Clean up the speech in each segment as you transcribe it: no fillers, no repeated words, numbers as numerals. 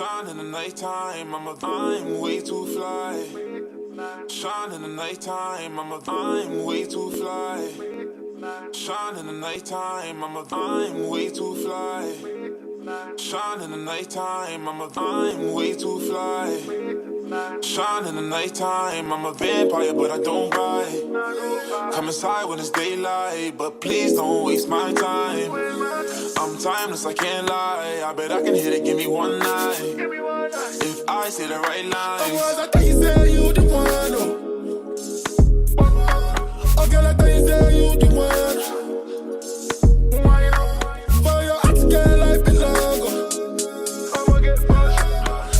Shine in the nighttime, I'm way too fly. Shine in the nighttime, I'm way too fly. Shine in the nighttime, I'm way too fly. Shine in the nighttime, I'm way too fly. Shine in the nighttime, I'm a vampire but I don't bite. Come inside when it's daylight, but please don't waste my time. I'm timeless, I can't lie, I bet I can hit it, give me one night. If I say the right lines. I thought you said you the one. Oh girl, I thought you said you the one. For your ex girl, I belong.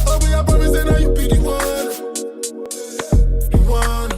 Oh, we are promising that you be the one. The one.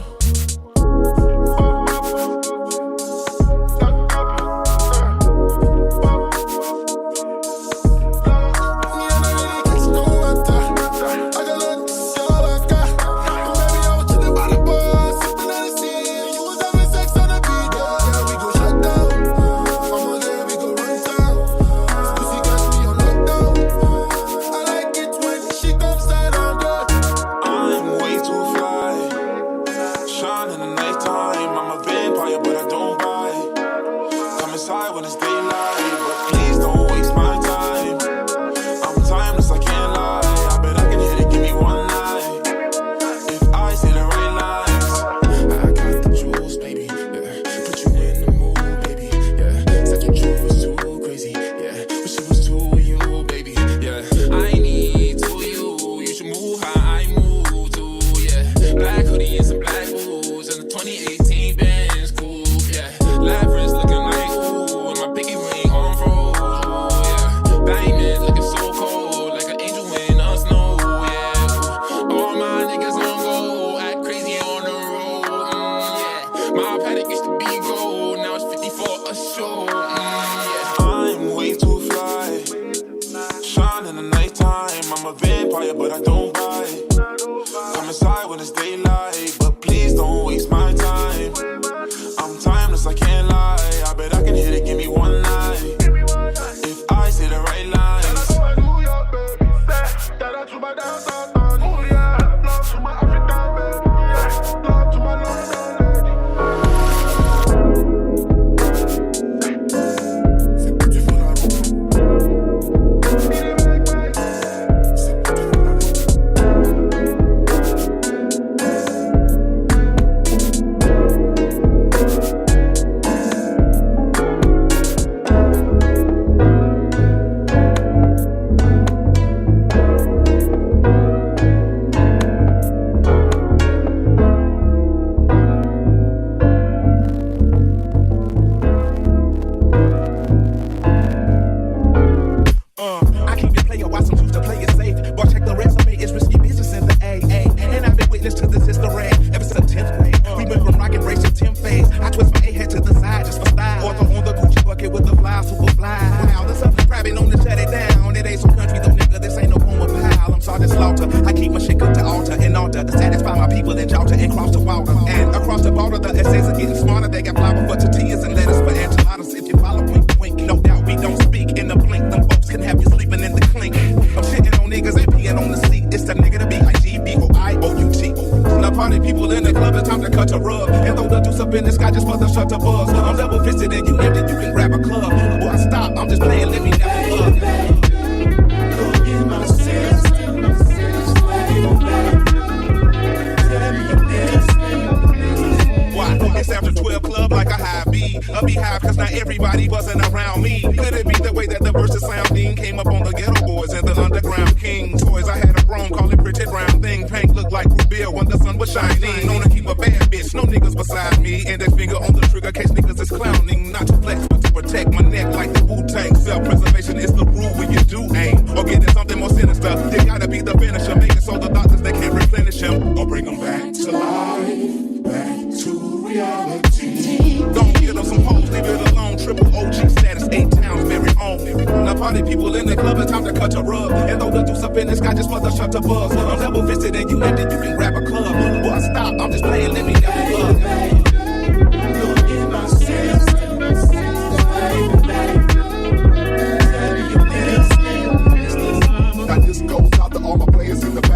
Got this ghost out the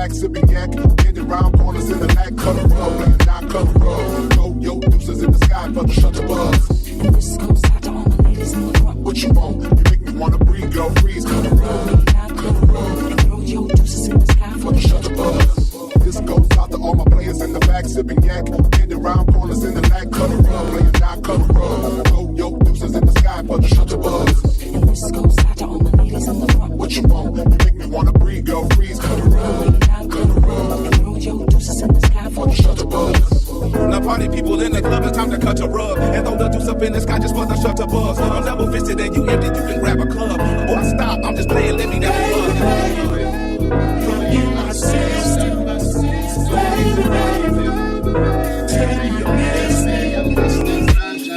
back, sipping yak. Getting round corners in the lack, cut a rug, playing not cut a rug. Go, yo, deuces in the sky for the shutter buzz. And this goes out to all my ladies in the front. What you want? You make me wanna breathe, girl, freeze, cut a rug. Cut a rug. And throw your deuces in the sky For the shutter buzz. This goes out to all my players in the back, sipping yak. Getting round corners in the lack, cut a rug, playing not cut a rug. Go, yo, deuces in the sky for the shutter buzz. And this goes out to all my ladies in the front. What you want? You make me wanna breathe, girl, freeze, cut a rug. Cut a rug. And throw your deuces in the sky For the shutter buzz. Now party people in the club, it's time to cut a rug. And throw the deuce up in the sky just for the shutter buzz. I'm double fisted and you empty, you can grab a club. Boy, stop, I'm just playing, let me down the bug. in my system. Baby, tell me your business.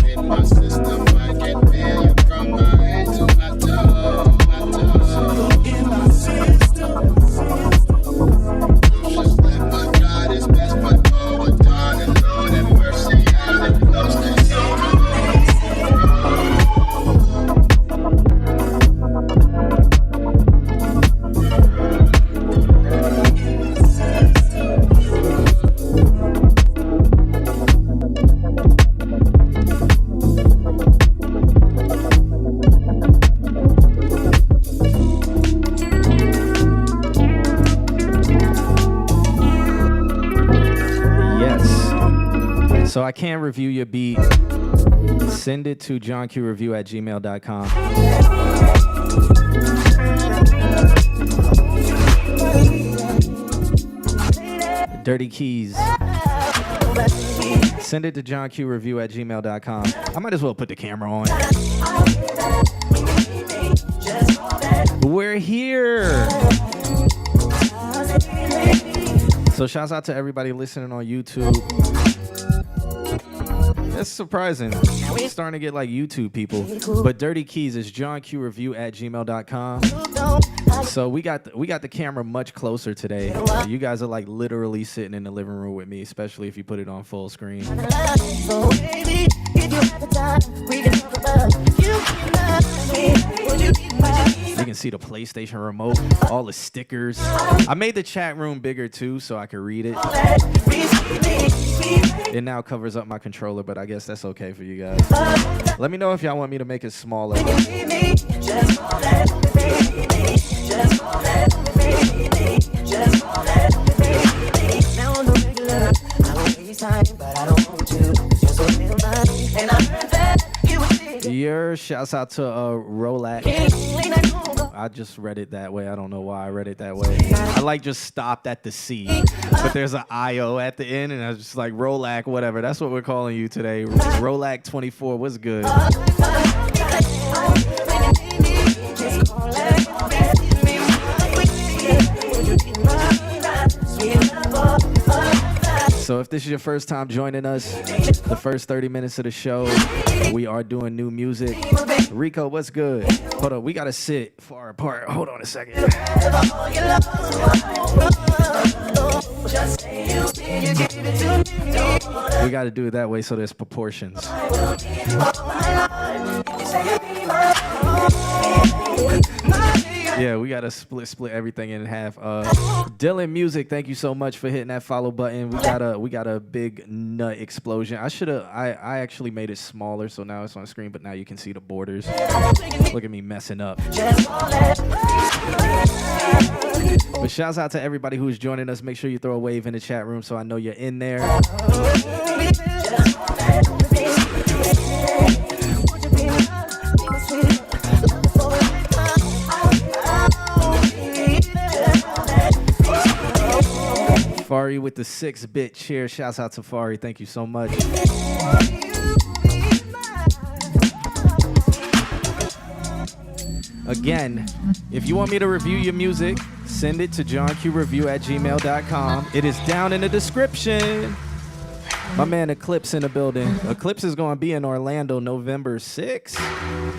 In my system, I can feel you from my head to my toe. In my system. Just let my God is best foot forward, darling. Lord have mercy, I am close to So I can review your beat. Send it to johnqreview@gmail.com. Dirty Keys. Send it to johnqreview@gmail.com. I might as well put the camera on. We're here. So shouts out to everybody listening on YouTube. That's surprising. We're starting to get like YouTube people. But Dirty Keys is johnqreview@gmail.com. So we got the camera much closer today. You guys are like literally sitting in the living room with me, especially if you put it on full screen. So baby, if you have the time, we can talk about you can love me. Would you be my You can see the PlayStation remote, all the stickers. I made the chat room bigger too so I could read it. It now covers up my controller, but I guess that's okay for you guys. Let me know if y'all want me to make it smaller. Your shouts out to Rolex. I just read it that way. I don't know why I read it that way. I like just stopped at the C, but there's an IO at the end, and I was just like Rolac, whatever. That's what we're calling you today. Rolac 24. What's good? So if this is your first time joining us, the first 30 minutes of the show, we are doing new music. Rico, what's good? Hold on, we gotta sit far apart. Hold on a second. We gotta do it that way so there's proportions. Yeah, we gotta split everything in half. Dylan Music, thank you so much for hitting that follow button. We got a big nut explosion. I actually made it smaller, so now it's on screen, but now you can see the borders. Look at me messing up. But shouts out to everybody who's joining us. Make sure you throw a wave in the chat room so I know you're in there. Fari with the 6-bit cheer. Shouts out to Fari. Thank you so much. Again, if you want me to review your music, send it to johnqreview@gmail.com. It is down in the description. My man Eclipse in the building. Eclipse is going to be in Orlando November 6th.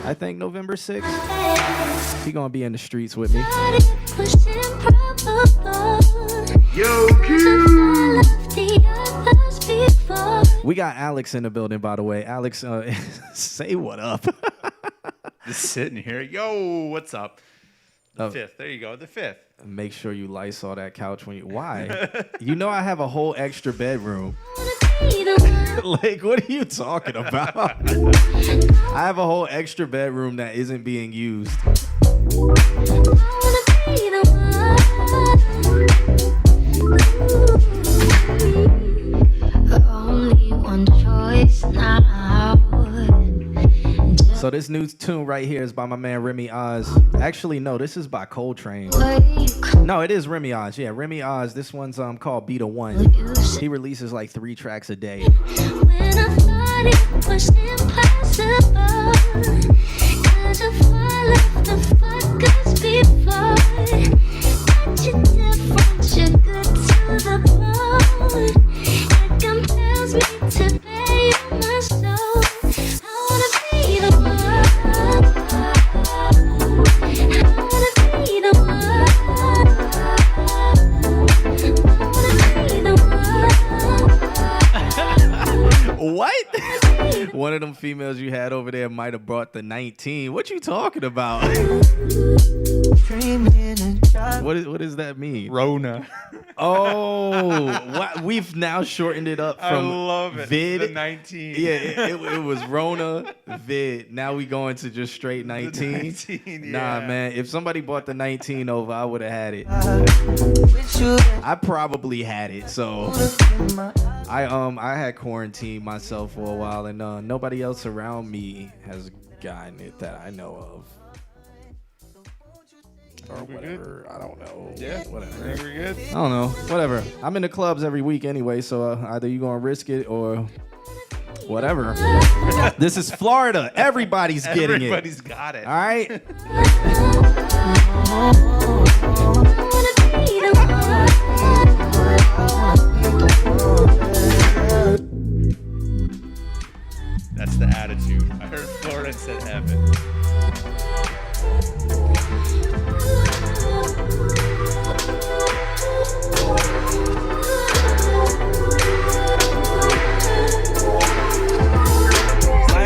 I think November 6th. He going to be in the streets with me. Yo, Q! We got Alex in the building, by the way. Alex, say what up. Just sitting here. Yo, what's up? Fifth. There you go. The fifth. Make sure you Lysol that couch when you. Why? You know I have a whole extra bedroom. Like, what are you talking about? I have a whole extra bedroom that isn't being used. Only one choice now. So this new tune right here is by my man Remy Oz. Actually, no, this is by Coltrane. No, it is Remy Oz. Yeah, Remy Oz. This one's called Be the One. He releases like 3 tracks a day. When I thought it was impossible, 'cause of all of the fuckers before. But you're different, you're good to the bone. It compels me to pay you my soul. I wanna be the one. I wanna be the one. What? One of them females you had over there might have brought the 19. What you talking about? What does that mean? Rona. Oh, what? We've now shortened it up from I love it. Vid. The 19. Yeah, it was Rona, Vid. Now we going to just straight 19. 19, yeah. Nah, man. If somebody bought the 19 over, I would have had it. I probably had it. So I had quarantined myself for a while, and nobody else around me has gotten it that I know of. Or whatever. I don't know. Yeah, whatever. I think we're good. I don't know. Whatever. I'm in the clubs every week anyway, so either you gonna risk it or whatever. This is Florida. Everybody's getting it. Everybody's got it. All right. That's the attitude. I heard Florida said heaven.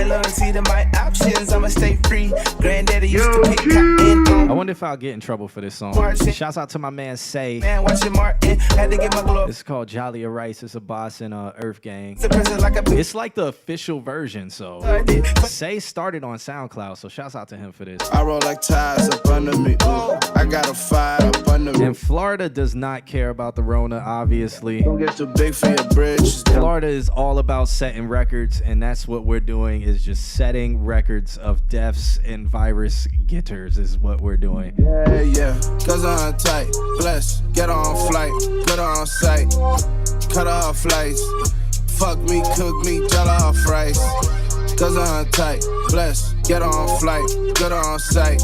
Loyalty to my options, I'ma stay free. Granddaddy used to pick cotton. I wonder if I'll get in trouble for this song. Shouts out to my man Say. Man, watching Martin, had to get my glow. It's called Jolly of Rice. It's a boss in Earth Gang. Like it's like the official version, so Say started on SoundCloud, so shouts out to him for this. I roll like ties up under me. Ooh, I got a fire up under me. And Florida does not care about the Rona, obviously. Don't get too big for your bridge. Florida is all about setting records, and that's what we're doing, is just setting records of deaths and virus getters is what we're doing. Yeah, cause I'm tight, bless, get on flight, good on sight, cut off flights, fuck me, cook me, jell off rice, cause I'm tight, bless, get on flight, good on sight,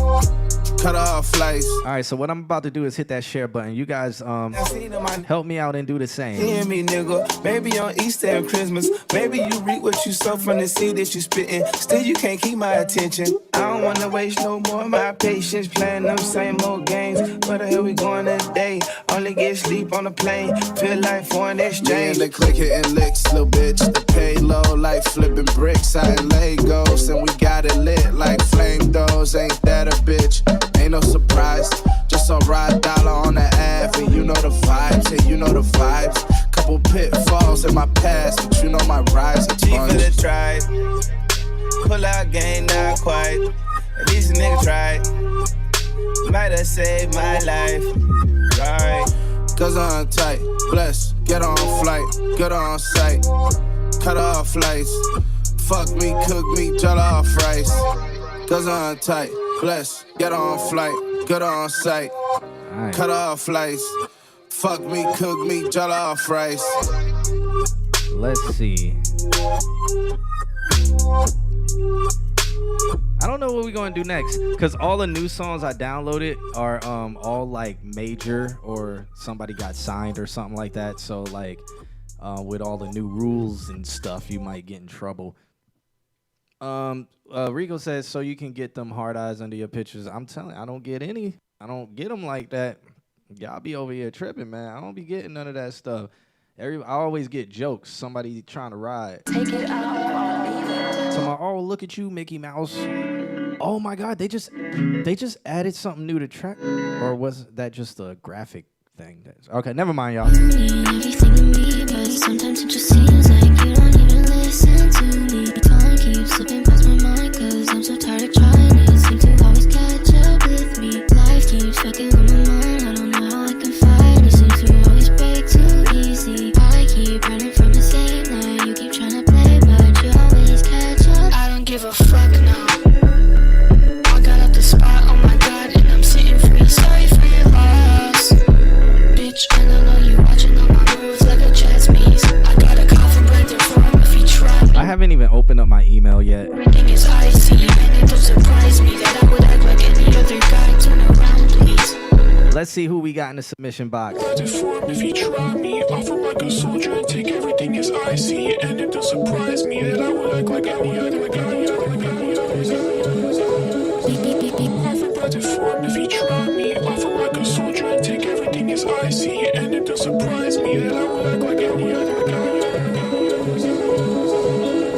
cut off flights. All right, so what I'm about to do is hit that share button. You guys help me out and do the same. Hear me, nigga. Maybe on Easter and Christmas. Maybe you reap what you sow from the seed that you spittin'. Still, you can't keep my attention. I don't wanna waste no more of my patience playing them same old games. Where the hell we going today? Only get sleep on the plane. Feel like foreign exchange. The click hitting licks, little bitch. The payload like flipping bricks out in Legos, and we got it lit like flame those. Ain't that a bitch? Ain't no surprise. Just a ride dollar on the app, and you know the vibes, and you know the vibes. Couple pitfalls in my past, but you know my rise. G for the tried. Pull out game, not quite. At least a nigga tried. Might have saved my life. Right. Cause I'm tight, bless, get on flight, good on sight. Cut off flights, fuck me, cook me, jell off rice. Cause I'm tight, bless, get on flight, good on sight. Right. Cut off flights, fuck me, cook me, jell off rice. Let's see. I don't know what we're gonna do next, because all the new songs I downloaded are all like major or somebody got signed or something like that. So like with all the new rules and stuff, you might get in trouble. Rico says, so you can get them hard eyes under your pictures. I'm telling you, I don't get any. I don't get them like that. Y'all be over here tripping, man. I don't be getting none of that stuff. I always get jokes. Somebody trying to ride. Take it out on me. So oh, look at you, Mickey Mouse. Oh my God, they just added something new to track, or was that just a graphic thing? Okay, never mind, y'all. Everything to me, but sometimes it just seems like you don't even listen to me. Time keeps slipping past my mind, cause I'm so tired of trying. You seem to always catch up with me. Life keeps fucking with my mind, I don't know how I can fight. You seem to always break too easy. I keep running from the same night. You keep trying to play, but you always catch up. I don't give a fuck now. I got up the spot, oh my God, and I'm sitting free. Sorry for your loss, bitch. And I know you watching all my moves like a chess piece. I got a coffin break the form if you try me. I haven't even opened up my email yet. Everything is icy, and it don't surprise me that I would act like any other guy. Turn around, please. Let's see who we got in the submission box. Deformed if you try me. Offer like a soldier and take everything as I see it. And it does surprise me that I would act like any other guy. Deformed if you try me. Offer like a soldier and take everything as I see it. And it does surprise me that I would act like any other guy.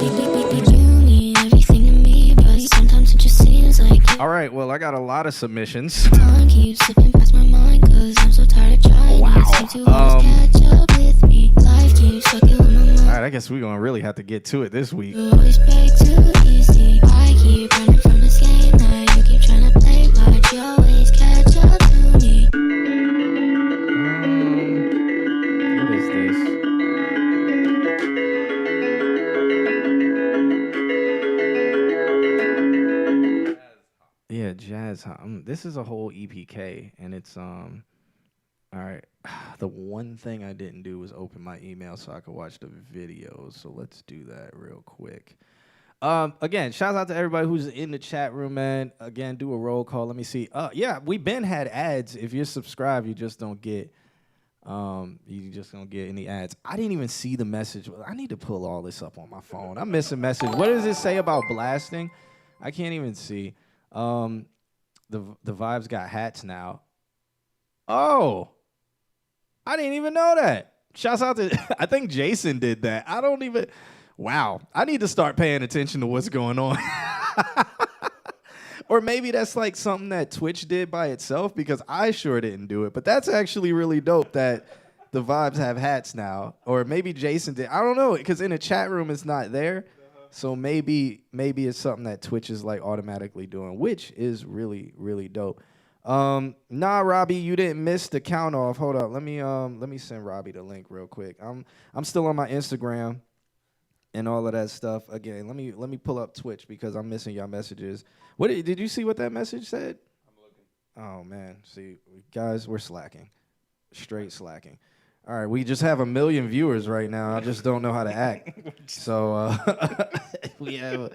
You mean everything to me, but sometimes it just seems like All right, well, I got a lot of submissions. time keeps slipping past my mind, cause I'm so tired of trying. Wow. You seem to always catch up with me. Life keeps fucking with my mind. All right, I guess we're going to really have to get to it this week. You always break too easy. I keep running from this game night. You keep trying to play, but you always catch up to me. What is this? Yeah, Jazz. This is a whole EPK, and it's all right. The one thing I didn't do was open my email so I could watch the videos. So let's do that real quick. Again, shout out to everybody who's in the chat room, man. Again, do a roll call. Let me see. Yeah, we been had ads. If you're subscribed, you just don't get any ads. I didn't even see the message. I need to pull all this up on my phone. I'm missing message. What does it say about blasting? I can't even see. The Vibes got hats now. Oh, I didn't even know that. Shouts out to, I think Jason did that. I don't even, wow. I need to start paying attention to what's going on. Or maybe that's like something that Twitch did by itself, because I sure didn't do it. But that's actually really dope that the Vibes have hats now. Or maybe Jason did. I don't know, because in the chat room it's not there. So maybe it's something that Twitch is like automatically doing, which is really, really dope. Nah, Robbie, you didn't miss the count off. Hold up, let me send Robbie the link real quick. I'm still on my Instagram and all of that stuff. Again, let me pull up Twitch because I'm missing y'all messages. What did you see what that message said? I'm looking. Oh man, see, guys, we're slacking, straight slacking. All right, we just have 1 million viewers right now. I just don't know how to act. So we have a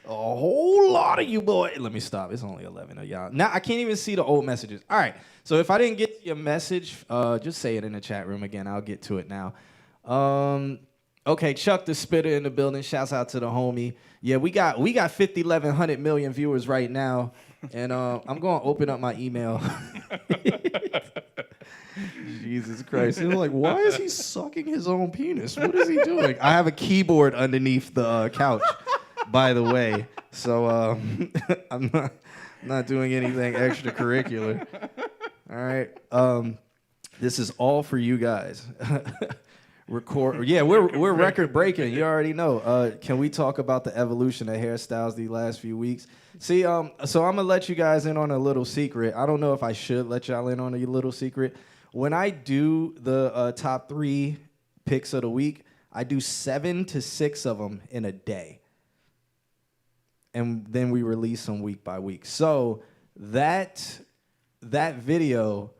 whole lot of you boys. Let me stop. It's only 11 of y'all. Now I can't even see the old messages. All right, so if I didn't get your message, just say it in the chat room again. I'll get to it now. Okay, Chuck the Spitter in the building. Shouts out to the homie. Yeah, we got 1,100 million viewers right now, and I'm going to open up my email. Jesus Christ. He was like, why is he sucking his own penis? What is he doing? I have a keyboard underneath the couch, by the way. So I'm not doing anything extracurricular. All right. This is all for you guys. Record. Yeah, we're record breaking. You already know. Can we talk about the evolution of hairstyles these last few weeks? See, so I'm gonna let you guys in on a little secret. I don't know if I should let y'all in on a little secret. When I do the top 3 picks of the week, I do 7 to 6 of them in a day, and then we release them week by week. So that video,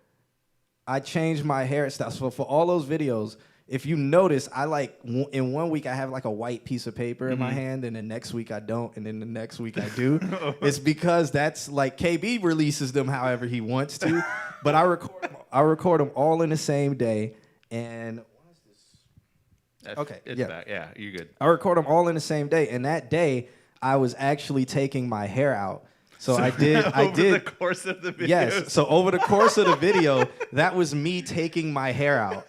I changed my hairstyle. So for all those videos, if you notice, I like in 1 week I have like a white piece of paper in my hand, and the next week I don't, and then the next week I do. It's because that's like KB releases them however he wants to, but I record them all in the same day. And what is this? Okay, it's yeah, back. Yeah, you're good. I record them all in the same day, and that day I was actually taking my hair out. So I did. Over the course of the video. Yes. So over the course of the video, that was me taking my hair out.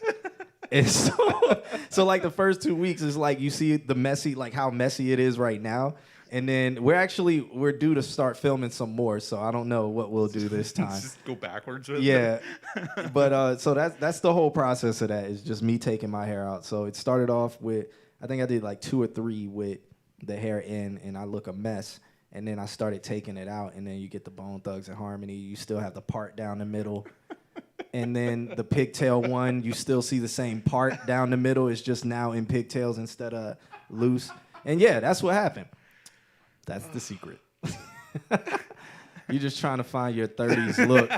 And so like the first 2 weeks is like you see the messy, like how messy it is right now. And then we're due to start filming some more, so I don't know what we'll do this time. Just go backwards with Yeah, it. but so that's the whole process of that is just me taking my hair out. So it started off with I think I did like 2 or 3 with the hair in, and I look a mess. And then I started taking it out, and then you get the Bone Thugs and Harmony. You still have the part down the middle. And then the pigtail one, you still see the same part down the middle. It's just now in pigtails instead of loose. And yeah, that's what happened. That's the secret. You're just trying to find your 30s look.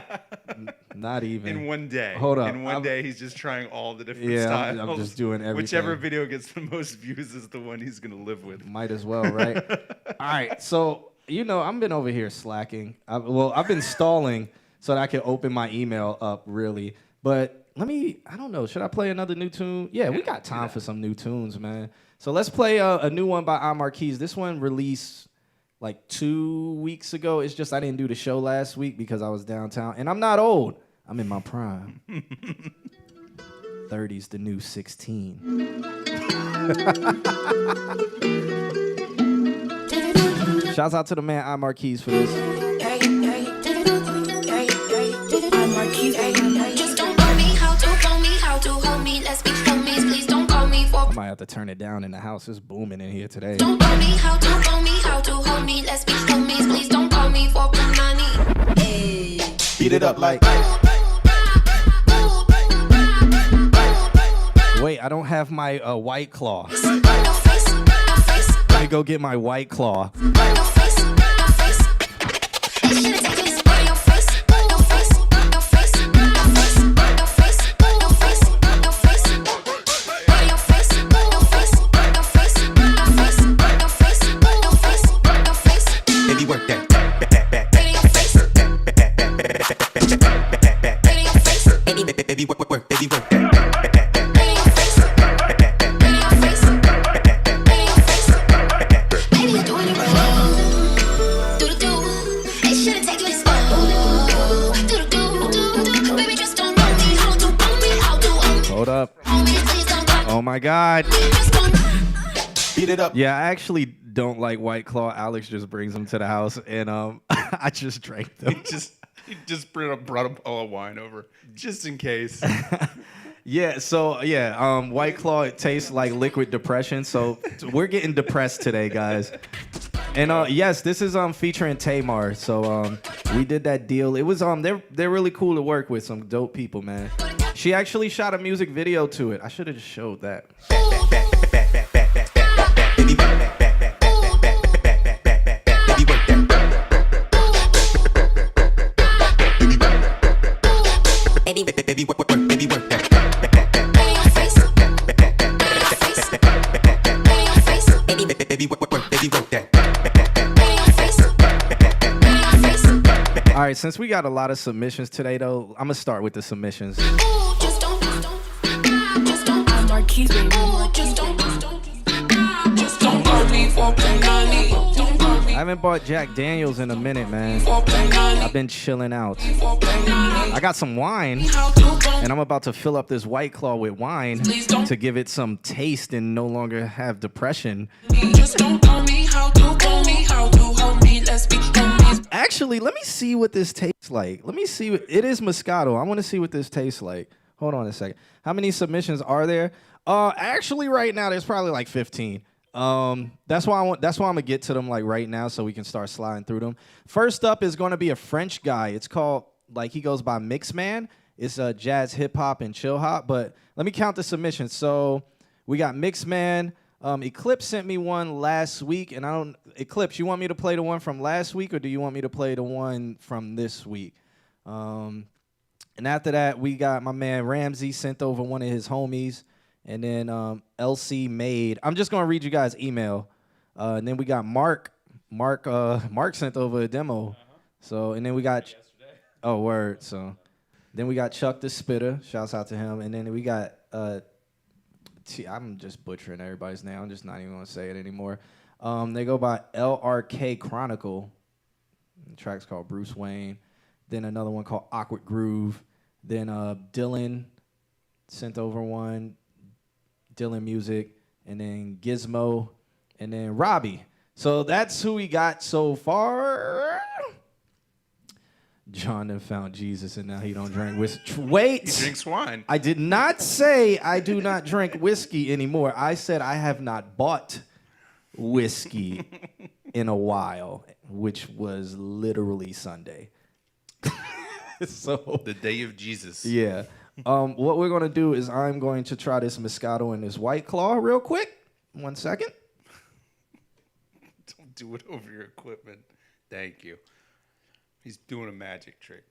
Not even. In one day. Hold up. In one day, he's just trying all the different Yeah, styles. I'm just doing everything. Whichever video gets the most views is the one he's going to live with. Might as well, right? All right, so, I've been over here slacking. I've been stalling so that I can open my email up, really. But I don't know, should I play another new tune? Yeah, we got time for some new tunes, man. So let's play a new one by imjohnq. This one released like 2 weeks ago. It's just I didn't do the show last week because I was downtown. And I'm not old. I'm in my prime. 30's the new 16. Shouts out to the man imjohnq for this. Just don't call me how to hold me. Let's be homies, please don't call me for. I might have to turn it down in the house. It's booming in here today. Don't call me how to hold me. Let's be homies, please don't call me for punani. Hey. Beat it up like. Wait, I don't have my White Claw. No face, no face, Let me go get my White Claw. no face, no face. They should've taken this by your face. No face, no face, no face, no face, no face, no face. By your face, no face, no face, no face, no face, no face, no face. Baby, work that. By your face. By your face. Baby, work. Baby, work that. Hold up. Oh my God. Beat it up. Yeah, I actually don't like White Claw. Alex just brings them to the house, and I just drank them. He just brought a bottle of wine over, just in case. Yeah, White Claw, it tastes like liquid depression, so we're getting depressed today, guys. And yes, this is featuring Tamar. So we did that deal. It was they're really cool to work with, some dope people, man. She actually shot a music video to it. I should have just showed that. Baby, work that. Baby, work that. All right, since we got a lot of submissions today, though, I'm gonna start with the submissions. I haven't bought Jack Daniels in a minute, man. I've been chilling out. I got some wine, and I'm about to fill up this White Claw with wine to give it some taste and no longer have depression. Actually, let me see what this tastes like. Let me see. It is Moscato. I want to see what this tastes like. Hold on a second. How many submissions are there? Actually, right now there's probably like 15. That's why I'm gonna get to them like right now so we can start sliding through them. First up is gonna be a French guy. It's called, like, he goes by Mixman. It's jazz, hip hop, and chill hop. But let me count the submissions. So we got Mixman. Eclipse sent me one last week, and Eclipse, you want me to play the one from last week, or do you want me to play the one from this week? And after that, we got my man Ramsey sent over one of his homies. And then LC Made. I'm just gonna read you guys' email. And then we got Mark. Mark sent over a demo. So, and then we got word. So then we got Chuck the Spitter. Shouts out to him. And then we got I'm just butchering everybody's name. I'm just not even gonna say it anymore. They go by LRK Chronicle. The track's called Bruce Wayne. Then another one called Awkward Groove. Then Dylan sent over one. Dylan Music, and then Gizmo, and then Robbie So that's who we got so far. John done found Jesus and now he don't drink whiskey. Wait. He drinks wine. I did not say I do not drink whiskey anymore. I said I have not bought whiskey in a while, which was literally Sunday. So The day of Jesus. yeah. What we're gonna do is I'm going to try this Moscato and this White Claw real quick. 1 second. Don't do it over your equipment. Thank you. He's doing a magic trick.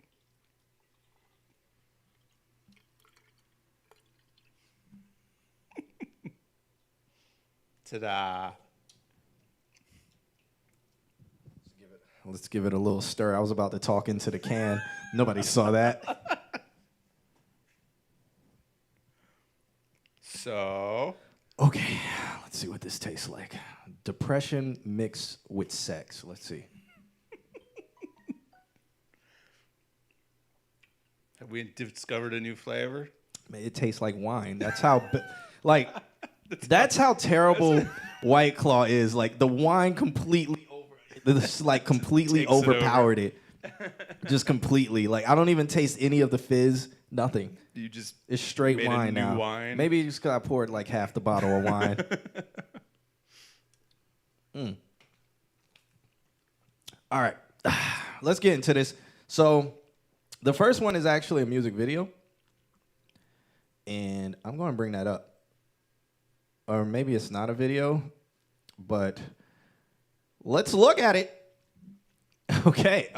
Ta-da. Let's give it a little stir. I was about to talk into the can. Nobody saw that. So, Okay, let's see what this tastes like. Depression mixed with sex. Let's see. have we discovered a new flavor? Man, it tastes like wine. That's how, that's how terrible White Claw is. Like the wine completely completely Takes it over. overpowered it. Just completely. Like I don't even taste any of the fizz. Nothing. You just It's straight made a wine new now. wine? Maybe just because I poured like half the bottle of wine. All right, let's get into this. So the first one is actually a music video. And I'm going to bring that up. Or maybe it's not a video, but let's look at it. Okay.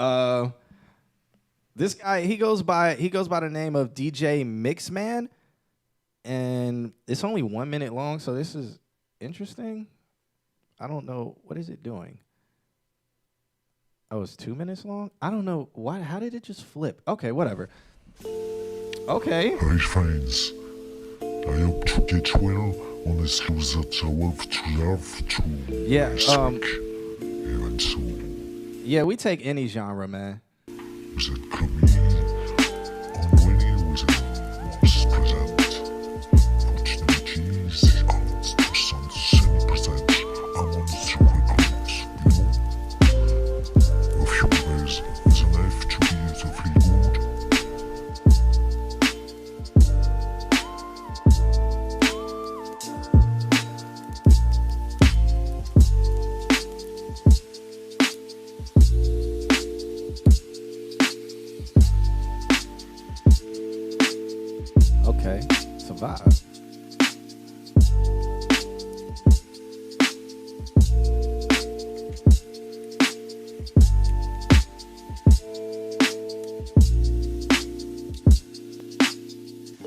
This guy, he goes by the name of DJ Mixman, and it's only 1 minute long, so this is interesting. I don't know, what is it doing? Oh, it's 2 minutes long? I don't know why. How did it just flip? Okay, whatever. Okay. Hi friends, I hope to get well on this cruise that I love to love to Yeah, this week. Even so, Yeah, we take any genre, man. was it comedy on radio was it was present? Opportunities, the arts to some semi-present. I want to recruit, you know? A few ways is enough to be to feel good. Okay, it's a vibe.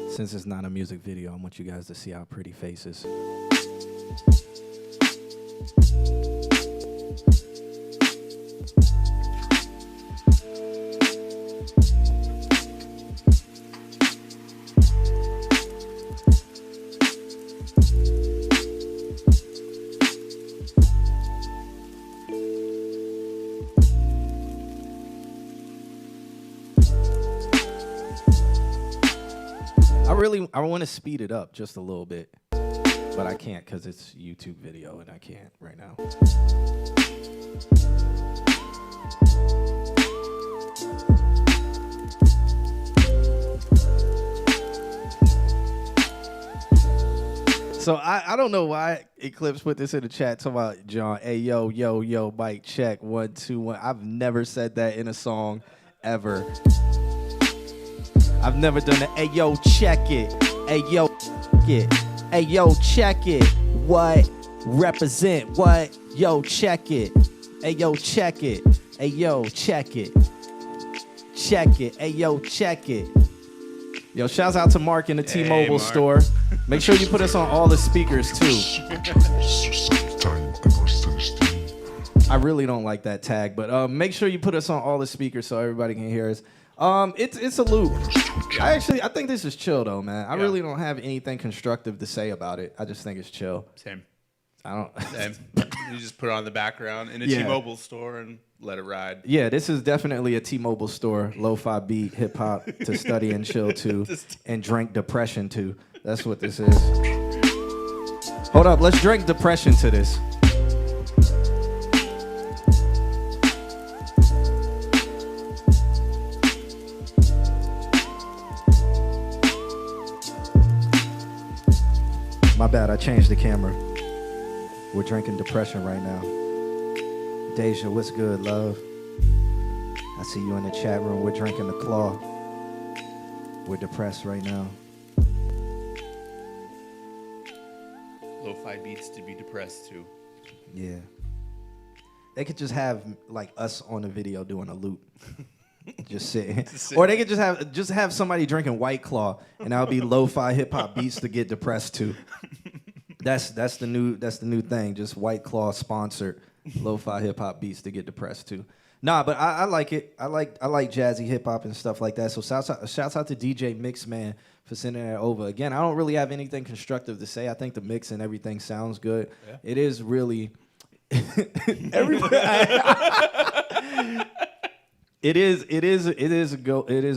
Since it's not a music video, I want you guys to see our pretty faces. I want to speed it up just a little bit, but I can't because it's YouTube video and I can't right now. So I don't know why Eclipse put this in the chat talking about John. Hey, yo, mic check, 1, 2, 1. I've never said that in a song ever. I've never done that. Hey, yo, check it. Hey, yo, it. Hey, yo, check it. What? Represent what? Yo, check it. Hey, yo, check it. Hey, yo, check it. Check it. Hey, yo, check it. Yo, shouts out to Mark in the T-Mobile Mark. store. Make sure you put us on all the speakers, too. I really don't like that tag, but make sure you put us on all the speakers so everybody can hear us. It's a loop. I think this is chill though, man. I really don't have anything constructive to say about it. I just think it's chill. Same. I don't. Same. You just put it on the background in a Yeah. T-Mobile store and let it ride. Yeah, this is definitely a T-Mobile store. Lo-fi beat, hip hop to study and chill to, and drink depression to. That's what this is. Hold up, let's drink depression to this. My bad, I changed the camera. We're drinking Depression right now. Deja, what's good, love? I see you in the chat room. We're drinking the Claw. We're depressed right now. Lo-fi beats to be depressed to. Yeah. They could just have like us on the video doing a loop. Just sitting. Or they could just have somebody drinking White Claw, and that'll be lo-fi hip hop beats to get depressed to. That's the new thing. Just White Claw sponsored lo-fi hip hop beats to get depressed to. Nah, but I like it. I like jazzy hip hop and stuff like that. So shouts out to DJ Mixman for sending that over. Again, I don't really have anything constructive to say. I think the mix and everything sounds good. Yeah. It is really It is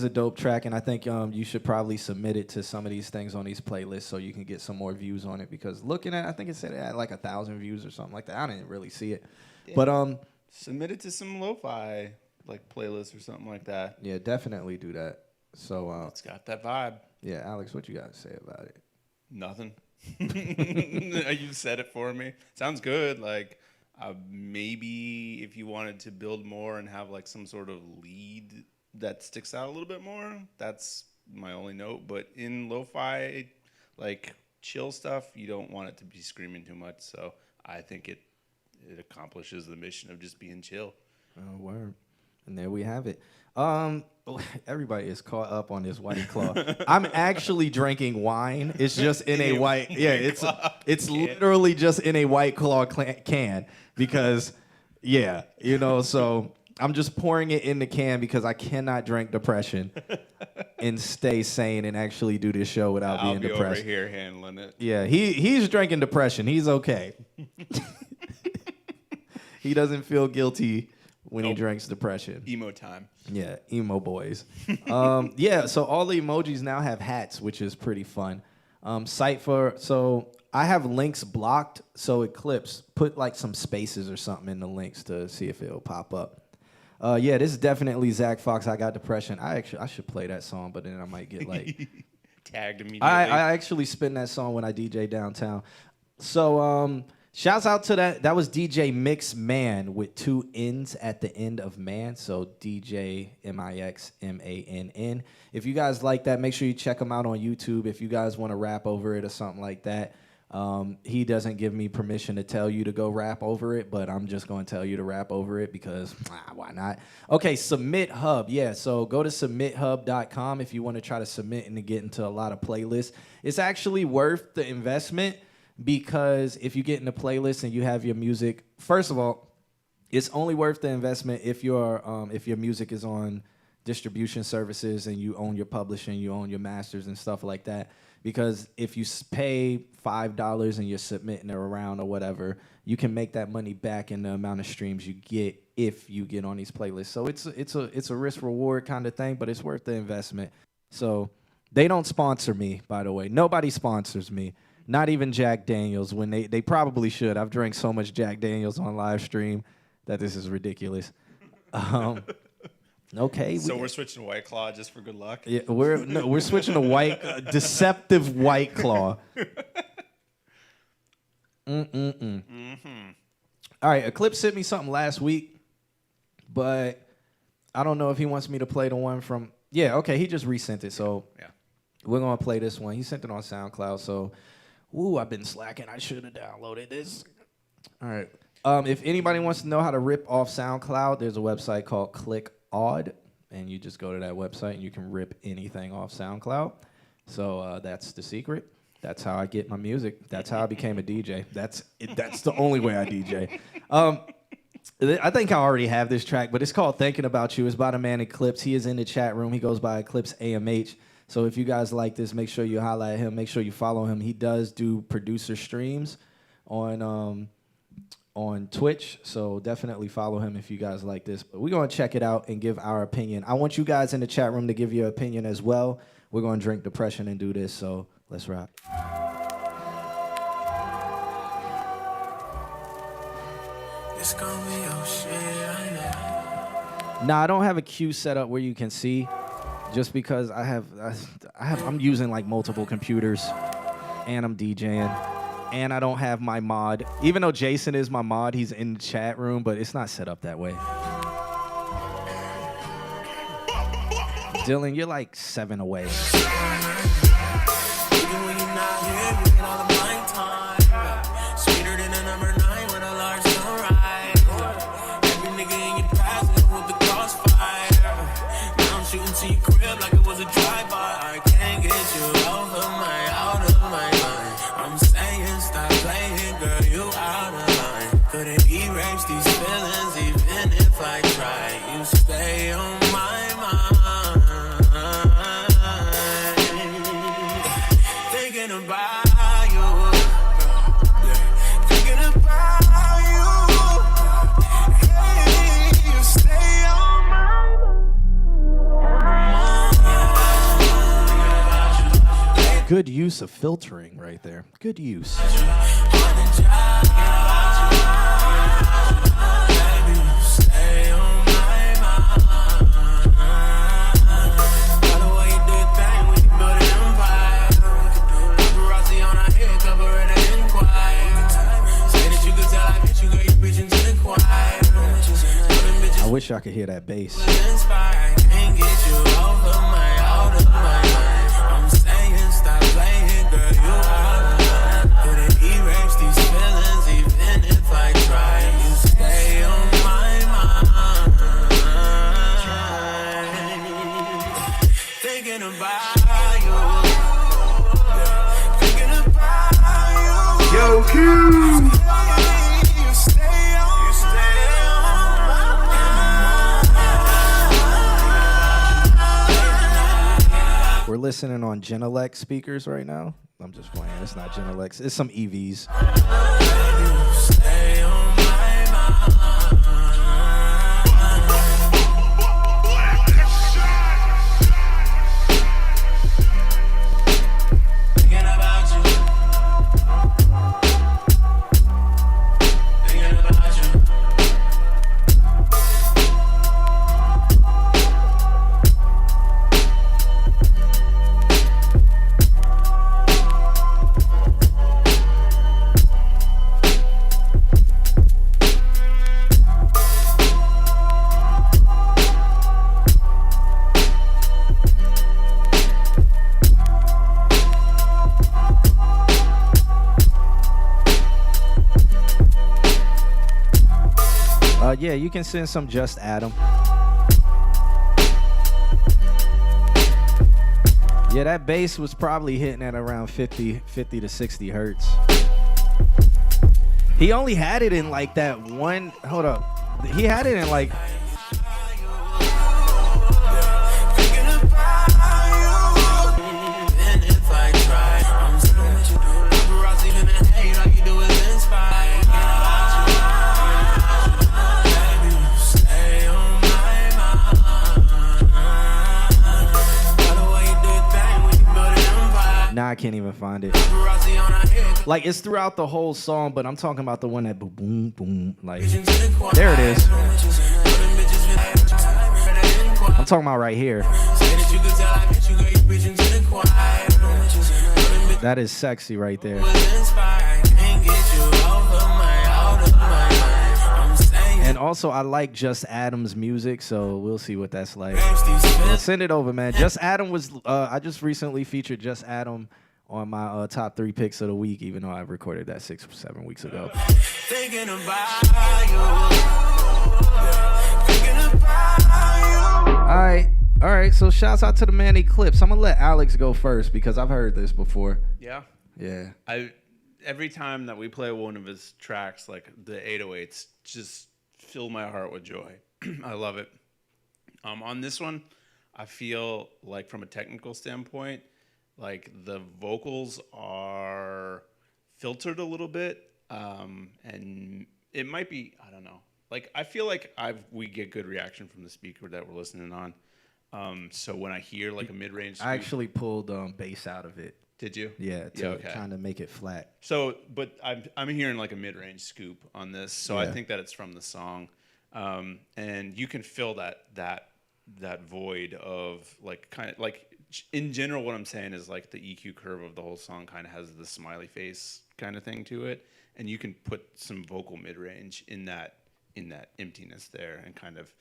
a dope track, and I think you should probably submit it to some of these things on these playlists so you can get some more views on it. Because looking at, I think it said it had like 1,000 views or something like that. I didn't really see it, yeah. But submit it to some lo-fi like playlists or something like that. Yeah, definitely do that. So it's got that vibe. Yeah, Alex, what you got to say about it? Nothing. You said it for me. Sounds good. Like. Maybe if you wanted to build more and have like some sort of lead that sticks out a little bit more, that's my only note. But in lo-fi, like chill stuff, you don't want it to be screaming too much. So I think it accomplishes the mission of just being chill. Oh, word. And there we have it. Everybody is caught up on this White Claw. I'm actually drinking wine. It's just in a white. Yeah, it's literally just in a White Claw can because, yeah, you know. So I'm just pouring it in the can because I cannot drink Depression and stay sane and actually do this show without being depressed. I'll be over here handling it. Yeah, he's drinking Depression. He's okay. He doesn't feel guilty when he drinks Depression. Emo time. Yeah, emo boys. Yeah, so all the emojis now have hats, which is pretty fun. So I have links blocked, so Eclipse, put like some spaces or something in the links to see if it'll pop up. Yeah, this is definitely Zach Fox, I Got Depression. I should play that song, but then I might get like... tagged immediately. I actually spin that song when I DJ downtown. So... shouts out to that. That was DJ Mix Man with 2 N's at the end of man. So DJ MIXMANN. If you guys like that, make sure you check him out on YouTube. If you guys want to rap over it or something like that. He doesn't give me permission to tell you to go rap over it, but I'm just going to tell you to rap over it because why not? Okay, Submit Hub. Yeah, so go to submithub.com if you want to try to submit and to get into a lot of playlists. It's actually worth the investment. Because if you get in a playlist and you have your music, first of all, it's only worth the investment if your music is on distribution services and you own your publishing, you own your masters and stuff like that. Because if you pay $5 and you're submitting it around or whatever, you can make that money back in the amount of streams you get if you get on these playlists. So it's a risk reward kind of thing, but it's worth the investment. So they don't sponsor me, by the way. Nobody sponsors me. Not even Jack Daniels, when they probably should. I've drank so much Jack Daniels on live stream that this is ridiculous. Okay. So we're switching to White Claw just for good luck? Yeah, we're switching to deceptive White Claw. Mm-hmm. All right, Eclipse sent me something last week, but I don't know if he wants me to play the one from... Yeah, okay, he just resent it, so yeah. We're going to play this one. He sent it on SoundCloud, so... Ooh, I've been slacking. I should have downloaded this. All right. If anybody wants to know how to rip off SoundCloud, there's a website called ClickOdd, and you just go to that website and you can rip anything off SoundCloud. So that's the secret. That's how I get my music. That's how I became a DJ. That's the only way I DJ. I think I already have this track, but it's called Thinking About You. It's by the man Eclipse. He is in the chat room. He goes by Eclipse AMH. So if you guys like this, make sure you highlight him. Make sure you follow him. He does do producer streams on Twitch. So definitely follow him if you guys like this. But we're going to check it out and give our opinion. I want you guys in the chat room to give your opinion as well. We're going to drink Depression and do this. So let's rock. It's gonna be your shit. Nah, I don't have a queue set up where you can see. Just because I'm using like multiple computers. and I'm DJing, and I don't have my mod. Even though Jason is my mod, he's in the chat room, but it's not set up that way. Dylan, you're like 7 away. Good use of filtering right there. Good use. I wish I could hear that bass. Yo, Q. We're listening on Genelec speakers right now. I'm just playing. It's not Genelec. It's some EVs. Yeah, you can send some Just Adam. Yeah, that bass was probably hitting at around 50 to 60 hertz. He only had it in like that one, hold up. He had it in like, nah, I can't even find it. Like, it's throughout the whole song, but I'm talking about the one that boom, boom, boom. Like, there it is. I'm talking about right here. That is sexy right there. And also, I like Just Adam's music, so we'll see what that's like. Yeah, send it over, man. Just Adam was, I just recently featured Just Adam on my top 3 picks of the week, even though I recorded that 6 or 7 weeks ago. All right, so shouts out to the man Eclipse. I'm going to let Alex go first because I've heard this before. Yeah? Yeah. Every time that we play one of his tracks, like the 808s, just fill my heart with joy. I love it. On this one, I feel like from a technical standpoint, like the vocals are filtered a little bit, and it might be, I don't know. Like I feel like we get good reaction from the speaker that we're listening on. So when I hear like a mid-range, I actually pulled bass out of it. Did you? Yeah, to kind of make it flat. So, but I'm hearing like a mid-range scoop on this, so I think that it's from the song, and you can fill that void of like kind of like in general, what I'm saying is like the EQ curve of the whole song kind of has the smiley face kind of thing to it, and you can put some vocal mid range in that emptiness there, and kind of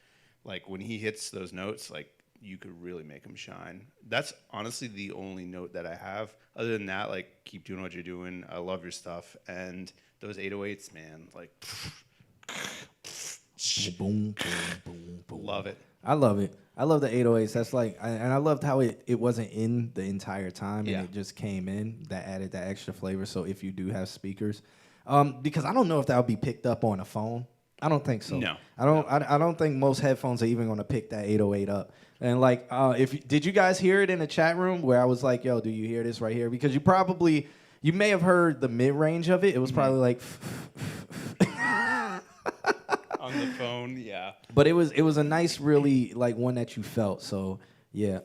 like when he hits those notes, like you could really make him shine. That's honestly the only note that I have. Other than that, like keep doing what you're doing. I love your stuff, and those 808s, man, like boom, boom, boom, boom. love it. I love it. I love the 808s. That's like, and I loved how it wasn't in the entire time, and it just came in. That added that extra flavor. So if you do have speakers, because I don't know if that would be picked up on a phone. I don't think so. No, I don't think most headphones are even going to pick that 808 up. And like, did you guys hear it in the chat room where I was like, "Yo, do you hear this right here?" Because you may have heard the mid range of it. It was probably like. On the phone, yeah. But it was a nice, really like one that you felt. So yeah.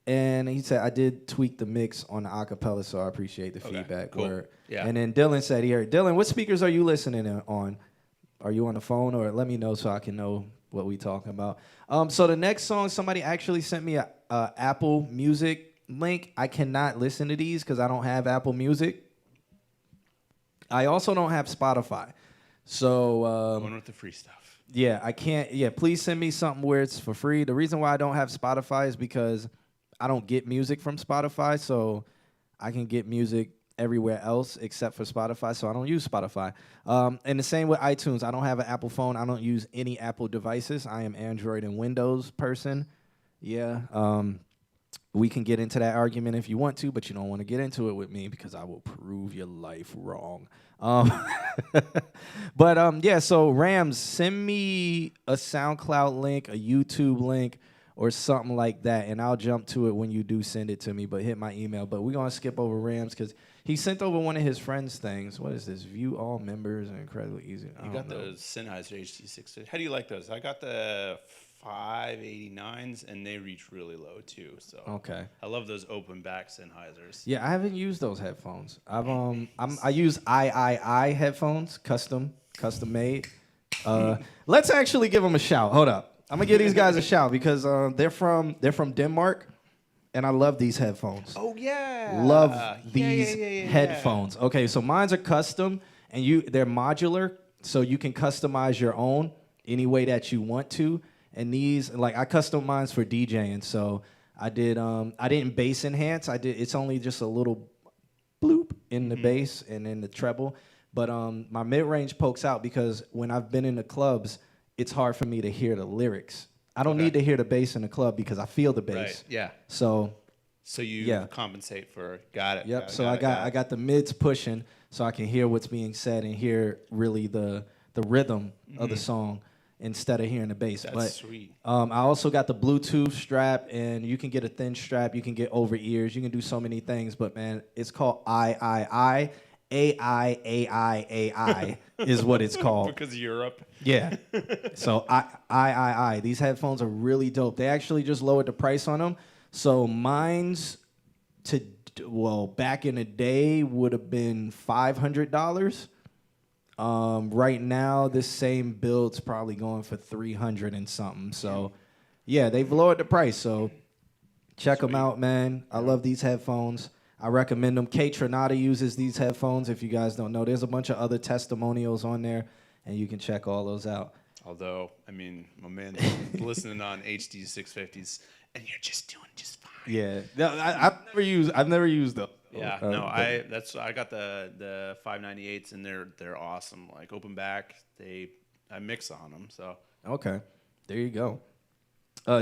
And he said I did tweak the mix on the acapella, so I appreciate the feedback. Cool. Word. Yeah. And then Dylan said he heard. Dylan, what speakers are you listening on? Are you on the phone, or let me know so I can know what we talking about? So the next song, somebody actually sent me a Apple Music link. I cannot listen to these because I don't have Apple Music. I also don't have Spotify. So Going with the free stuff. Yeah, I can't. Yeah, please send me something where it's for free. The reason why I don't have Spotify is because I don't get music from Spotify, so I can get music everywhere else except for Spotify, so I don't use Spotify. And the same with iTunes. I don't have an Apple phone. I don't use any Apple devices. I am Android and Windows person. Yeah. We can get into that argument if you want to, but you don't want to get into it with me because I will prove your life wrong. But yeah, so Rams, send me a SoundCloud link, a YouTube link, or something like that, and I'll jump to it when you do send it to me, but hit my email. But we're going to skip over Rams because he sent over one of his friends' things. What is this? View all members and incredibly easy. You got those Sennheiser HD6. How do you like those? I got the 589s, and they reach really low too. So okay, I love those open back Sennheisers. Yeah, I haven't used those headphones. I use III headphones, custom made. Let's actually give them a shout. Hold up, I'm gonna give these guys a shout because they're from Denmark, and I love these headphones. Oh yeah, love these headphones. Okay, so mine's are custom, and they're modular, so you can customize your own any way that you want to. And these, like, I custom mines for DJing, so I didn't bass enhance. It's only just a little bloop in the bass and in the treble. But my mid-range pokes out because when I've been in the clubs, it's hard for me to hear the lyrics. I don't need to hear the bass in the club because I feel the bass. Right, yeah. So you compensate for, got it. Yep, I got the mids pushing so I can hear what's being said and hear really the rhythm of the song, instead of hearing the bass. That's sweet. I also got the Bluetooth strap, and you can get a thin strap. You can get over ears. You can do so many things. But, man, it's called III. AI is what it's called. Because Europe. Yeah. So III. These headphones are really dope. They actually just lowered the price on them. So mine's, back in the day would have been $500. Right now, this same build's probably going for $300 and something. So, yeah, they've lowered the price. So, check them out, man. I love these headphones. I recommend them. Kate Trinata uses these headphones. If you guys don't know, there's a bunch of other testimonials on there, and you can check all those out. Although, I mean, my man's listening on HD 650s, and you're just doing just fine. Yeah, I've never used them. Yeah, no, I got the 598s, and they're awesome. Like open back, I mix on them. So okay, there you go.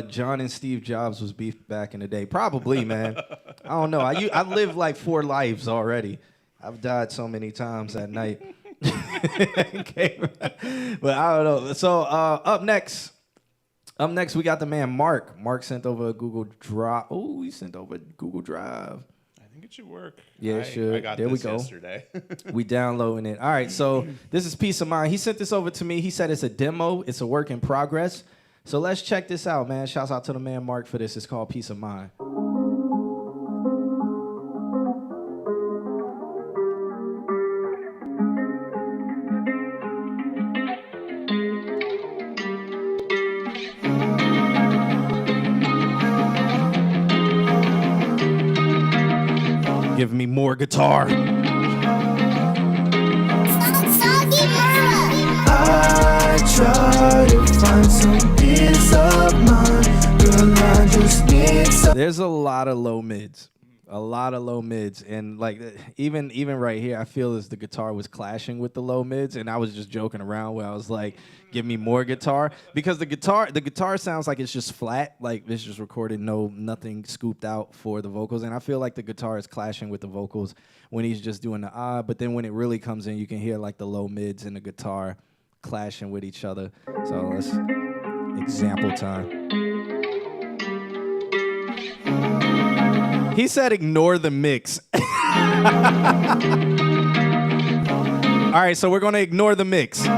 John and Steve Jobs was beef back in the day, probably, man. I don't know. I lived like 4 lives already. I've died so many times at night. But I don't know. So up next we got the man Mark. Mark sent over a Google Drive. Oh, he sent over a Google Drive. It should work. Yeah, it should. I got there this we go. Yesterday. We downloading it. All right, so this is Peace of Mind. He sent this over to me. He said it's a demo. It's a work in progress. So let's check this out, man. Shouts out to the man Mark for this. It's called Peace of Mind. Give me more guitar. I try to find some peace of mind. Girl, I just need some. There's a lot of low mids. A lot of low mids. And like even right here, I feel as the guitar was clashing with the low mids, and I was just joking around where I was like, give me more guitar. Because the guitar sounds like it's just flat, like it's just recorded, nothing scooped out for the vocals. And I feel like the guitar is clashing with the vocals when he's just doing the but then when it really comes in, you can hear like the low mids and the guitar clashing with each other. So let's example time. He said ignore the mix. All right, so we're going to ignore the mix. I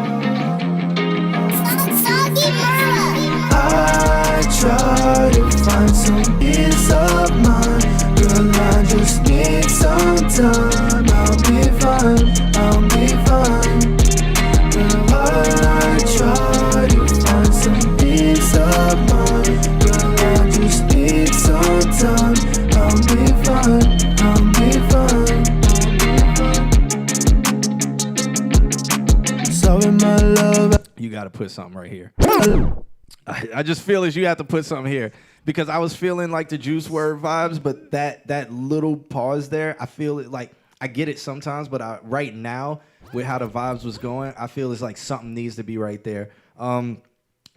try to find some peace of mind. Girl, I just need some time. I'll be fine, I'll be fine. Girl, I try to find some peace of mind. Girl, I just need some time. I'll be fine, I'll be fine. Sorry, my love. You got to put something right here. I just feel as you have to put something here because I was feeling like the Juice WRLD vibes, but that little pause there, I feel it like I get it sometimes, but right now with how the vibes was going, I feel it's like something needs to be right there.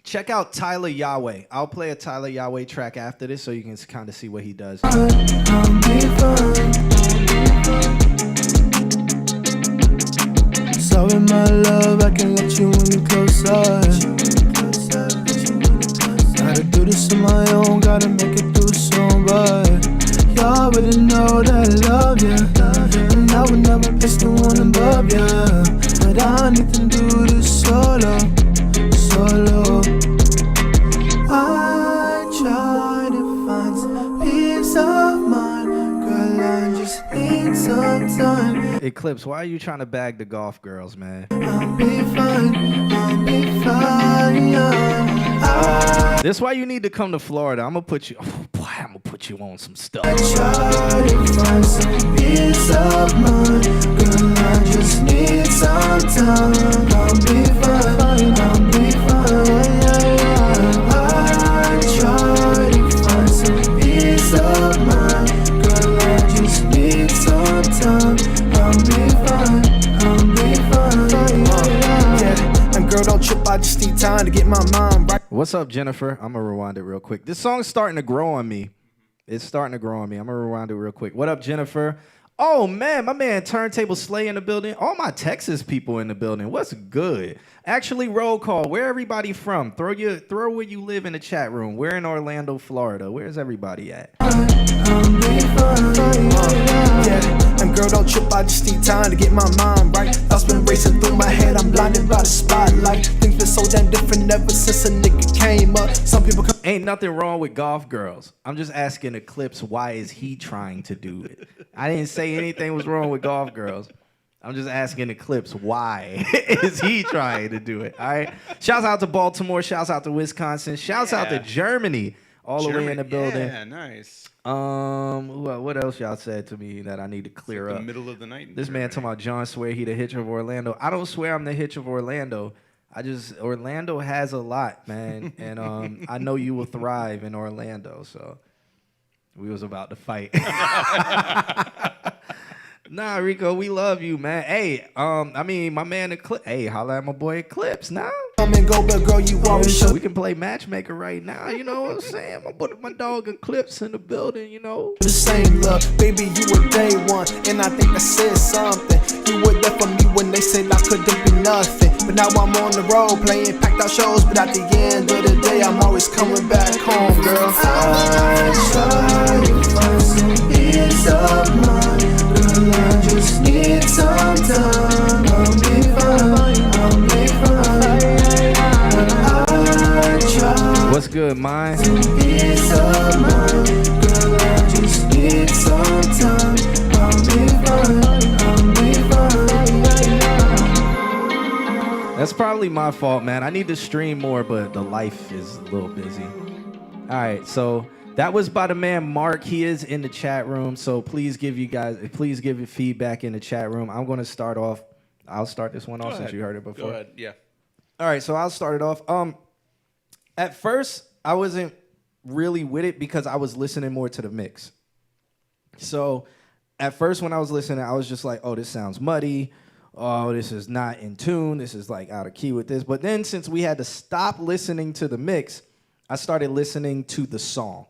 Check out Tyler Yahweh. I'll play a Tyler Yahweh track after this so you can kind of see what he does. Sorry, my love, I can let you in closer. Gotta do this on my own, gotta make it through soon, but you already know that I love you, and I would never piss the one above you. But I need to do this solo. I try to find some peace of mind. Girl, I just need some time. Eclipse, why are you trying to bag the golf girls, man? I'll be fine, I'll be fine. This is why you need to come to Florida. I'm gonna put you on some stuff. I try to find some peace of mind. Girl, I just need some time. I'll be fine, I'll be fine. I try to find some peace of mind. Girl, I just need some time. I'll be fine, I'll be fine. Yeah, and girl, don't trip, I just need time to get my mind right. What's up, Jennifer? I'm gonna rewind it real quick. This song's starting to grow on me. It's starting to grow on me. I'm gonna rewind it real quick. What up, Jennifer? Oh man, my man Turntable Slay in the building. All my Texas people in the building. What's good? Actually, roll call. Where everybody from? Throw where you live in the chat room. We're in Orlando, Florida. Where's everybody at? Yeah, and girl, don't trip, I just need time to get my mind right. Thoughts been racing through my head, I'm blinded by the spotlight. Things been so damn different ever since a nigga came up. Some people come. Ain't nothing wrong with golf girls. I'm just asking Eclipse, why is he trying to do it? I didn't say anything was wrong with golf girls. I'm just asking Eclipse, why is he trying to do it? All right. Shouts out to Baltimore. Shouts out to Wisconsin. Shouts out to Germany. All the way in the building. Yeah, nice. What else y'all said to me that I need to clear up? The middle of the night. This man talking about John swear he the Hitch of Orlando. I don't swear I'm the Hitch of Orlando. Orlando has a lot, man, and I know you will thrive in Orlando. So we was about to fight. Nah, Rico, we love you, man. Hey, I mean, my man Eclipse. Hey, holla at my boy Eclipse now. Come and go, but girl, you always show. We can play matchmaker right now. You know what I'm saying? My dog Eclipse in the building. You know. The same look, baby, you were day one, and I think I said something. You were there for me when they said I couldn't be nothing. But now I'm on the road playing packed out shows. But at the end of the day, I'm always coming back home, girl. I try to find some peace of mind. Girl, I just need some time. I'll be fine, I'll be fine. I try. What's good, mine? Peace of mind. Girl, I just need some time. I'll be fine, I'll be fine. That's probably my fault, man. I need to stream more, but the life is a little busy. All right, so That was by the man Mark. He is in the chat room, so please give your feedback in the chat room. I'm going to start off. I'll start this one off since you heard it before. Go ahead. Yeah. All right, so I'll start it off. At first, I wasn't really with it because I was listening more to the mix. So at first when I was listening, I was just like, oh, this sounds muddy. Oh, this is not in tune. This is like out of key with this. But then since we had to stop listening to the mix, I started listening to the song.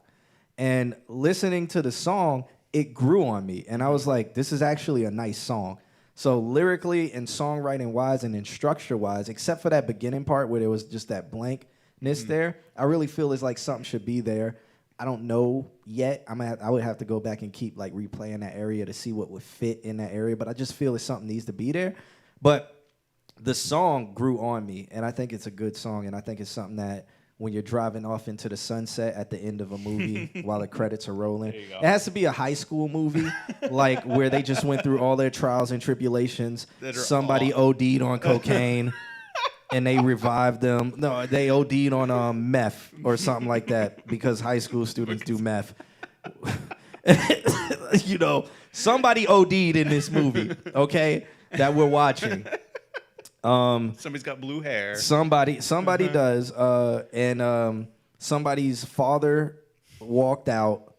And listening to the song, it grew on me. And I was like, this is actually a nice song. So lyrically and songwriting-wise and in structure-wise, except for that beginning part where there was just that blankness there, I really feel it's like something should be there. I don't know yet. I would have to go back and keep like replaying that area to see what would fit in that area. But I just feel it's something needs to be there. But the song grew on me, and I think it's a good song, and I think it's something that when you're driving off into the sunset at the end of a movie while the credits are rolling. It has to be a high school movie, like where they just went through all their trials and tribulations. Somebody OD'd on cocaine and they revived them. No, they OD'd on meth or something like that because high school students do meth. You know, somebody OD'd in this movie, okay, that we're watching. Somebody's got blue hair. Somebody does, and somebody's father walked out,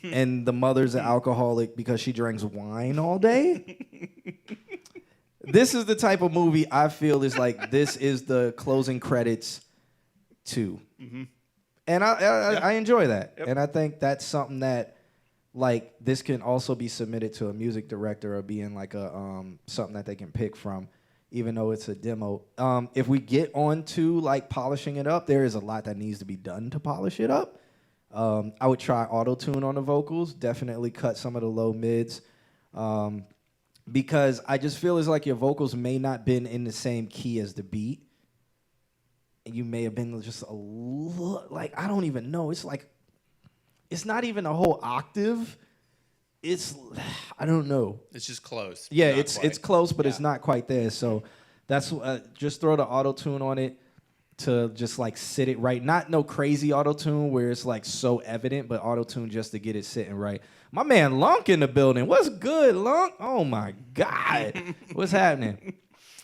and the mother's an alcoholic because she drinks wine all day. This is the type of movie I feel is like this is the closing credits to, and I enjoy that, and I think that's something that like this can also be submitted to a music director or being like a something that they can pick from. Even though it's a demo. If we get on to like polishing it up, there is a lot that needs to be done to polish it up. I would try auto-tune on the vocals, definitely cut some of the low mids, because I just feel it's like your vocals may not been in the same key as the beat. And you may have been just a little, like, I don't even know. It's like, it's not even a whole octave. It's, I don't know. It's just close. Yeah, it's close, but it's not quite there. So that's just throw the auto tune on it to just like sit it right. Not no crazy auto tune where it's like so evident, but auto tune just to get it sitting right. My man Lunk in the building. What's good, Lunk? Oh my God, what's happening?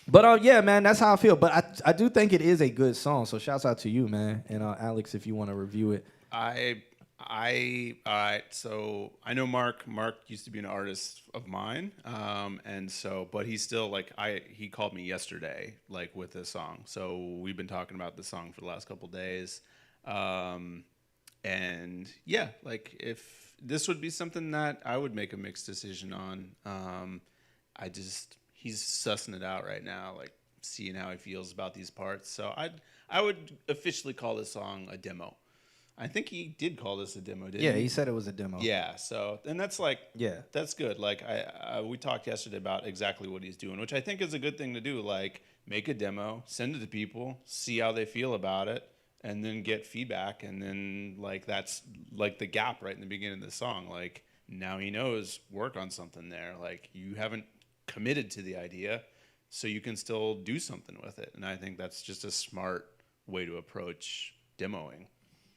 But yeah, man, that's how I feel. But I do think it is a good song. So shouts out to you, man, and Alex, if you want to review it. All right. So I know Mark. Mark used to be an artist of mine, and so, but he's still like he called me yesterday, like with this song. So we've been talking about this song for the last couple days, and yeah, like if this would be something that I would make a mixed decision on. He's sussing it out right now, like seeing how he feels about these parts. So I would officially call this song a demo. I think he did call this a demo, didn't he? Yeah, he said it was a demo. Yeah, so, and that's like, that's good. Like, we talked yesterday about exactly what he's doing, which I think is a good thing to do. Like, make a demo, send it to people, see how they feel about it, and then get feedback. And then, like, that's like the gap right in the beginning of the song. Like, now he knows, work on something there. Like, you haven't committed to the idea, so you can still do something with it. And I think that's just a smart way to approach demoing.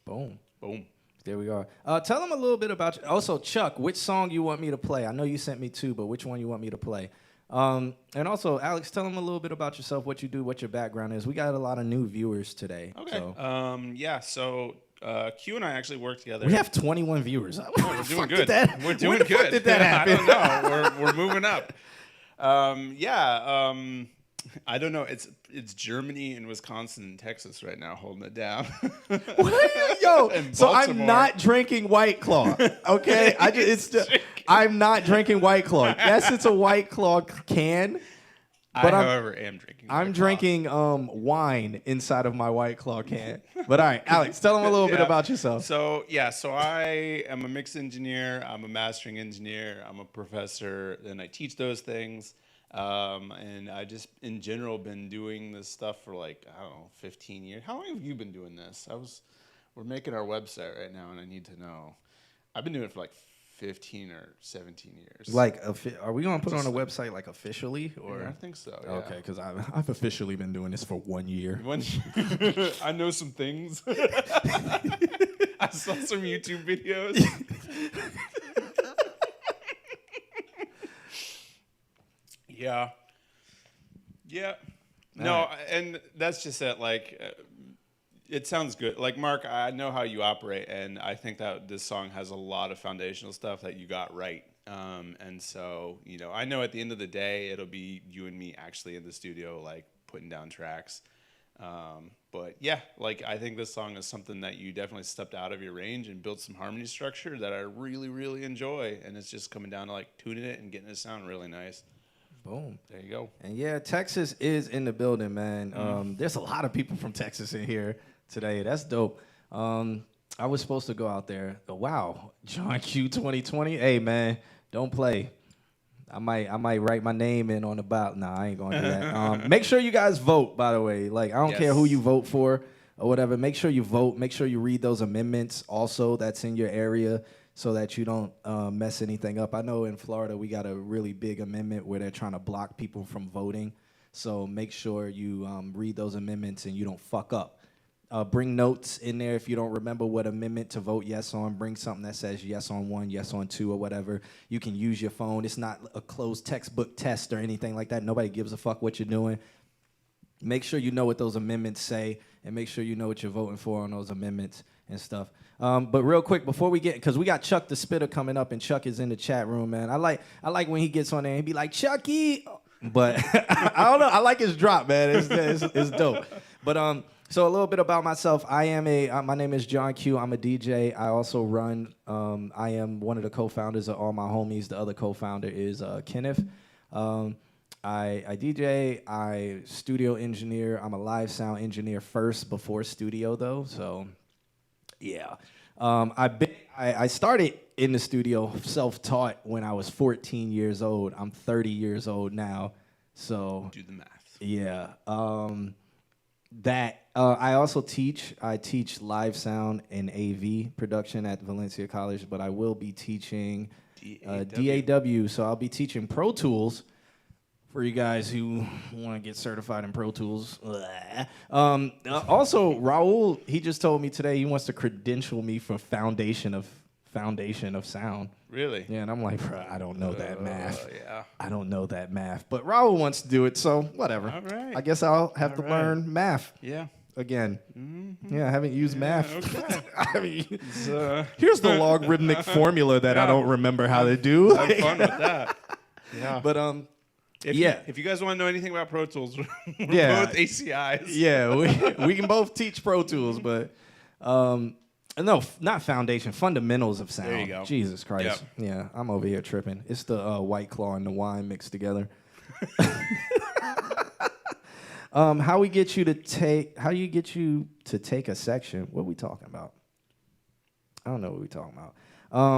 Boom. Boom. There we are. Tell them a little bit about you. Also, Chuck, which song you want me to play? I know you sent me two, but which one you want me to play? And also, Alex, tell them a little bit about yourself, what you do, what your background is. We got a lot of new viewers today. Okay. So. Q and I actually work together. We have 21 viewers. We're doing good. We're doing good. Fuck did that happen? I don't know. We're moving up. I don't know. It's Germany and Wisconsin and Texas right now holding it down. Yo, so I'm not drinking White Claw. Okay, I'm not drinking White Claw. Yes, it's a White Claw can. But however, am drinking. I'm drinking wine inside of my White Claw can. But all right, Alex, tell them a little bit about yourself. So I am a mix engineer. I'm a mastering engineer. I'm a professor, and I teach those things. And I just, in general, been doing this stuff for like, I don't know, 15 years. How long have you been doing this? We're making our website right now, and I need to know. I've been doing it for like 15 or 17 years. Like, are we going to put it on a website like officially? Or? Yeah, I think so, yeah. Okay, because I've officially been doing this for 1 year. I know some things. I I saw some YouTube videos. Yeah. Yeah. No, and that's just it. Like, it sounds good. Like, Mark, I know how you operate, and I think that this song has a lot of foundational stuff that you got right. And so, I know at the end of the day, it'll be you and me actually in the studio, like, putting down tracks. But yeah, like, I think this song is something that you definitely stepped out of your range and built some harmony structure that I really, really enjoy. And it's just coming down to, like, tuning it and getting it to sound really nice. Boom. There you go. And yeah, Texas is in the building, man. There's a lot of people from Texas in here today. That's dope. I was supposed to go out there. Wow, John Q 2020. Hey, man, don't play. I might write my name in on the ballot. Nah, I ain't gonna do that. Make sure you guys vote, by the way. Like, I don't care who you vote for or whatever. Make sure you vote. Make sure you read those amendments also that's in your area, so that you don't mess anything up. I know in Florida we got a really big amendment where they're trying to block people from voting. So make sure you read those amendments and you don't fuck up. Bring notes in there if you don't remember what amendment to vote yes on. Bring something that says yes on 1, yes on 2, or whatever. You can use your phone. It's not a closed textbook test or anything like that. Nobody gives a fuck what you're doing. Make sure you know what those amendments say, and make sure you know what you're voting for on those amendments and stuff. But real quick, before we get, because we got Chuck the Spitter coming up, and Chuck is in the chat room, man. I like when he gets on there and be like, Chucky. But I don't know. I like his drop, man. It's dope. But so a little bit about myself. My name is John Q. I'm a DJ. I also run. I am one of the co-founders of All My Homies. The other co-founder is Kenneth. I DJ, I studio engineer. I'm a live sound engineer first before studio though. So yeah. I started in the studio self-taught when I was 14 years old. I'm 30 years old now. So do the math. Yeah. I also teach. I teach live sound and AV production at Valencia College, but I will be teaching DAW. So I'll be teaching Pro Tools for you guys who want to get certified in Pro Tools. Also, Raul, he just told me today he wants to credential me for Foundation of Sound. Really? Yeah, and I'm like, bro, I don't know that math. Yeah. I don't know that math. But Raul wants to do it, so whatever. All right. I guess I'll have to learn math. Yeah. Again. Mm-hmm. Yeah, I haven't used math. Okay. I mean, here's the logarithmic formula that I don't remember how to do. Have fun with that. Yeah. But if you guys want to know anything about Pro Tools, we're both ACIs. Yeah, we can both teach Pro Tools, but no, not foundation, fundamentals of sound. There you go. Jesus Christ. Yep. Yeah, I'm over here tripping. It's the White Claw and the wine mixed together. How you get you to take a section? What are we talking about? I don't know what we're talking about.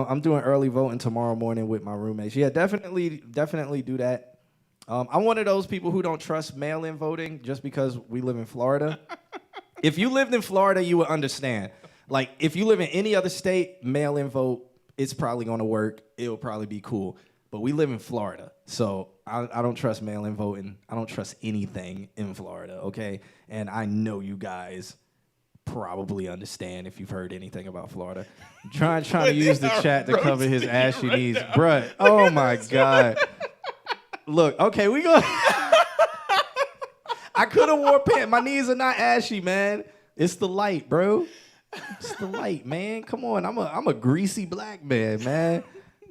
I'm doing early voting tomorrow morning with my roommates. Yeah, definitely do that. I'm one of those people who don't trust mail-in voting just because we live in Florida. If you lived in Florida, you would understand. Like, if you live in any other state, mail-in vote, it's probably going to work. It'll probably be cool. But we live in Florida, so I don't trust mail-in voting. I don't trust anything in Florida, okay? And I know you guys probably understand if you've heard anything about Florida. Trying to use the chat to cover his ashy knees. Bruh, oh my God. Look, okay, we go. I could have wore pants. My knees are not ashy, man. It's the light, bro. It's the light, man. Come on, I'm a greasy black man.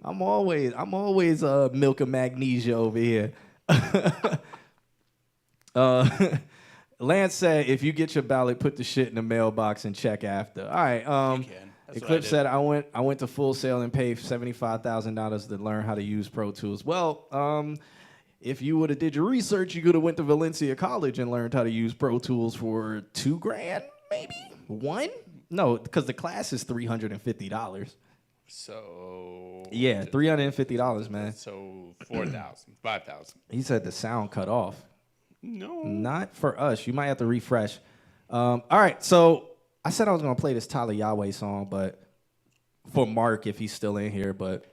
I'm always milk of magnesia over here. Lance said, if you get your ballot, put the shit in the mailbox and check after. All right. Eclipse said, I went to Full Sail and paid $75,000 to learn how to use Pro Tools. Well, if you would have did your research, you could have went to Valencia College and learned how to use Pro Tools for $2,000, maybe? $1,000? No, because the class is $350. So yeah, $350, man. So 4,000, 5,000. He said the sound cut off. No, not for us. You might have to refresh. All right, so I said I was gonna play this Tyler Yahweh song, but for Mark if he's still in here, but.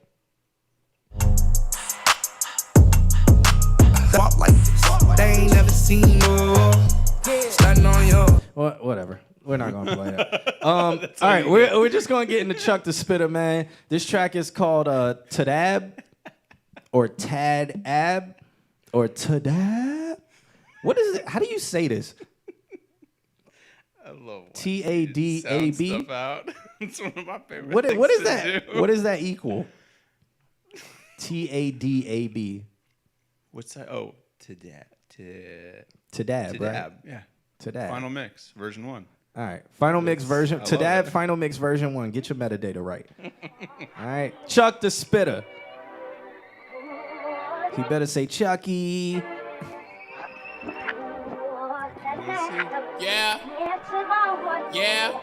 Walk like this. They ain't never seen no. Standing on your. Whatever. We're not gonna play that. All right, we're just gonna get into Chuck the Spitter, man. This track is called Tadab or Tad-ab or Tadab. What is it? How do you say this? I love T-A-D-A-B. stuff out. It's one of my favorite. What things is to that? do. What does that equal? T-A-D-A-B. What's that? Oh, Tadab, Tadab, right? yeah. Tadab. Final mix, version 1. All right, final mix version. I love Tadab, it. final mix version 1. Get your metadata right. All right, Chuck the Spitter. He better say Chucky. Yeah. Yeah.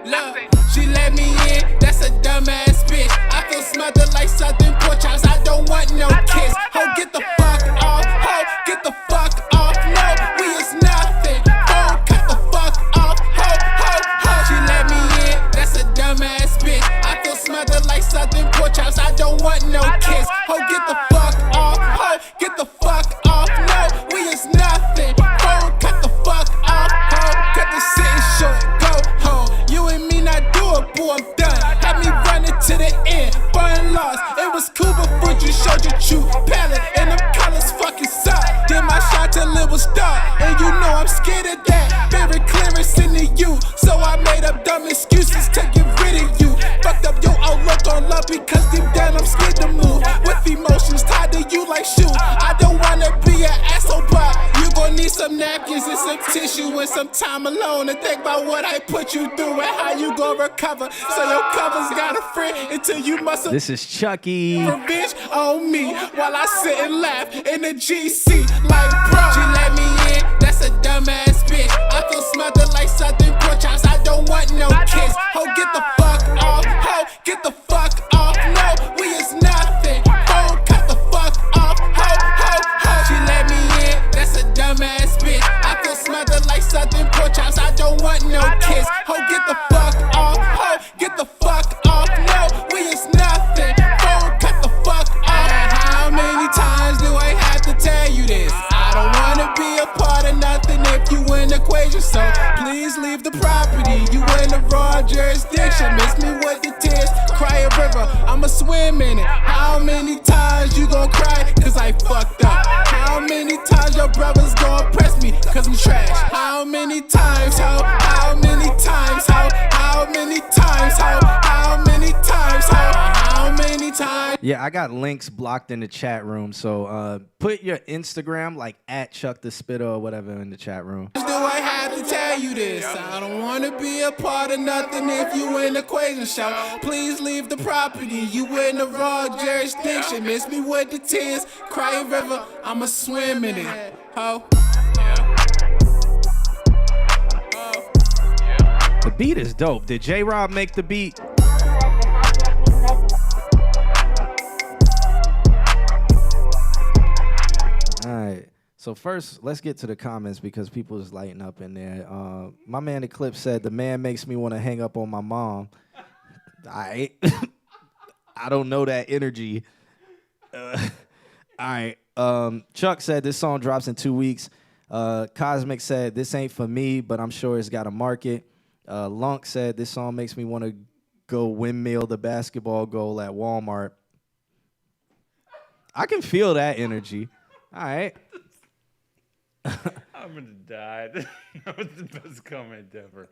Look, she let me in, that's a dumbass bitch. I feel smothered like Southern pork chops, I don't want no kiss. Ho, get the fuck off, ho, get the fuck off. No, we is nothing. Ho, cut the fuck off, ho, ho, ho. She let me in, that's a dumbass bitch. I feel smothered like Southern pork chops, I don't want no kiss. Ho, get the fuck off, ho, get the fuck off. No, we is nothing. Ho, cut the fuck off, ho, cut the sitting short, go home. You and me not do it, boy, I'm done. Had me running to the end, fun lost. It was cool before you showed your true palette, and them colors fucking suck. Did my shot till it was dark, and you know I'm scared of that. Very clearance into you, so I made up dumb excuses to get rid of you. Fucked up your outlook on love because deep down I'm scared to move. With emotions tied to you like shoe. I don't wanna be an asshole, but you gon' need some napkins and some tissue and some time alone to think about what I put you through and how you gon' recover. So your covers got a friend until you must. This is Chucky. Revenge on me while I sit and laugh in the GC like bro. She let me in, that's a dumbass bitch. I feel smothered like Southern pork chops, I don't want no kiss. Ho, get the fuck off, ho, get the fuck off. No, we is nothing. Ho, cut the fuck off, ho, ho, ho. She let me in, that's a dumbass bitch. I feel smothered like Southern pork chops, I don't want no kiss. Ho, get the fuck off, ho, get the fuck off. No, we is nothing. Ho, cut the fuck off. How many times do I have to tell you this? I don't wanna be a part of nothing if you in the equation, so please leave the property. You in the wrong jurisdiction. Miss me with the tears, cry a river, I'ma swim in it. How many times you gon' cry cause I fucked up? How many times your brothers gon' press me cause I'm trash? How many times, how many times, how many times, how many times, how many times? Yeah, I got links blocked in the chat room, so put your Instagram like at Chuck the Spitter or whatever in the chat room. Do I have to tell you this? I don't wanna be a part of nothing if you in the equation show. Please leave the property. You in the wrong jurisdiction. Miss me with the tears, cry a river, I'ma swim in it. Ho. The beat is dope. Did J-Rob make the beat? All right. So first, let's get to the comments because people is lighting up in there. My man Eclipse said, the man makes me want to hang up on my mom. I don't know that energy. All right. Chuck said, this song drops in 2 weeks. Cosmic said, this ain't for me, but I'm sure it's got a market. Lunk said, this song makes me want to go windmill the basketball goal at Walmart. I can feel that energy. All right. I'm gonna die. That was the best comment ever.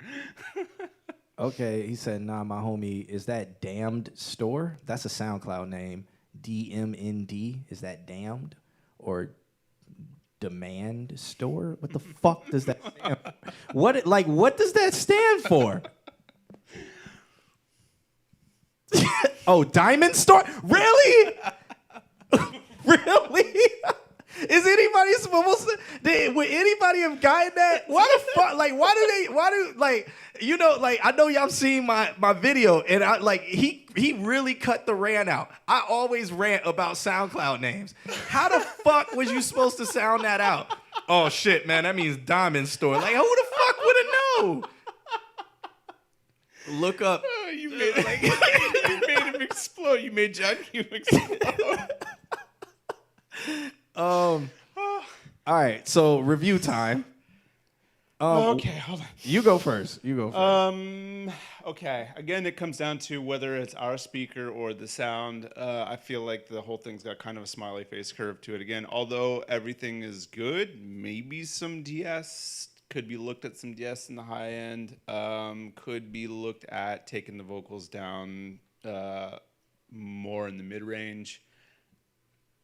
Okay, he said, nah, my homie, is that Damned Store? That's a SoundCloud name. DMND. Is that Damned? Or Demand Store? What the fuck does that stand for? What does that stand for? Oh, Diamond Store? Really? Really? Is anybody supposed to? Would anybody have gotten that? Why the fuck? Like, I know y'all seen my video, and he really cut the rant out. I always rant about SoundCloud names. How the fuck was you supposed to sound that out? Oh shit, man, that means Diamond Store. Like, who the fuck would have known? Look up. Oh, you made you made him explode. You made John Q explode. All right, so review time. Okay, hold on. You go first. You go first. Okay. Again, it comes down to whether it's our speaker or the sound. I feel like the whole thing's got kind of a smiley face curve to it. Again, although everything is good, maybe some DS could be looked at. Some DS in the high end could be looked at taking the vocals down more in the mid range.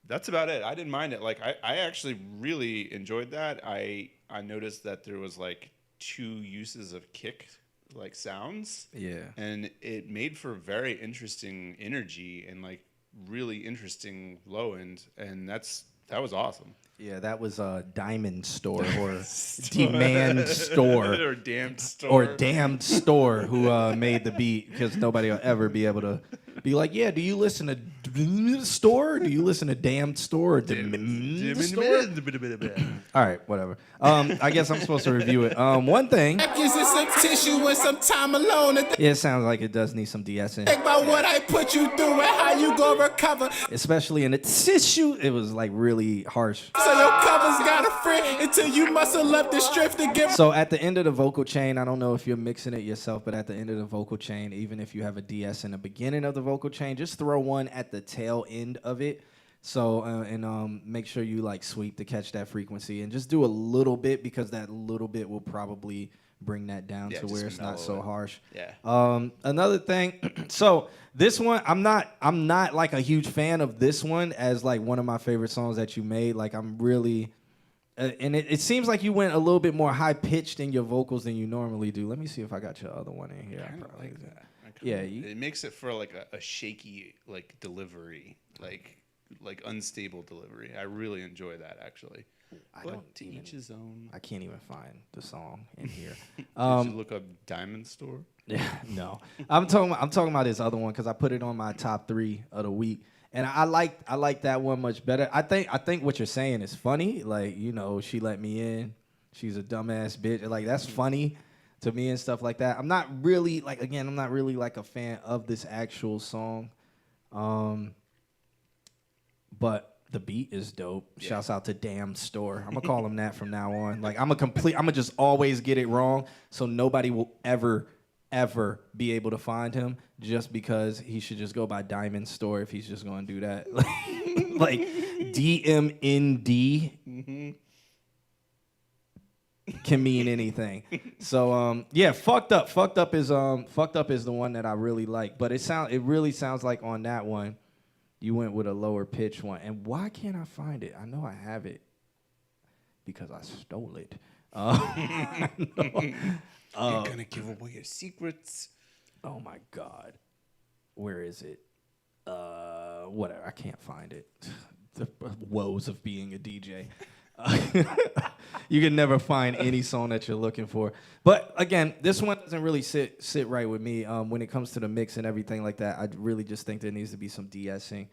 That's about it. I didn't mind it. Like I actually really enjoyed that. I noticed that there was like 2 uses of kick like sounds. Yeah. And it made for very interesting energy and like really interesting low end, and that was awesome. Yeah, that was a Diamond Store or Demand Store or Damned Store or Damned Store who made the beat, because nobody will ever be able to be like, yeah, do you listen to Store? Do you listen to Damned Store or Demand Store? All right, whatever. I guess I'm supposed to review it. One thing. Gives it some tissue and some time alone. And Yeah, it sounds like it does need some de-essing. think about what I put you through and how you go recover. Especially in the tissue, it was like really harsh. So your covers got a friend until you muscle up the strength to give. So at the end of the vocal chain, I don't know if you're mixing it yourself, but at the end of the vocal chain, even if you have a DS in the beginning of the vocal chain, just throw one at the tail end of it. So make sure you like sweep to catch that frequency, and just do a little bit, because that little bit will probably bring that down to where it's not so harsh. Yeah. Another thing, so this one, I'm not like a huge fan of this one as like one of my favorite songs that you made. Like I'm really, and it seems like you went a little bit more high pitched in your vocals than you normally do. Let me see if I got your other one in here. I kind of like that. It makes it for like a shaky like delivery, like unstable delivery. I really enjoy that actually. But to each his own. I can't even find the song in here. Did you look up Diamond Store? Yeah, no. I'm talking about this other one because I put it on my top 3 of the week, and I like that one much better. I think what you're saying is funny. Like, you know, she let me in. She's a dumbass bitch. Like, that's funny to me and stuff like that. I'm not really like a fan of this actual song, but the beat is dope. Yeah. Shouts out to Damn Store. I'm gonna call him that from now on. Like, I'm gonna just always get it wrong, so nobody will ever be able to find him, just because he should just go by Diamond Store if he's just gonna do that. Like DMND can mean anything. So yeah, fucked up is the one that I really like. But it really sounds like on that one you went with a lower pitch one. And why can't I find it? I know I have it because I stole it. You're gonna give away your secrets. Oh my God. Where is it? Whatever. I can't find it. The woes of being a DJ. You can never find any song that you're looking for. But again, this one doesn't really sit right with me when it comes to the mix and everything like that. I really just think there needs to be some de-essing.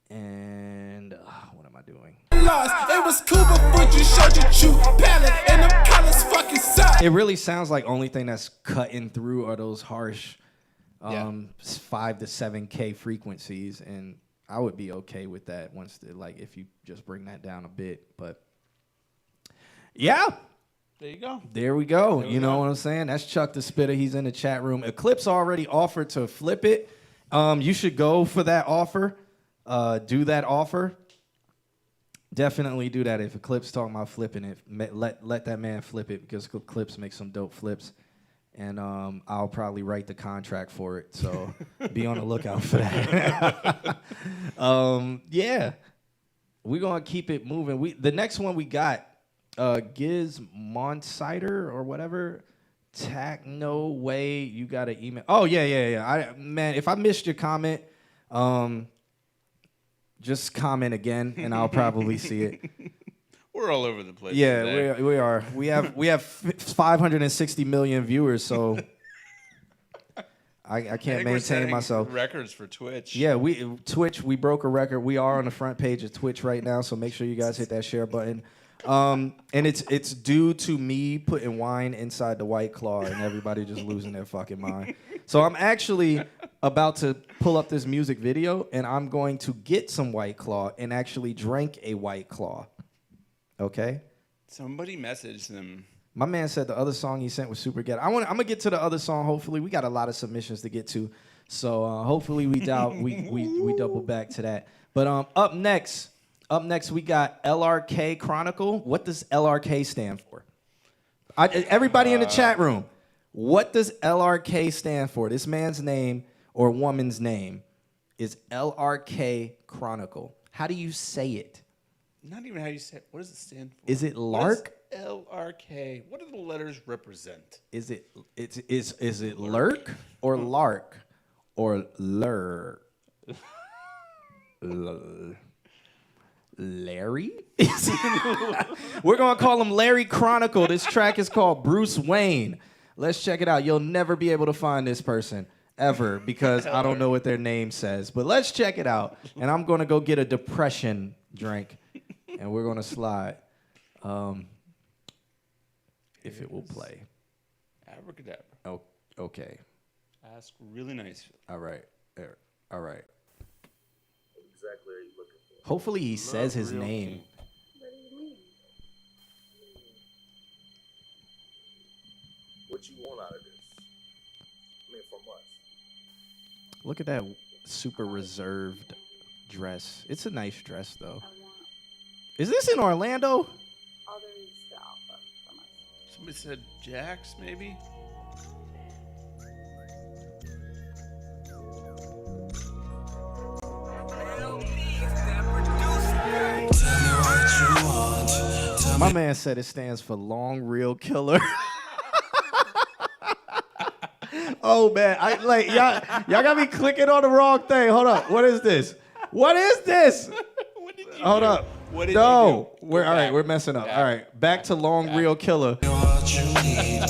And what am I doing? Lost. It was cool before you showed your true palette, and them colors fucking suck. It really sounds like only thing that's cutting through are those harsh 5 to 7K frequencies, and I would be okay with that if you just bring that down a bit. But yeah. There you go. There we go. You know what I'm saying? That's Chuck the Spitter. He's in the chat room. Eclipse already offered to flip it. You should go for that offer. Do that offer. Definitely do that. If Eclipse talking about flipping it, let that man flip it, because Eclipse makes some dope flips. And I'll probably write the contract for it. So be on the lookout for that. Yeah. We're going to keep it moving. The next one we got, Giz Monsider or whatever. No way, you got an email. Oh, yeah. Man, if I missed your comment, just comment again, and I'll probably see it. We're all over the place. Yeah, today. we are. We have 560 million viewers, so I can't maintain myself. Records for Twitch. Yeah, Twitch, we broke a record. We are on the front page of Twitch right now, so make sure you guys hit that share button. And it's due to me putting wine inside the White Claw and everybody just losing their fucking mind. So I'm actually about to pull up this music video, and I'm going to get some White Claw and actually drink a White Claw. Okay? Somebody messaged them. My man said the other song he sent was super ghetto. I'm gonna get to the other song. Hopefully, we got a lot of submissions to get to, so hopefully we double back to that. But up next we got LRK Chronicle. What does LRK stand for? Everybody in the chat room, what does LRK stand for? This man's name or woman's name is LRK Chronicle. How do you say it? Not even how you say it. What does it stand for? Is it Lark? LRK. What do the letters represent? Is it lurk or lark or lur? Larry? We're gonna call him Larry Chronicle. This track is called Bruce Wayne. Let's check it out. You'll never be able to find this person ever because I don't know what their name says. But let's check it out. And I'm gonna go get a depression drink, and we're gonna slide. If it will play. Abracadabra. Oh, okay. Ask really nice. All right. There. All right. What exactly are you looking for? Hopefully he says his name. What do you mean? What you want out of this? I mean, from us. Look at that super reserved dress. It's a nice dress, though. Is this in Orlando? Somebody said Jax, maybe? My man said it stands for Long Real Killer. Oh man, y'all got me clicking on the wrong thing. Hold up, what is this? What is this? What did you Hold do? up. What did No, you do? we're all right. We're messing up. All right, back to Long Real Killer. What you need,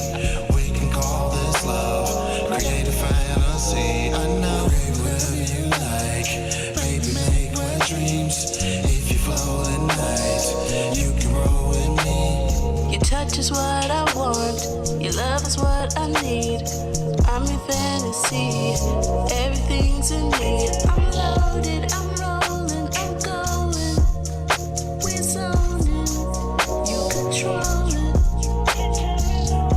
we can call this love. Create a fantasy, I know. Whatever you like, baby, make my dreams. If you float at night, you can roll with me. Your touch is what I want, your love is what I need. I'm your fantasy, everything's in me. I'm loaded, I'm rolling, I'm going. We're zoning, you control it.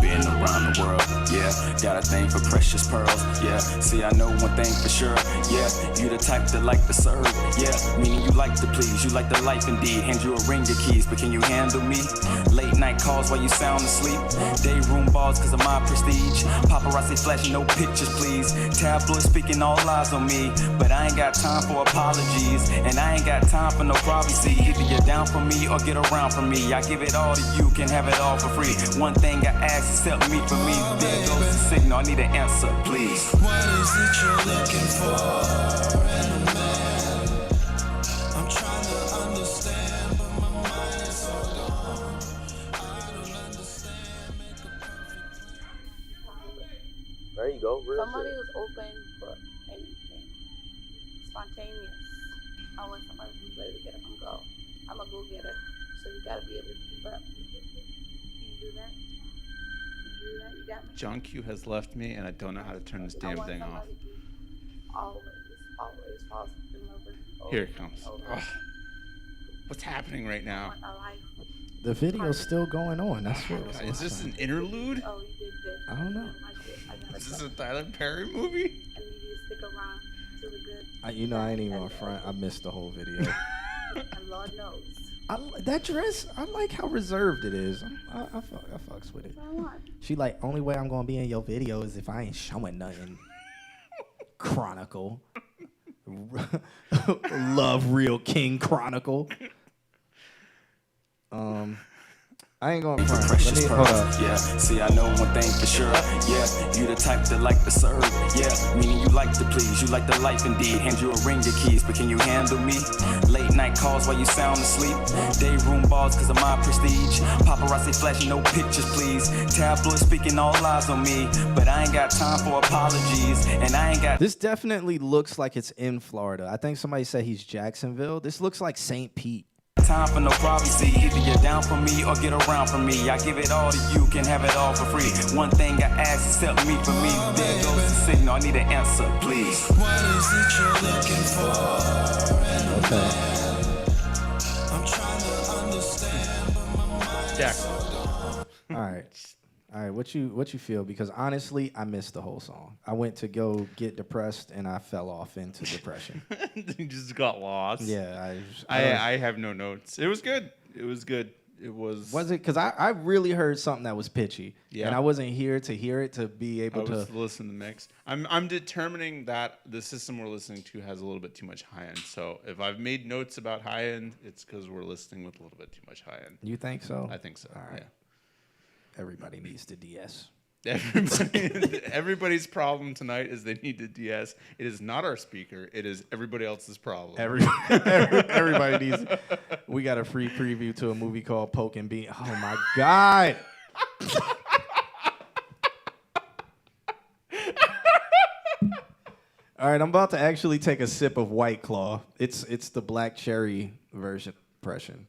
Been around the world, yeah. Got a thing for precious pearls, yeah. See, I know one thing for sure, yeah. You the type that like to serve, yeah. Meaning you like to please, you like the life indeed. Hand you a ring, your keys, but can you handle me? Late night calls while you sound asleep. Day room balls cause of my prestige. Paparazzi flashing no pictures, please. Tabloids speaking all lies on me. But I ain't got time for apologies. And I ain't got time for no privacy. Either you're down for me or get around from me. I give it all to you, can have it all for free. One thing I ask is help me for me. There goes the signal, I need an answer, please. What is it you're looking for in a man? I'm trying to understand, but my mind is so gone. I don't understand, make a perfect plan. There you go. Real Somebody shit. who's open for anything. Spontaneous. I want somebody who's ready to get up and go. I'm a go-getter, so you gotta be able to keep up. Can you do that? You got me? John Q has left me, and I don't know how to turn this I damn want thing off. somebody who always falls in love with me. Here it comes. Ugh. What's happening right now? A life. The video's still going on. That's what. Is this an interlude? Oh, you did this. I don't know. Is this a Tyler Perry movie? I need you to stick around to the good. I ain't even on front. I missed the whole video. And Lord knows. That dress, I like how reserved it is. I fucks with it. She like, only way I'm gonna be in your video is if I ain't showing nothing. Chronicle. Love Real King Chronicle. I ain't going front. Precious Hold pearls, up. yeah. See, I know one thing for sure, yeah. You the type that like to serve, yeah. Meaning you like to please, you like the life indeed. Hand you a ring, your keys, but can you handle me? Late night calls while you sound asleep. Day room balls cause of my prestige. Paparazzi flashing no pictures, please. Tabloids speaking all lies on me. But I ain't got time for apologies. And I ain't got. This definitely looks like it's in Florida. I think somebody said he's Jacksonville. This looks like St. Pete. Time for no privacy. Either you're down for me or get around from me. I give it all to you, can have it all for free. One thing I ask is help me for me. There goes the signal, I need an answer, please. What is it you're looking for in a Okay. man? I'm trying to understand, but my mind is Jackson. All right. All right, what you feel? Because honestly, I missed the whole song. I went to go get depressed and I fell off into depression. You just got lost. Yeah, I have no notes. It was good. It was good. It was. Was it? Because I really heard something that was pitchy. Yeah. And I wasn't here to hear it to be able I was to listen to the mix. I'm determining that the system we're listening to has a little bit too much high end. So if I've made notes about high end, it's because we're listening with a little bit too much high end. You think so? I think so. All right. Yeah. Everybody needs to DS. Everybody's problem tonight is they need to DS. It is not our speaker. It is everybody else's problem. Everybody needs. We got a free preview to a movie called Poke and Bean. Oh my God. All right, I'm about to actually take a sip of White Claw. It's the black cherry version impression.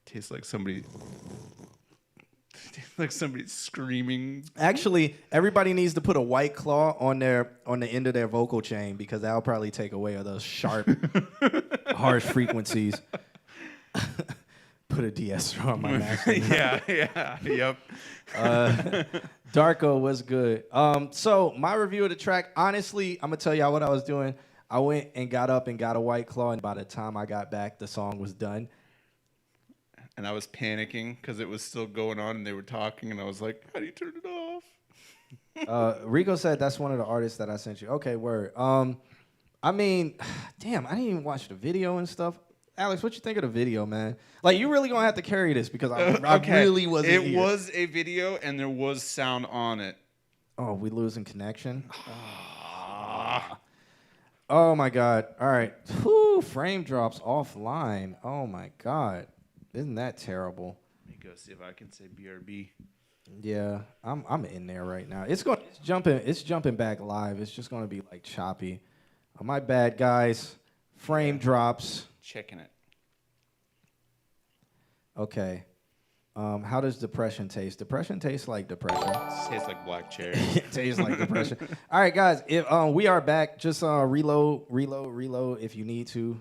Tastes like somebody screaming. Actually, everybody needs to put a White Claw on the end of their vocal chain because that'll probably take away all those sharp, harsh frequencies. Put a DS on my mask. Yep. Darko was good. So my review of the track, honestly, I'm gonna tell y'all what I was doing. I went and got up and got a White Claw, and by the time I got back, the song was done. And I was panicking because it was still going on and they were talking, and I was like, how do you turn it off? Rico said that's one of the artists that I sent you. Okay, word. I mean, damn, I didn't even watch the video and stuff. Alex, what you think of the video, man? Like, you really gonna have to carry this because I really wasn't It here. was a video and there was sound on it. Oh, we losing connection? Oh, my God. All right. Whew, frame drops offline. Oh, my God. Isn't that terrible? Let me go see if I can say BRB. Yeah, I'm in there right now. It's jumping back live. It's just gonna be like choppy. Oh, my bad, guys. Frame drops. Checking it. Okay. How does depression taste? Depression tastes like depression. It tastes like black cherry. It tastes like depression. All right, guys. If we are back, just reload if you need to.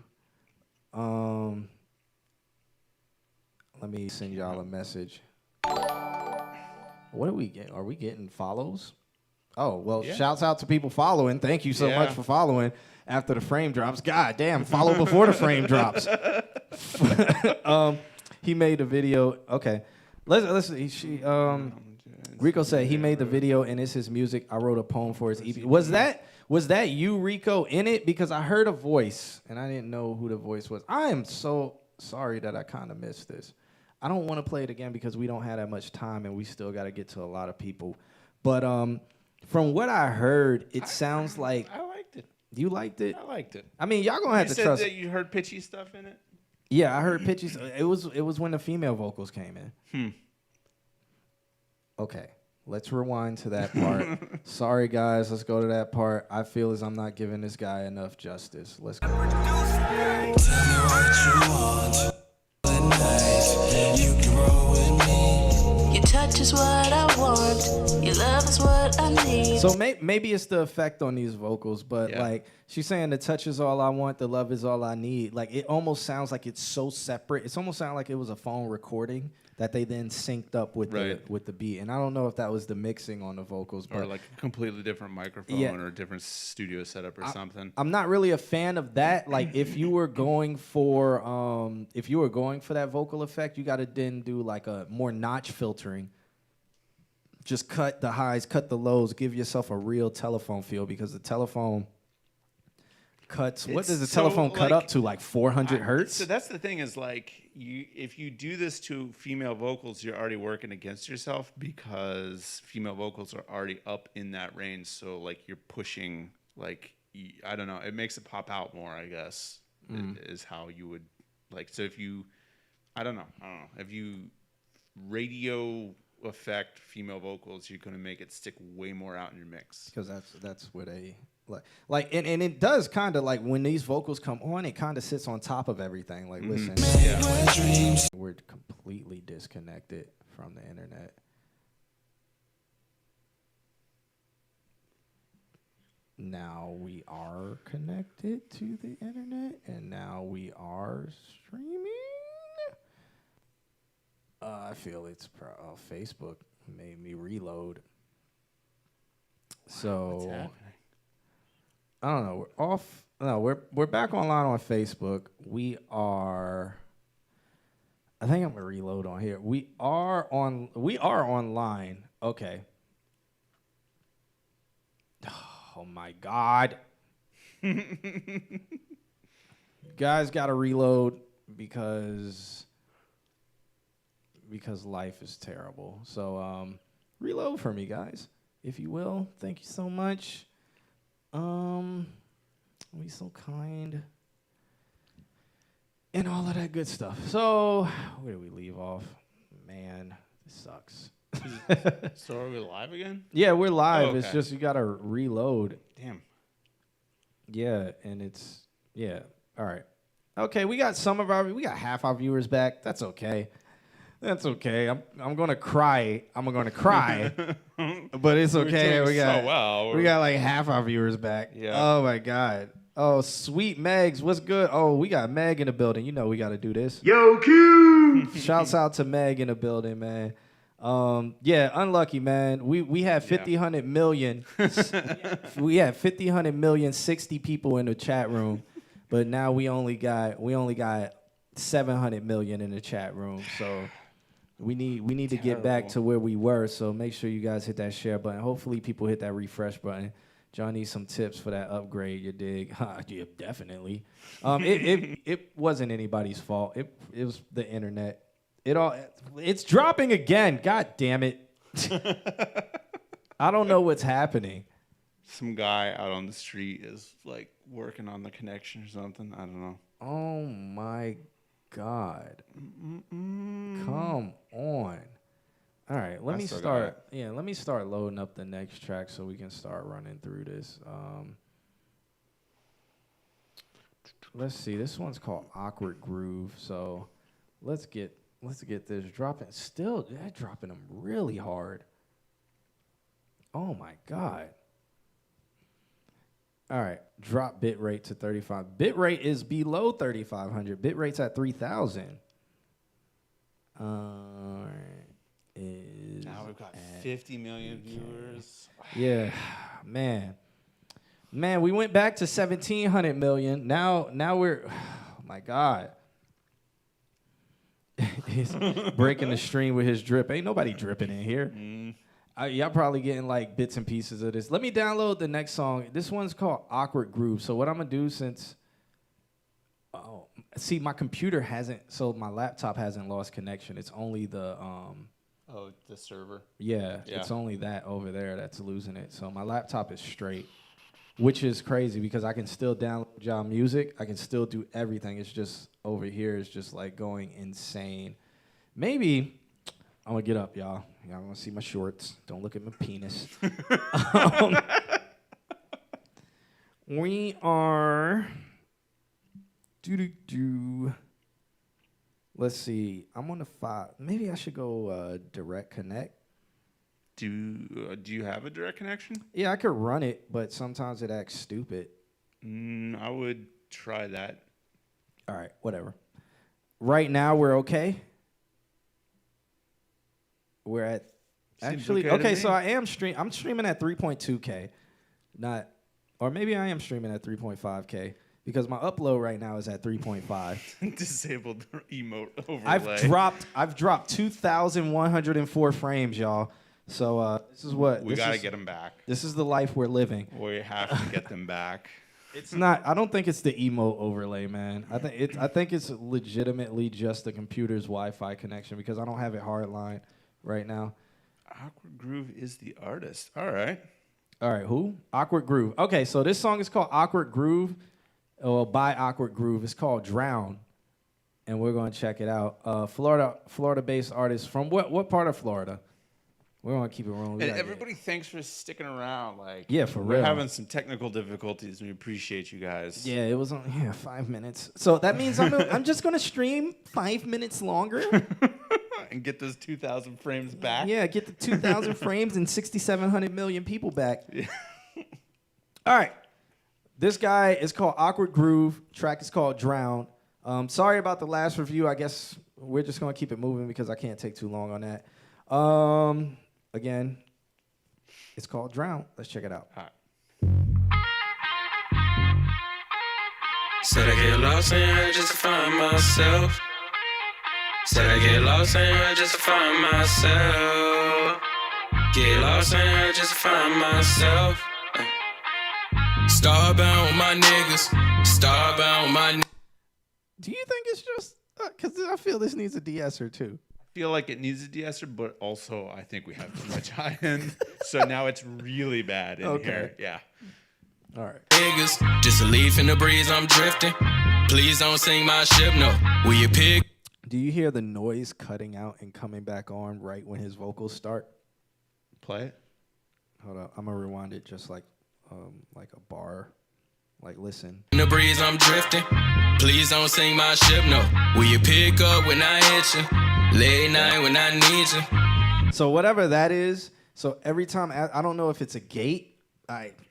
Let me send y'all a message. What do we get? Are we getting follows? Oh, well, Yeah. Shouts out to people following. Thank you so Yeah. much for following after the frame drops. God damn, follow before the frame drops. He made a video. Okay. Let's Rico said he made the video and it's his music. I wrote a poem for his EP. Was that you, Rico, in it? Because I heard a voice and I didn't know who the voice was. I am so sorry that I kind of missed this. I don't want to play it again because we don't have that much time and we still got to get to a lot of people. But from what I heard, it sounds like I liked it. You liked it? I liked it. I mean, y'all gonna have You to said trust. that you heard pitchy stuff in it? Yeah, I heard pitches. It was when the female vocals came in. Okay, let's rewind to that part. Sorry, guys. Let's go to that part. I feel as I'm not giving this guy enough justice. Let's go. You can roll with me. Your touch is what I want. Your love is what I need. So maybe it's the effect on these vocals, but Yeah. like she's saying, the touch is all I want, the love is all I need. Like it almost sounds like it's so separate. It's almost sounded like it was a phone recording that they then synced up with the beat. And I don't know if that was the mixing on the vocals, Or but like a completely different microphone Yeah. or a different studio setup or something. I'm not really a fan of that. Like if you were going for that vocal effect, you got to then do like a more notch filtering. Just cut the highs, cut the lows, give yourself a real telephone feel because the telephone cuts. What does the So, telephone cut like, up to? Like 400 hertz? So that's the thing is like if you do this to female vocals, you're already working against yourself because female vocals are already up in that range. So like you're pushing I don't know. It makes it pop out more, I guess, is how you would like. So if you, I don't know. If you radio effect female vocals, you're gonna make it stick way more out in your mix. Because that's where they like and it does kind of like when these vocals come on, it kind of sits on top of everything. Like listen, we're completely disconnected from the internet. Now we are connected to the internet, and now we are streaming. I feel it's Facebook made me reload. So What's happening? I don't know. We're off. No, we're back online on Facebook. We are. I think I'm gonna reload on here. We are online. Okay. Oh my God. Guys gotta reload because life is terrible. So reload for me, guys, if you will. Thank you so much. Be so kind. And all of that good stuff. So, where do we leave off? Man, this sucks. So are we live again? Yeah, we're live. Oh, okay. It's just you gotta reload. Damn. Yeah, and it's all right. Okay, we got half our viewers back. That's okay. That's okay. I'm gonna cry. I'm gonna cry. But it's okay. We got like half our viewers back. Yeah. Oh my God. Oh, sweet Megs, what's good? Oh, we got Meg in the building. You know we got to do this. Yo, Q! Shouts out to Meg in the building, man. Yeah, unlucky, man. We had 100 million. We had 100 million, 60 people in the chat room, but now we only got 700 million in the chat room. So we need to get back to where we were. So make sure you guys hit that share button. Hopefully people hit that refresh button. John needs some tips for that upgrade, you dig? Yeah, definitely. It wasn't anybody's fault. It was the internet. It's dropping again. God damn it. I don't know what's happening. Some guy out on the street is like working on the connection or something. I don't know. Oh my God. Come on. All right, let me start. Yeah, let me start loading up the next track so we can start running through this. Let's see. This one's called Awkward Groove. So let's get this dropping. Still, they're dropping them really hard. Oh my God. All right, drop bit rate to 35. Bit rate is below 3,500. Bit rate's at 3,000. All right. Now we've got 50 million viewers. Yeah, man, we went back to 1,700 million. Now we're, oh my God. He's breaking the stream with his drip. Ain't nobody dripping in here. Y'all probably getting like bits and pieces of this. Let me download the next song. This one's called Awkward Groove. So what I'm gonna do see, my computer so my laptop hasn't lost connection. It's only the the server. Yeah, it's only that over there that's losing it. So my laptop is straight, which is crazy because I can still download y'all music. I can still do everything. It's just over here is just like going insane. Maybe I'm gonna get up, y'all. Y'all wanna see my shorts. Don't look at my penis. We are Let's see. I'm on the 5. Maybe I should go direct connect. Do you have a direct connection? Yeah, I could run it, but sometimes it acts stupid. I would try that. All right, whatever. Right now we're okay. We're at actually okay. So I'm streaming at 3.2K, or maybe I am streaming at 3.5K. Because my upload right now is at 3.5. Disabled emote overlay. I've dropped 2,104 frames, y'all. So this is what we gotta get them back. This is the life we're living. We have to get them back. It's not. I don't think it's the emote overlay, man. I think it's legitimately just the computer's Wi-Fi connection because I don't have it hardline right now. Awkward Groove is the artist. All right. Who? Awkward Groove. Okay, so this song is called Awkward Groove. By Awkward Groove. It's called Drown, and we're going to check it out. Florida-based artist from what part of Florida? We're going to keep it rolling. And everybody, thanks for sticking around. Yeah, for real. We're having some technical difficulties. We appreciate you guys. Yeah, it was 5 minutes. So that means I'm just going to stream 5 minutes longer. And get those 2,000 frames back. Yeah, get the 2,000 frames and 6,700 million people back. Yeah. All right. This guy is called Awkward Groove. Track is called Drown. Sorry about the last review. I guess we're just gonna keep it moving because I can't take too long on that. Again, it's called Drown. Let's check it out. All right. Said I get lost in her just to find myself. Said I get lost in her just to find myself. Get lost in her just to find myself. Starbound with my niggas. Starbound with my niggas. Do you think it's just because I feel this needs a de-esser too? I feel like it needs a de-esser, but also I think we have too much high end. So now it's really bad in here. Yeah. All right. Niggas, just a leaf in the breeze, I'm drifting. Please don't sing my ship, no. Will you pick? Do you hear the noise cutting out and coming back on right when his vocals start? Play it. Hold up. I'm going to rewind it just like a bar. Like, listen. In the breeze, I'm drifting. Please don't sing my ship, no. Will you pick up when I hit you? Late night when I need you. So whatever that is, so every time, I don't know if it's a gate,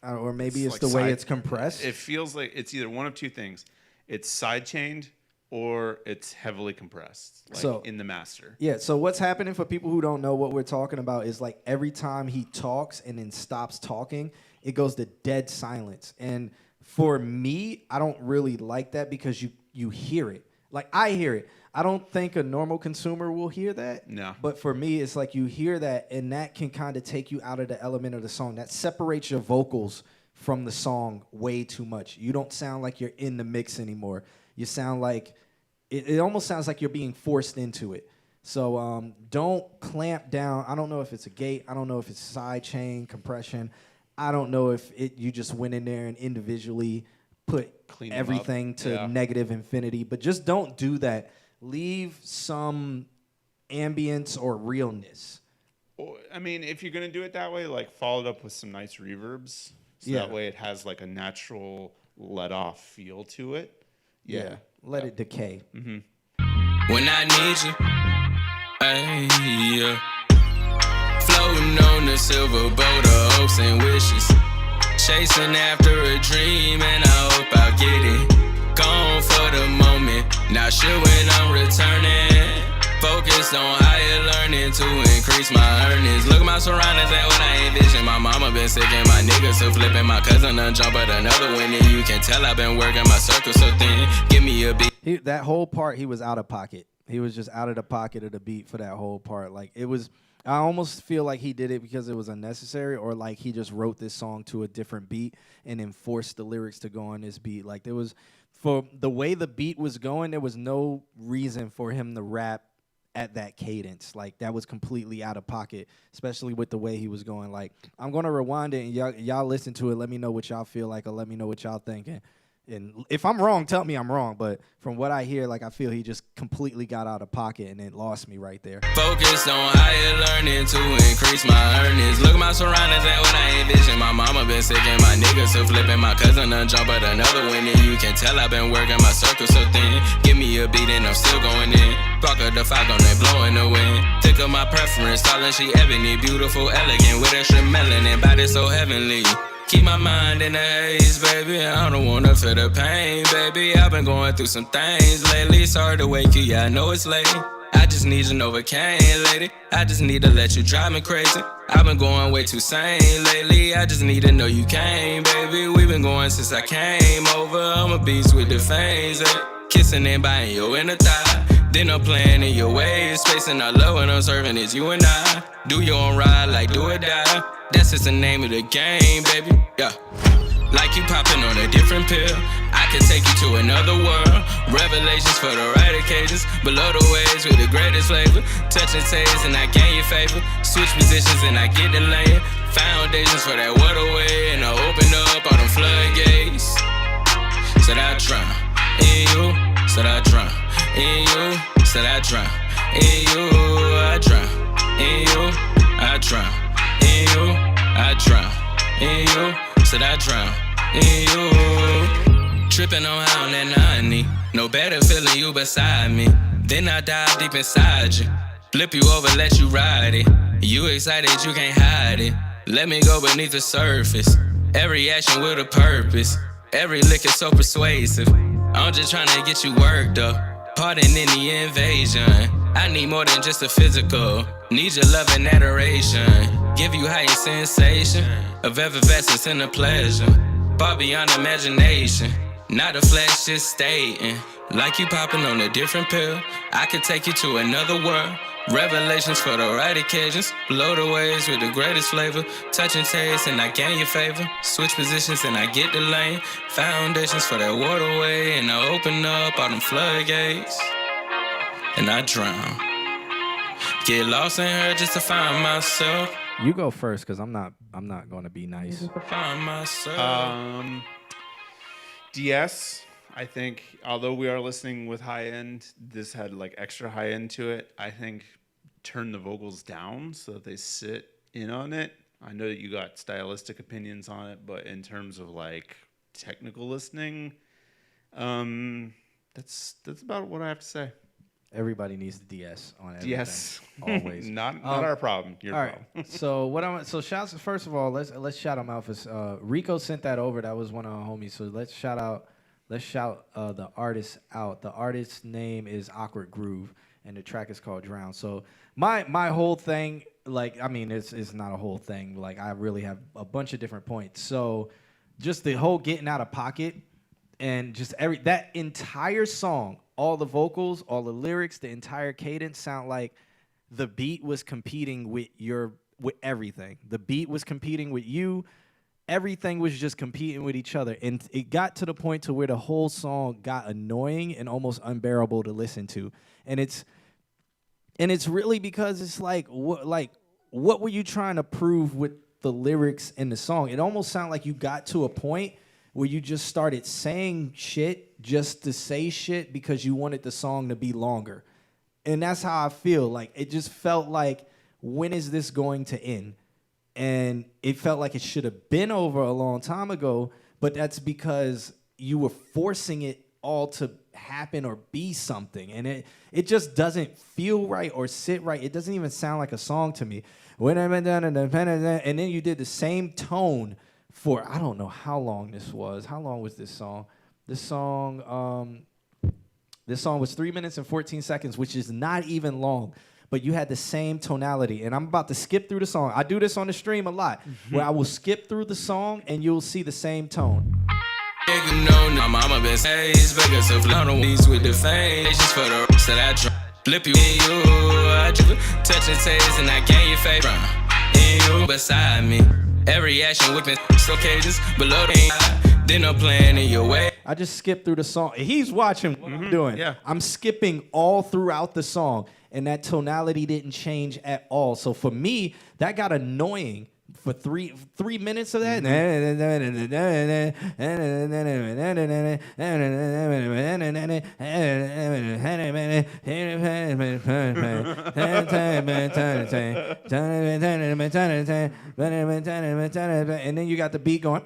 or maybe it's the way it's compressed. It feels like it's either one of two things. It's side-chained or it's heavily compressed, like so, in the master. Yeah, so what's happening for people who don't know what we're talking about is like every time he talks and then stops talking, it goes to dead silence. And for me, I don't really like that because you hear it. Like, I hear it. I don't think a normal consumer will hear that. No. But for me, it's like you hear that, and that can kind of take you out of the element of the song. That separates your vocals from the song way too much. You don't sound like you're in the mix anymore. You sound like, it almost sounds like you're being forced into it. So don't clamp down. I don't know if it's a gate. I don't know if it's side chain compression. I don't know if you just went in there and individually put everything to negative infinity. But just don't do that. Leave some ambience or realness. I mean, if you're going to do it that way, like follow it up with some nice reverbs. So that way it has like a natural let-off feel to it. Yeah. Let it decay. Mm-hmm. When I need you, yeah. Floating on the silver boat of hopes and wishes. Chasing after a dream and I hope I'll get it. Gone for the moment, not sure when I'm returning. Focused on higher learning to increase my earnings. Look at my surroundings and what I envision. My mama been sick and my niggas so flipping. My cousin done jump at another one. And you can tell I've been working my circle so thin. Give me a beat. That whole part, he was out of pocket. He was just out of the pocket of the beat for that whole part. Like, it was, I almost feel like he did it because it was unnecessary, or like he just wrote this song to a different beat and then forced the lyrics to go on this beat. Like, there was, for the way the beat was going, there was no reason for him to rap at that cadence. Like, that was completely out of pocket, especially with the way he was going. Like, I'm going to rewind it, and y'all listen to it. Let me know what y'all feel like, or let me know what y'all thinking. And if I'm wrong, tell me I'm wrong. But from what I hear, like, I feel he just completely got out of pocket and it lost me right there. Focused on higher learning to increase my earnings. Look at my surroundings and what I envision. My mama been sick and my niggas so flipping. My cousin done jump at another one. And you can tell I've been working my circle so thin. Give me a beat and I'm still going in. Rock of the fog on that blowing the wind. Think of my preference. Silent, she ebony, beautiful, elegant, with extra melanin. Body so heavenly. Keep my mind in the haze, baby. I don't wanna feel the pain, baby. I've been going through some things lately. Sorry to wake you, yeah, I know it's late. I just need you Novocaine, lady. I just need to let you drive me crazy. I've been going way too sane lately. I just need to know you came, baby. We've been going since I came over. I'm a beast with the fangs, kissing and biting your inner thigh. Then I'm playing in your ways. Spacing our love when I'm serving is you and I. Do your own ride like do or die. That's just the name of the game, baby. Yeah. Like you popping on a different pill. I can take you to another world. Revelations for the right occasions. Below the waves with the greatest flavor. Touch and taste and I gain your favor. Switch positions and I get the lane. Foundations for that waterway. And I open up all them floodgates. Said I drown in you. Said I drown in you. Said I drown in you. I drown in you. I drown in you. I drown in you. Said I drown in you. Tripping on how that 90. No better feeling you beside me. Then I dive deep inside you. Flip you over, let you ride it. You excited, you can't hide it. Let me go beneath the surface. Every action with a purpose. Every lick is so persuasive. I'm just trying to get you worked up. Pardon any invasion. I need more than just a physical. Need your love and adoration. Give you higher sensation of effervescence and a pleasure. Far beyond imagination. Not a flesh, just stating. Like you popping on a different pill. I could take you to another world. Revelations for the right occasions. Blow the waves with the greatest flavor. Touch and taste and I gain your favor. Switch positions and I get the lane. Foundations for that waterway. And I open up all them floodgates. And I drown. Get lost in her just to find myself. You go first, cause I'm not gonna be nice. Find myself. DS. I think, although we are listening with high end, this had like extra high end to it. I think turn the vocals down so that they sit in on it. I know that you got stylistic opinions on it, but in terms of like technical listening, that's about what I have to say. Everybody needs the DS on everything. DS, always. not our problem. Your problem. So so shouts. First of all, let's shout them out. For Rico sent that over. That was one of our homies. So let's shout the artist out. The artist's name is Awkward Groove, and the track is called Drown. So my whole thing, like, I mean, it's not a whole thing. Like, I really have a bunch of different points. So just the whole getting out of pocket, and just that entire song, all the vocals, all the lyrics, the entire cadence sound like the beat was competing with everything. The beat was competing with you. Everything was just competing with each other. And it got to the point to where the whole song got annoying and almost unbearable to listen to. And it's really because it's like what were you trying to prove with the lyrics in the song? It almost sounded like you got to a point where you just started saying shit just to say shit because you wanted the song to be longer. And that's how I feel. Like, it just felt like, when is this going to end? And it felt like it should have been over a long time ago, but that's because you were forcing it all to happen or be something. And it just doesn't feel right or sit right. It doesn't even sound like a song to me. And then you did the same tone for, I don't know how long this was. How long was this song? This song was 3 minutes and 14 seconds, which is not even long. But you had the same tonality. And I'm about to skip through the song. I do this on the stream a lot, where I will skip through the song and you'll see the same tone. My mama been says Vegas of these with the face for the rest that I drop. Flip you in you, I do touch and taste and I gain your favor. In you beside me. Every action with me occasions below the then I'm playing in your way. I just skipped through the song. He's watching what I'm doing. Yeah. I'm skipping all throughout the song, and that tonality didn't change at all. So for me, that got annoying for three minutes of that. And then you got the beat going.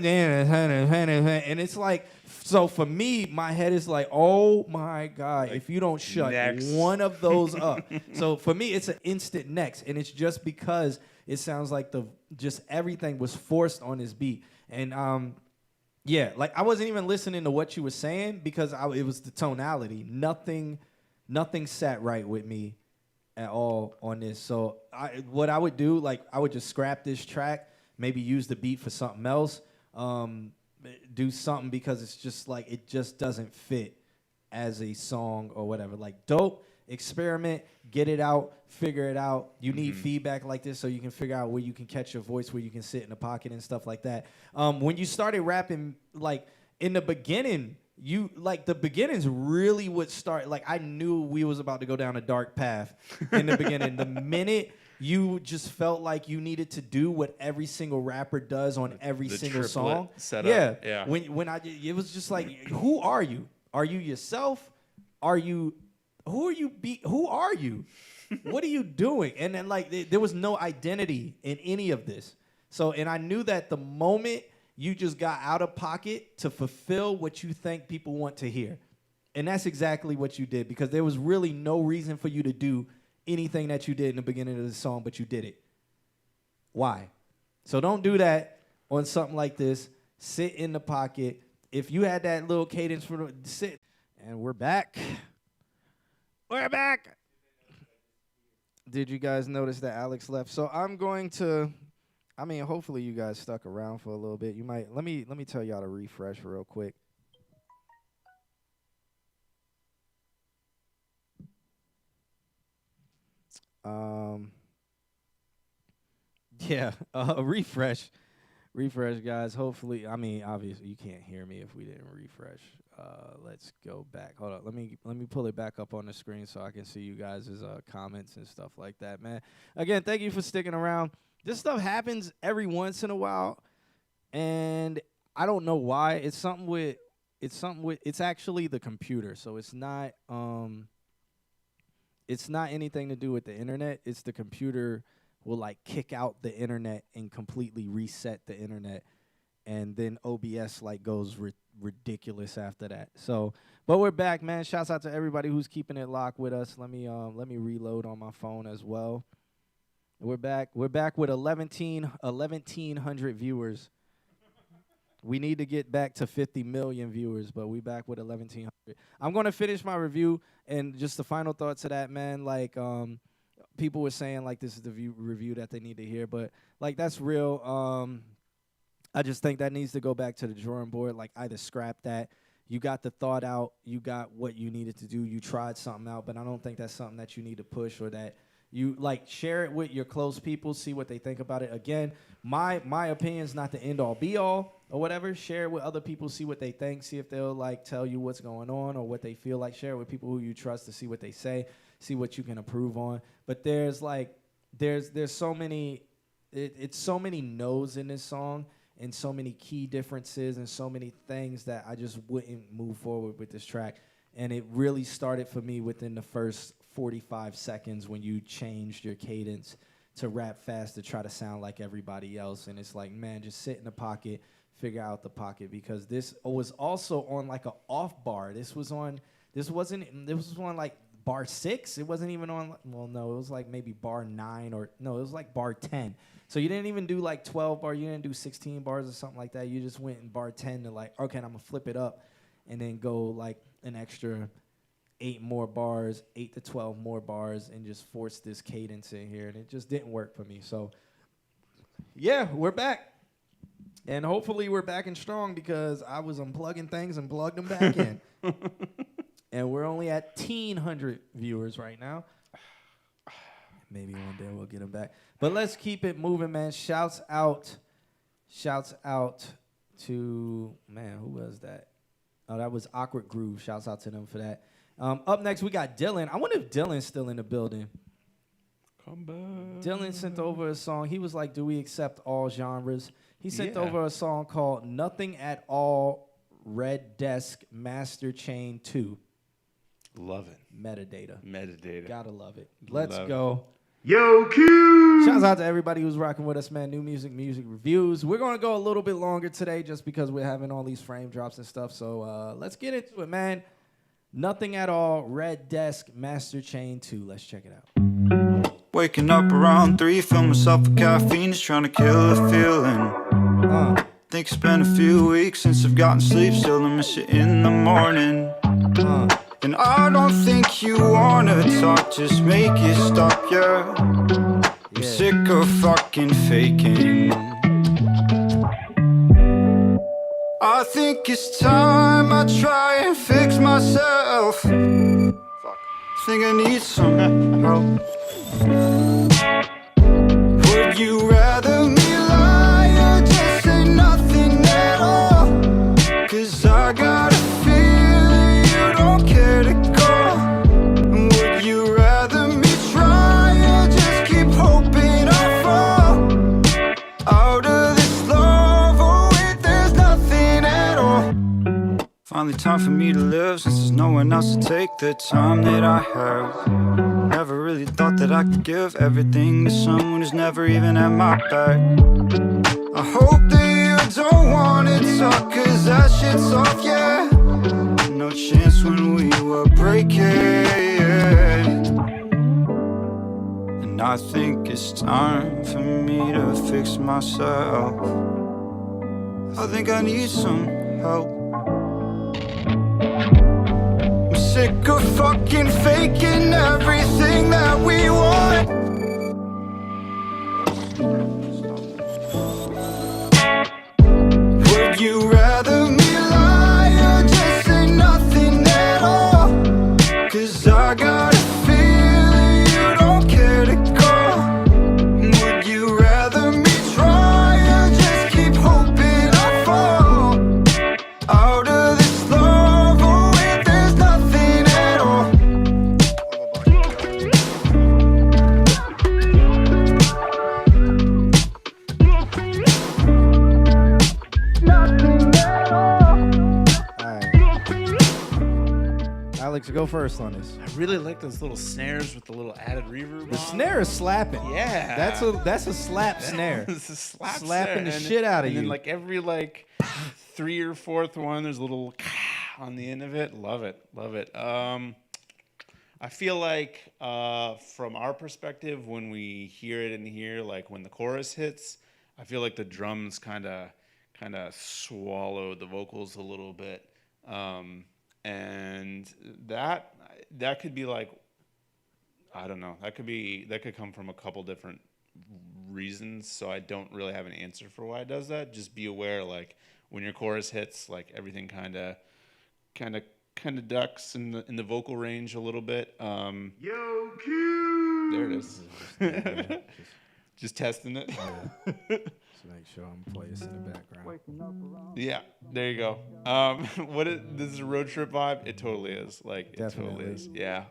And it's like, so for me, my head is like, oh my God, if you don't shut one of those up. So for me, it's an instant next. And it's just because it sounds like just everything was forced on this beat. And yeah, like I wasn't even listening to what you were saying because it was the tonality. Nothing sat right with me at all on this. So what I would do, like I would just scrap this track, maybe use the beat for something else. Do something because it's just like it just doesn't fit as a song or whatever. Like, dope, experiment, get it out, figure it out. You need feedback like this so you can figure out where you can catch your voice, where you can sit in the pocket and stuff like that. When you started rapping, like in the beginning, the beginnings really would start. Like, I knew we was about to go down a dark path in the beginning. The minute you just felt like you needed to do what every single rapper does on every single song. Setup. Yeah. It was just like, who are you? Are you yourself? Who are you? What are you doing? And then like there was no identity in any of this. So, and I knew that the moment you just got out of pocket to fulfill what you think people want to hear. And that's exactly what you did, because there was really no reason for you to do anything that you did in the beginning of the song, but you did it. Why? So don't do that. on something like this. Sit in the pocket. If you had that little cadence for the sit, and we're back. We're back. Did you guys notice that Alex left? So I'm going to, hopefully you guys stuck around for a little bit. You might let me tell y'all to refresh real quick. Yeah, refresh, guys. Hopefully, obviously you can't hear me if we didn't refresh. Let's go back. Hold on, let me pull it back up on the screen so I can see you guys' comments and stuff like that, man. Again, thank you for sticking around. This stuff happens every once in a while, and I don't know why. It's actually the computer, so it's not anything to do with the internet. It's the computer will like kick out the internet and completely reset the internet, and then OBS like goes ridiculous after that. So, but we're back, man. Shouts out to everybody who's keeping it locked with us. Let me reload on my phone as well. We're back with 1,100 viewers. We need to get back to 50 million viewers, but we back with 1,100. I'm gonna finish my review, and just the final thoughts of that, man. Like, people were saying like this is the review that they need to hear, but like that's real. I just think that needs to go back to the drawing board. Like, either scrap that. You got the thought out. You got what you needed to do. You tried something out, but I don't think that's something that you need to push, or that you like share it with your close people, see what they think about it. Again, my opinion is not the end all be all or whatever. Share it with other people, see what they think, see if they'll like tell you what's going on or what they feel like. Share it with people who you trust to see what they say, see what you can improve on. But there's so many, it's so many no's in this song, and so many key differences, and so many things that I just wouldn't move forward with this track. And it really started for me within the first 45 seconds when you changed your cadence to rap fast to try to sound like everybody else. And it's like, man, just sit in the pocket, figure out the pocket, because this was also on like an off bar. This was on like bar 6. It wasn't even on, well, no, it was like maybe bar 9, or no, it was like bar 10. So you didn't even do like 12 bars, you didn't do 16 bars or something like that. You just went in bar 10 to like, okay, I'm gonna flip it up and then go like an extra 8 more bars, 8 to 12 more bars, and just force this cadence in here. And it just didn't work for me. So yeah, we're back. And hopefully we're back and strong, because I was unplugging things and plugged them back in. And we're only at 1,100 viewers right now. Maybe one day we'll get them back. But let's keep it moving, man. Shouts out to, man, who was that? Oh, that was Awkward Groove. Shouts out to them for that. Up next, we got Dylan. I wonder if Dylan's still in the building. Come back. Dylan sent over a song. He was like, do we accept all genres? He sent over a song called Nothing at All, Red Desk, Master Chain 2. Love it. Metadata. Gotta love it. Let's Love go. Yo, Q! Shouts out to everybody who's rocking with us, man. New music reviews. We're going to go a little bit longer today just because we're having all these frame drops and stuff. So let's get into it, man. Nothing at All, Red Desk, Master Chain 2. Let's check it out. Waking up around 3, fill myself with caffeine, just trying to kill the feeling. Think it's been a few weeks since I've gotten sleep, still I miss you in the morning. And I don't think you wanna talk, just make it stop, yeah. I'm sick of fucking faking. I think it's time I try and fix myself. Think I need some help. Would you rather me lie or just say nothing at all? 'Cause I got a feeling you don't care to go. Would you rather me try or just keep hoping I fall out of this love? Oh wait, there's nothing at all. Finally time for me to live, since there's no one else to take the time that I have. Never really thought that I could give everything to someone who's never even at my back. I hope that you don't wanna talk, 'cause that shit's off, yeah. No chance when we were breaking. And I think it's time for me to fix myself. I think I need some help. I'm sick of fucking faking everything that we want. Would you rather me lie or just say nothing at all? 'Cause I got a feeling you don't care to go. Would you rather me try or just keep hoping I fall out of this love? Oh wait, there's nothing at all. Nothing at all. Alex, go first on this. I really like those little snares with the little added reverb. The snare is slapping. Yeah, that's a slap snare. It's a slap slapping snare. the shit out of and you. then like every like 3 or 4th one, there's a little on the end of it. Love it, love it. I feel like from our perspective, when we hear it in here, like when the chorus hits, I feel like the drums kind of swallow the vocals a little bit, and that could be like, I don't know, that could come from a couple different reasons. So I don't really have an answer for why it does that. Just be aware, like when your chorus hits, like everything kind of ducks in the vocal range a little bit. Yo, Q. There it is. Just testing it. Just make sure I'm playing this in the background. Yeah, there you go. This is a road trip vibe. It totally is. Like, Definitely. it totally is. Yeah.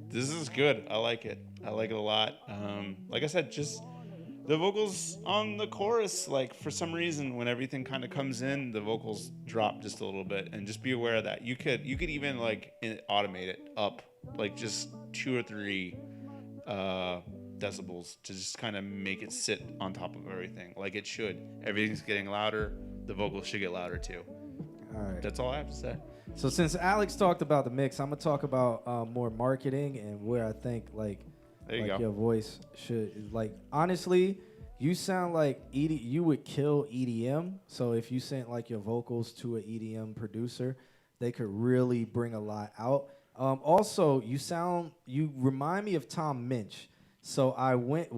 This is good. I like it. I like it a lot. Like I said, just the vocals on the chorus, like for some reason, when everything kind of comes in, the vocals drop just a little bit, and just be aware of that. You could even like automate it up, like just 2 or 3 decibels to just kind of make it sit on top of everything like it should. Everything's getting louder, the vocals should get louder too. All right. That's all I have to say. So since Alex talked about the mix, I'm gonna talk about more marketing and where I think like There you go. your voice should, like, honestly, you sound like you would kill EDM. So if you sent like your vocals to an EDM producer, they could really bring a lot out. Also, you remind me of Tom Minch. So I went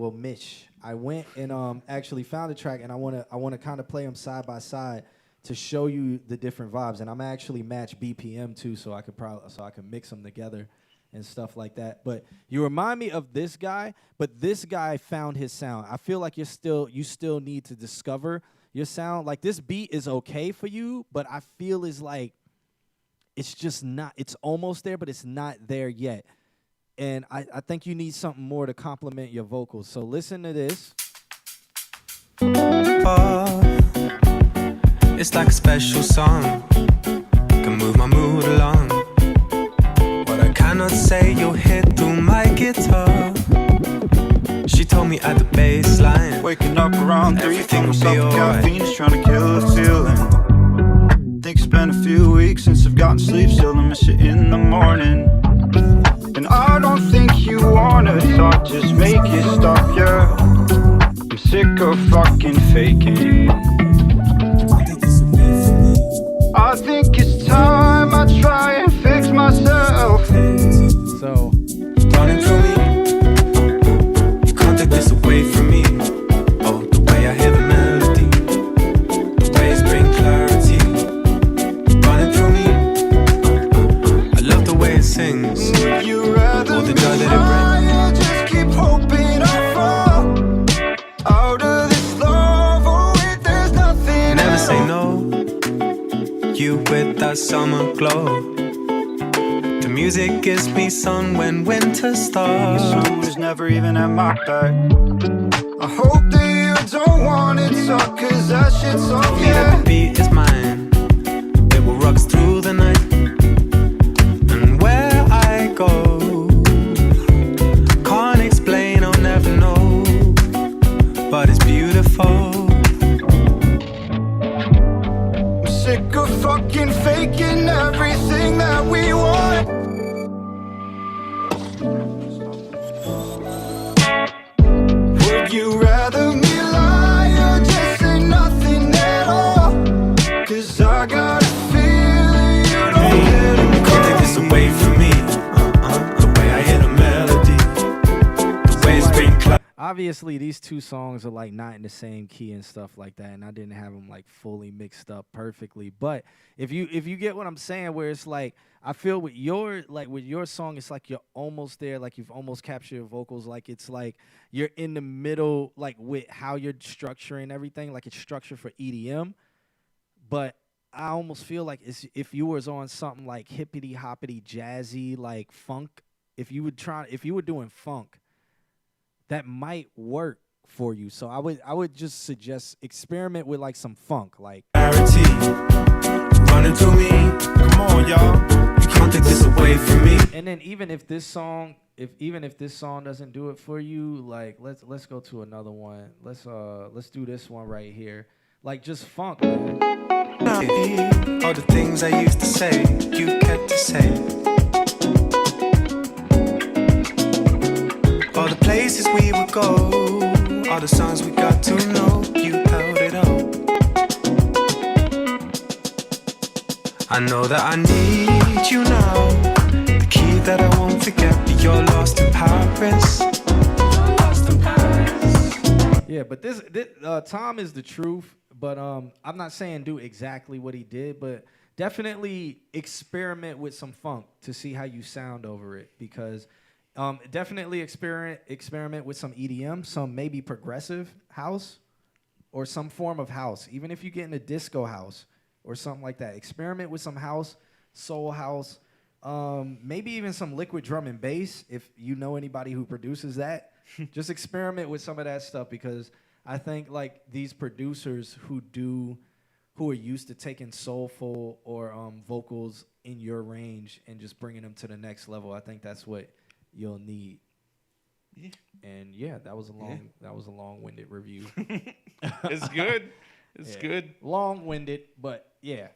and actually found a track, and I wanna kind of play them side by side to show you the different vibes. And I'm actually match BPM too, so I can mix them together and stuff like that. But you remind me of this guy, but this guy found his sound. I feel like you still need to discover your sound. Like, this beat is okay for you, but I feel it's like it's just not. It's almost there, but it's not there yet. And I think you need something more to complement your vocals. So listen to this. Oh, it's like a special song, can move my mood along. What I cannot say, you'll hit through my guitar. She told me at the bass line, Waking up around 3, everything will throwing be myself alright. caffeine, just trying to kill the feeling. Think it's been a few weeks since I've gotten sleep, still I miss you in the morning. And I don't think you wanna talk, just make it stop, yeah. I'm sick of fucking faking. I think it's time I try and fix myself. So running through me, you can't take this away from me. Oh, the way I hear the melody, the waves bring clarity. Running through me, I love the way it sings. Would you rather All the me joy that it try or just keep hoping I fall out of this love? Oh wait, there's nothing Never at say all. no. You with that summer glow. The music gives me sun when winter starts. Sun was never even at my back. I hope that you don't want it talk, cause that shit's off, yeah. The beat is mine. It will rock us through the night. And where I go, can't explain, I'll never know. But it's beautiful. I'm sick of fucking faking everything that we want. Would you rather me lie or just say nothing obviously these two songs are like not in the same key and stuff like that, and I didn't have them like fully mixed up perfectly. But if you get what I'm saying, where it's like I feel with your song, it's like you're almost there, like you've almost captured your vocals, like it's like you're in the middle, like with how you're structuring everything, like it's structured for EDM, but I almost feel like it's, if you was on something like hippity hoppity jazzy like funk, if you were doing funk, that might work for you. So I would just suggest experiment with like some funk, like Clarity, running to me. Come on, y'all. You can't take this away from me. And then even if this song doesn't do it for you, like let's go to another one. Let's do this one right here. Like just funk, man. All the things I used to say, you kept to say. All the places we would go, all the songs we got to know, you held it all. I know that I need you now, the key that I won't forget, but you're lost in Paris. Yeah, but this Tom is the truth, but I'm not saying do exactly what he did, but definitely experiment with some funk to see how you sound over it, because definitely experiment with some EDM, some maybe progressive house or some form of house. Even if you get into disco house or something like that, experiment with some house, soul house, maybe even some liquid drum and bass if you know anybody who produces that. Just experiment with some of that stuff, because I think like these producers who are used to taking soulful or vocals in your range and just bringing them to the next level, I think that's what you'll need. Yeah. And yeah, that was a long-winded review. It's good. It's good. Long-winded, but yeah.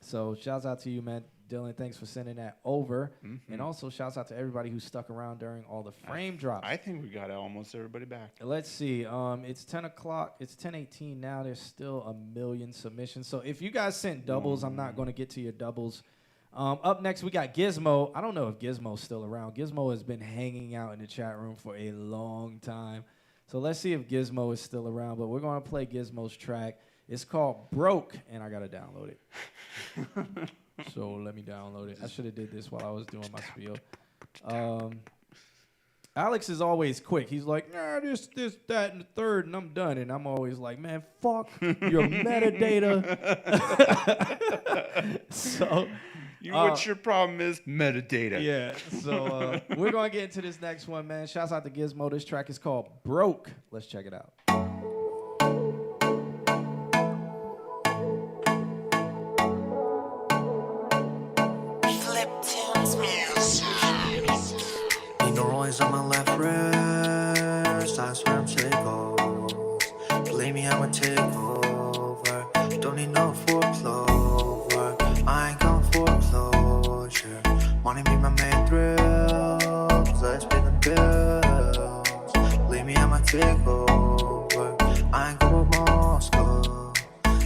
So shouts out to you, man. Dylan, thanks for sending that over. Mm-hmm. And also shouts out to everybody who stuck around during all the frame drops. I think we got almost everybody back. Let's see. It's 10 o'clock. It's 10:18 now. There's still a million submissions. So if you guys sent doubles, I'm not going to get to your doubles. Up next, we got Gizmo. I don't know if Gizmo's still around. Gizmo has been hanging out in the chat room for a long time. So let's see if Gizmo is still around. But we're going to play Gizmo's track. It's called Broke, and I got to download it. So let me download it. I should have did this while I was doing my spiel. Alex is always quick. He's like, nah, this, that, and the third, and I'm done. And I'm always like, man, fuck your metadata. So... What your problem is? Metadata. Yeah, so we're going to get into this next one, man. Shouts out to Gizmo. This track is called Broke. Let's check it out. Need no noise on my left wrist. I swear I'm sick of. Believe me, I'ma take over. Don't need no foreclosure. I ain't gon' foreclosure. Money be my main thrill. Let's pay the bills. Believe me, I'ma take over. I ain't go with Moscow.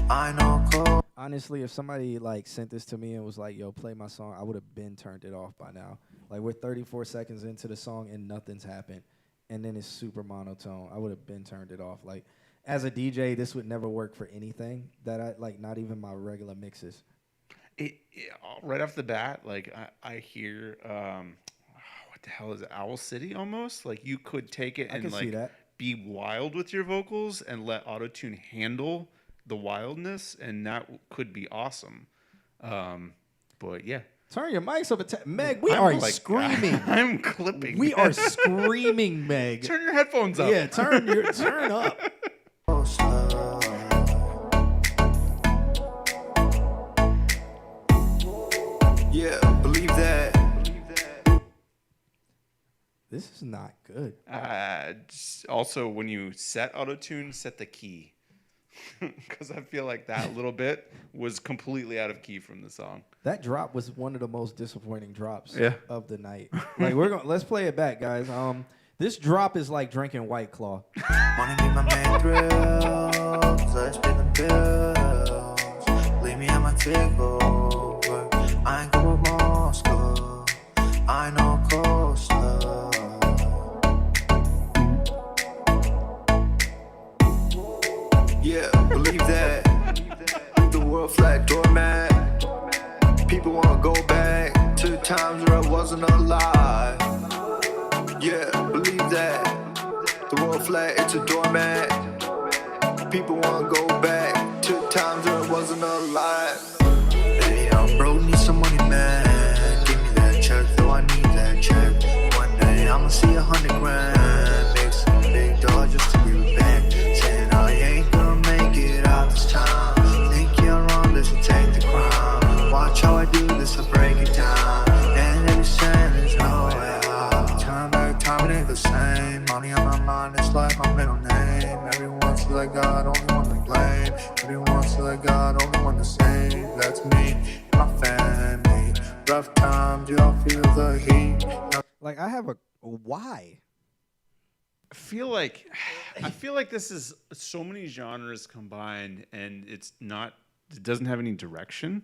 I know cold. Honestly, if somebody like sent this to me and was like, yo, play my song, I would have been turned it off by now. Like, we're 34 seconds into the song and nothing's happened. And then it's super monotone. I would have been turned it off. Like, as a DJ, this would never work for anything that I like, not even my regular mixes. Right off the bat, like, I hear, what the hell is it, Owl City almost? Like, you could take it and, like, be wild with your vocals and let Autotune handle the wildness, and that could be awesome. But, yeah. Turn your mics up. Meg, we are like, screaming. I'm clipping. We are screaming, Meg. Turn your headphones up. Yeah, turn up. Yeah, believe that. This is not good. Also, when you set Autotune, set the key. Because I feel like that little bit was completely out of key from the song. That drop was one of the most disappointing drops of the night. Like, let's play it back, guys. This drop is like drinking White Claw. Money be my main thrill. Let's pay the bills. Leave me, I'ma take over. I ain't go with Moscow. I know coastline. Yeah, believe that. Leave the world flat, doormat. People wanna go back to times where I wasn't alive. Yeah, believe that. The world flat, it's a doormat. People wanna go back to times where I wasn't alive. Hey, I'm broke, need some money, man. Give me that check, though I need that check. One day I'ma see 100 grand. Make some big dough just to give it back. Saying I ain't gonna make it out this time. Think you're wrong, this will take the crown. Watch how I do this, I break it down. And every saying is no way out. Time back, time it ain't the same. Money on my mind, it's like my middle name. Everyone feel like God, only one to blame. Everyone feel like God, only one to save. That's me, my family. Rough times, you all feel the heat. Like, I have a why? I feel like this is so many genres combined, and it doesn't have any direction,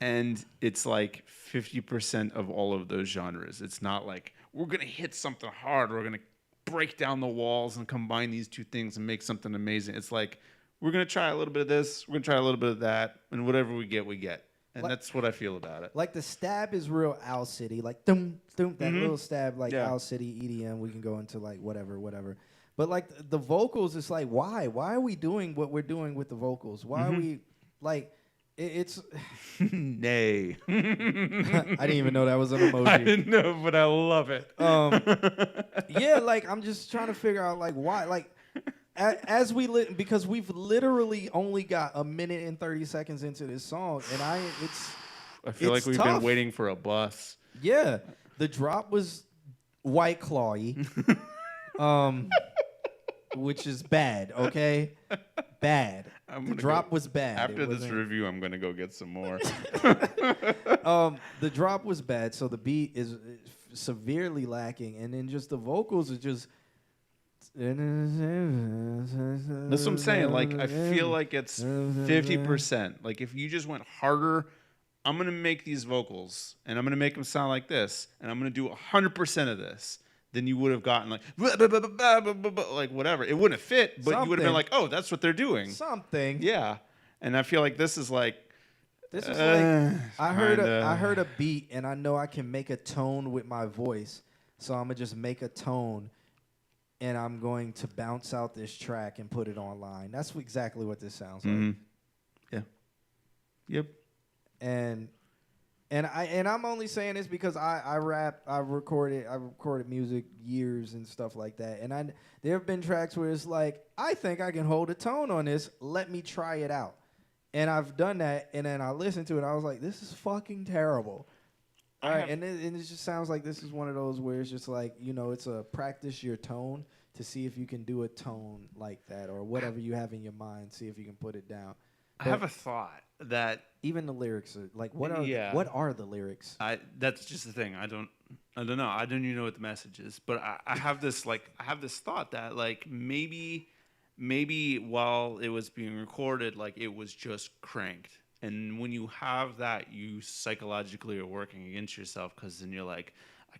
and it's like 50% of all of those genres. It's not like we're gonna hit something hard, we're gonna break down the walls and combine these two things and make something amazing. It's like we're gonna try a little bit of this, we're gonna try a little bit of that, and whatever we get, we get. And that's what I feel about it. Like the stab is real Owl City, like thum thum, that little stab, like Yeah. Owl City EDM. We can go into like whatever. But like the vocals, it's like why are we doing what we're doing with the vocals? Why are we like it's nay. I didn't even know that was an emoji. I didn't know, but I love it. Yeah, like I'm just trying to figure out like why, like as we because we've literally only got a minute and 30 seconds into this song, and I feel like we've tough. been waiting for a bus. Yeah, the drop was White Clawy, which is bad. Okay, bad. The drop was bad. After this review, I'm gonna go get some more. The drop was bad, so the beat is severely lacking, and then just the vocals are just. That's what I'm saying. Like, I feel like it's 50%. Like, if you just went harder, I'm going to make these vocals, and I'm going to make them sound like this, and I'm going to do 100% of this, then you would have gotten, like, like whatever. It wouldn't have fit, but you would have been like, oh, that's what they're doing. Something. Yeah. And I feel like this is like... This is like... I heard a beat, and I know I can make a tone with my voice, so I'm going to just make a tone, and I'm going to bounce out this track and put it online. That's exactly what this sounds like. Yeah. Yep. And I'm only saying this because I rap, I recorded music years and stuff like that. And there have been tracks where it's like, I think I can hold a tone on this. Let me try it out. And I've done that, and then I listened to it. I was like, this is fucking terrible. All right, and it just sounds like this is one of those where it's just like, you know, it's a practice your tone to see if you can do a tone like that or whatever you have in your mind, see if you can put it down. I have a thought that... Even the lyrics are, like, what are the lyrics? That's just the thing. I don't know. I don't even know what the message is. But I have this thought that, like, maybe while it was being recorded, like, it was just cranked. And when you have that, you psychologically are working against yourself, because then you're like, I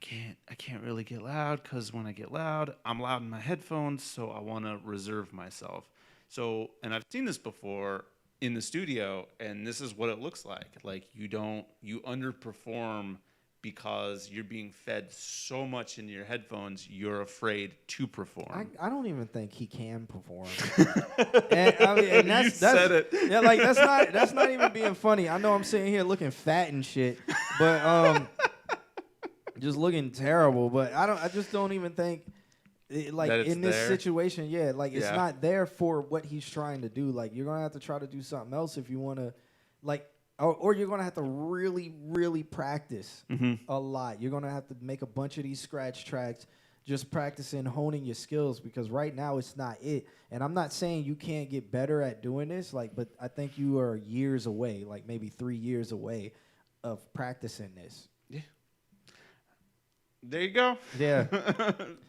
can't really get loud, because when I get loud, I'm loud in my headphones, so I want to reserve myself. So, and I've seen this before in the studio, and this is what it looks like. Like, you underperform because you're being fed so much in your headphones, you're afraid to perform. I don't even think he can perform. and You said it. Yeah, like that's not even being funny. I know I'm sitting here looking fat and shit, but just looking terrible. But I just don't even think like in this situation, yeah, like it's not there for what he's trying to do. Like, you're gonna have to try to do something else if you want to, like. Or you're going to have to really, really practice a lot. You're going to have to make a bunch of these scratch tracks, just practicing, honing your skills, because right now it's not it. And I'm not saying you can't get better at doing this, like, but I think you are years away, like maybe 3 years away of practicing this. Yeah. There you go. Yeah.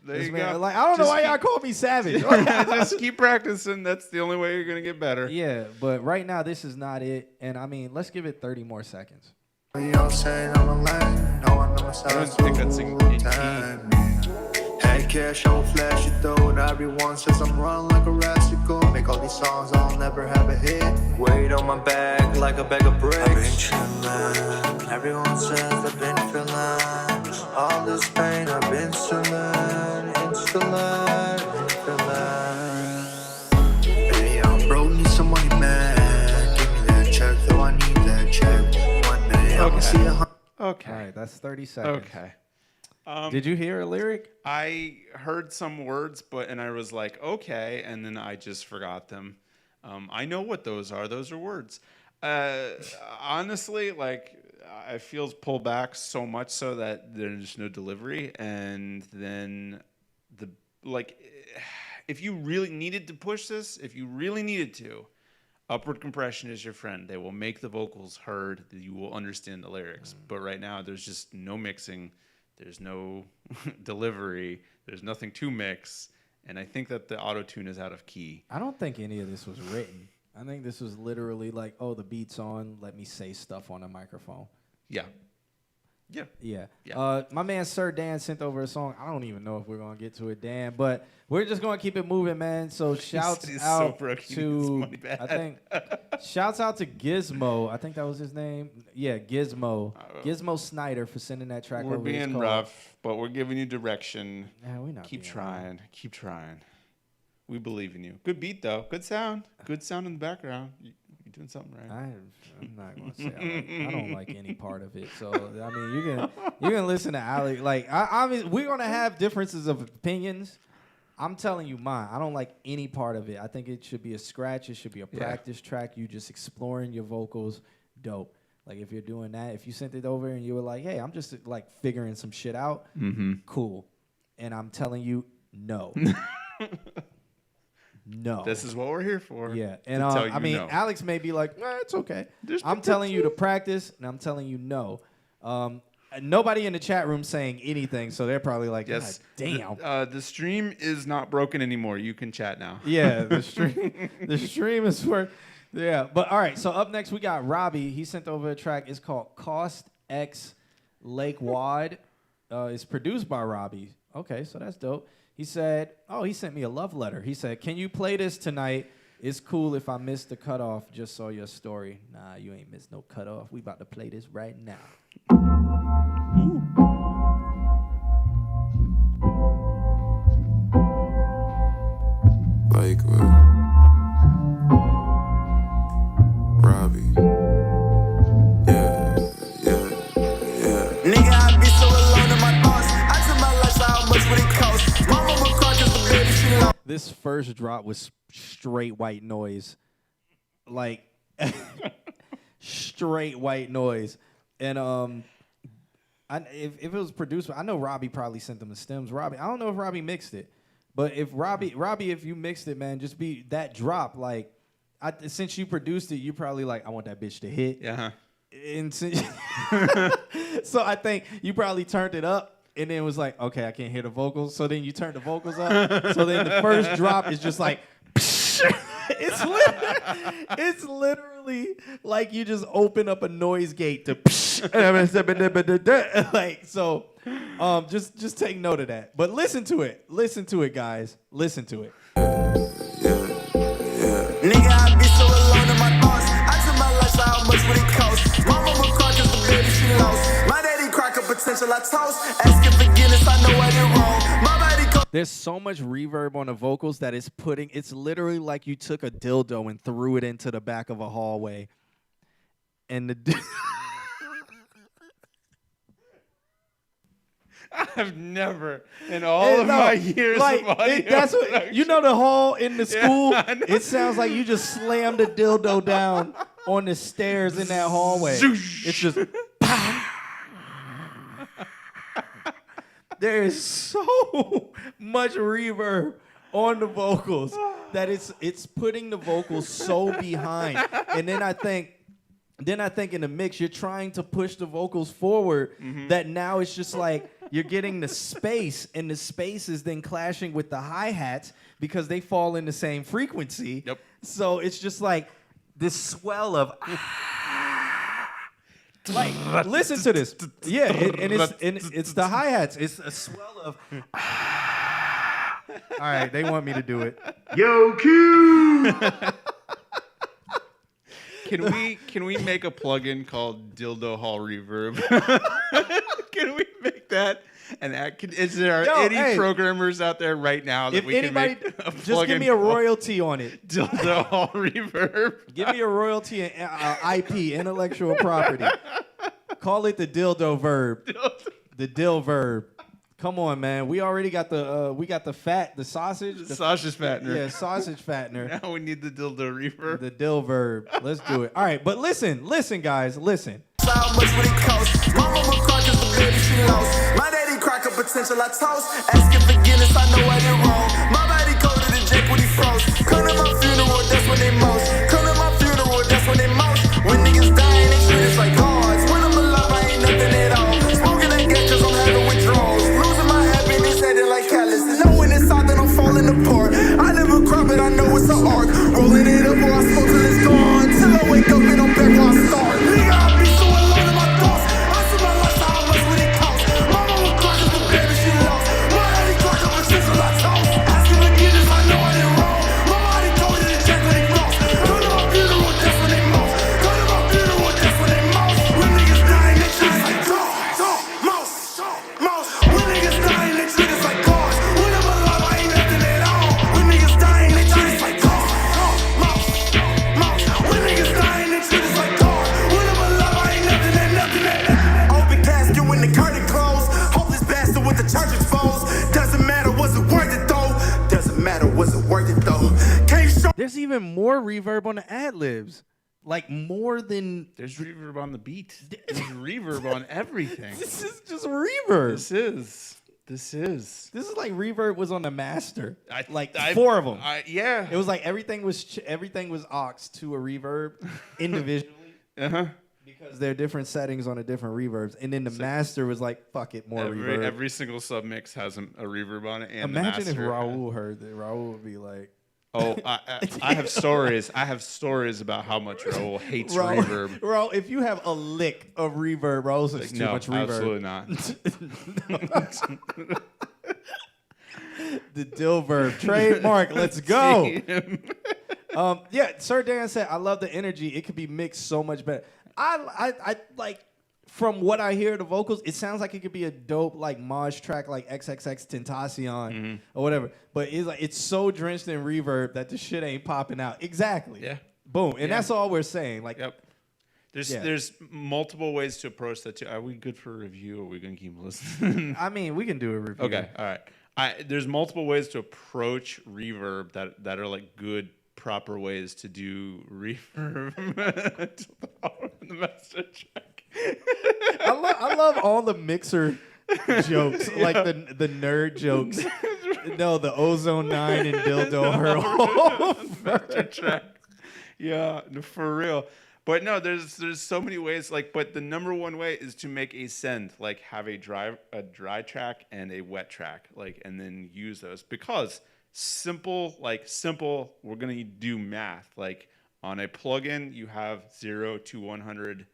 There you go. Like, I don't know why y'all call me savage. Just keep practicing. That's the only way you're going to get better. Yeah, but right now this is not it. And I mean, let's give it 30 more seconds. You know saying I'm a lane. No one knows how to think that's in Hey, cash, I'll flash it though. And everyone says I'm running like a rascal. Make all these songs, I'll never have a hit. Weight on my back like a bag of bricks. I've been chillin'. Everyone says I've been feeling all this pain. I've been feeling, Hey, I'm broke, need some money, man. Give me that check, though I need that check. One day I'ma see a Okay. All right, that's 30 seconds. Okay. Did you hear a lyric? I heard some words, and I was like, okay, and then I just forgot them. I know what those are. Those are words. Honestly, like, I feel pulled back so much so that there's no delivery, and then if you really needed to push this, if you really needed to, upward compression is your friend. They will make the vocals heard. You will understand the lyrics. But right now, there's just no mixing. There's no delivery. There's nothing to mix. And I think that the auto-tune is out of key. I don't think any of this was written. I think this was literally like, oh, the beat's on. Let me say stuff on a microphone. Yeah. Yeah. My man Sir Dan sent over a song. I don't even know if we're gonna get to it, Dan, but we're just gonna keep it moving, man. So shouts out to I think shouts out to Gizmo. I think that was his name. Yeah, Gizmo. Gizmo Snyder for sending that track We're over. being rough, but we're giving you direction. Yeah, we're not. Keep trying. Keep trying. We believe in you. Good beat though. Good sound. Good sound in the background. You're doing something right. I'm not gonna say I don't like any part of it. So I mean, you can listen to Ali. Like I mean, we're gonna have differences of opinions. I'm telling you mine. I don't like any part of it. I think it should be a scratch. It should be a practice track. You just exploring your vocals. Dope. Like if you're doing that, if you sent it over and you were like, hey, I'm just like figuring some shit out. Cool. And I'm telling you, no. No. This is what we're here for. Yeah. And I mean, Alex may be like, it's okay. I'm telling you to practice, and I'm telling you no. Nobody in the chat room saying anything, so they're probably like, yes. God The damn. stream is not broken anymore. You can chat now. Yeah, the stream is for, yeah. But all right, so up next we got Robbie. He sent over a track. It's called Cost X Lake Wad. It's produced by Robbie. Okay, so that's dope. He said, he sent me a love letter. He said, can you play this tonight? It's cool if I missed the cutoff. Just saw your story. Nah, you ain't missed no cutoff. We about to play this right now. Like Robbie. Yeah. Nigga, I be so alone in my thoughts. I took my life, so how much would it cost? Mama would cry 'cause the baby she lost. This first drop was straight white noise. Like, straight white noise. And if it was produced, I know Robbie probably sent them the stems. Robbie, I don't know if Robbie mixed it. But if Robbie, if you mixed it, man, just be that drop. Like, since you produced it, you probably like, I want that bitch to hit. Yeah. And since so I think you probably turned it up and then was like, okay, I can't hear the vocals. So then you turn the vocals up. So then the first drop is just like, it's literally like you just open up a noise gate to like, so just take note of that. But listen to it, guys. Listen to it. Nigga, I be so alone in my thoughts. I took my life, so how much would it cost? Mama would cry 'cause the baby she lost. My daddy crack a potential I toast. Asking forgiveness, I know I did wrong. My body There's so much reverb on the vocals that it's literally like you took a dildo and threw it into the back of a hallway. And the I've never in all of my years like, of audio that's what, you know, the hall in the school. Yeah, it sounds like you just slammed a dildo down on the stairs in that hallway. It's just there is so much reverb on the vocals that it's putting the vocals so behind. And then I think in the mix, you're trying to push the vocals forward, that now it's just like you're getting the space, and the space is then clashing with the hi-hats because they fall in the same frequency. Yep. So it's just like this swell of like, listen to this. Yeah, and it's the hi-hats. It's a swell of All right, they want me to do it. Yo, Q. Can we make a plugin called Dildo Hall Reverb? Can we make that? And is there any programmers out there right now that If we anybody, can make a plugin? just give me a royalty on it. Dildo Hall Reverb. Give me a royalty and IP, intellectual property. Call it the dildo verb. The dill verb. Come on, man. We already got the fat, the sausage. The sausage fattener. Yeah, sausage fattener. Now we need the dildo reverb. The dill verb. Let's do it. All right, but listen, guys, listen. How much would it cost? My mama cried 'cause the baby she lost. My daddy crack a potential I toast. Asking forgiveness, I know I did wrong. My body colder than Jake when he froze. Come to my funeral, that's when they most. Come to my funeral, that's when they most. When niggas dying, they treat us like cards. When I'm alive, I ain't nothing at all. Smoking that gas 'cause I'm having withdrawals. Losing my happiness, acting like callous. Knowing inside that I'm falling apart. I never cry, but I know it's an arc. Rolling it up while I smoke till it's gone. Till I wake up and I'm back where I start. Nigga, I be so alone in my thoughts. I see my life, how much would it cost? My mama cried 'cause the baby she lost. My daddy cried 'cause potential I toast. Asking forgiveness, I know I did wrong. My body colder than Jack when he lost. Go to my funeral, that's when they most. Go to my funeral, that's when they most. When niggas dying, they treat us like dogs. Most. When niggas dying, they treat us like dogs. When I'm alive, I ain't nothing at all. When niggas dying, they treat us like dogs. Most. When niggas dying, they treat us like dogs. When I'm alive, I ain't nothing at nothing. Open casket when the curtain closed. Hopeless bastard with the church exposed. Doesn't matter, was it worth it though? Doesn't matter, was it worth it though? Can't show. There's even more reverb on the ad libs. Like more than There's reverb on the beat. There's reverb on everything. This is just reverb. This is like reverb was on the master. Like I- 4 of them. Yeah. It was like everything was aux to a reverb individually. Because there are different settings on the different reverbs, and then the master was like, "Fuck it, more reverb." Every single submix has a reverb on it. And Imagine the if master. Raul heard that. Raul would be like, Oh, I have stories. I have stories about how much Raul hates reverb. Raul, if you have a lick of reverb, Raul's like, too No, much reverb. absolutely not. The dill verb trademark. Let's go. Yeah, Sir Dan said, "I love the energy. It could be mixed so much better." I like. From what I hear, the vocals, it sounds like it could be a dope like Maj track like XXX Tentacion or whatever. But it's so drenched in reverb that the shit ain't popping out. Exactly. Yeah. Boom. And that's all we're saying. Like, There's multiple ways to approach that too. Are we good for a review? Or are we gonna keep listening? I mean, we can do a review. Okay. All right. There's multiple ways to approach reverb that are like good, proper ways to do reverb to the master track. I love all the mixer jokes, like the nerd jokes. No, the Ozone 9 and Dildo Hurl. Master track. Yeah, no, for real. But no, there's so many ways. But the number one way is to make a send, like have a dry track and a wet track, and then use those because simple. We're gonna do math. Like on a plugin, you have 0 to 100%,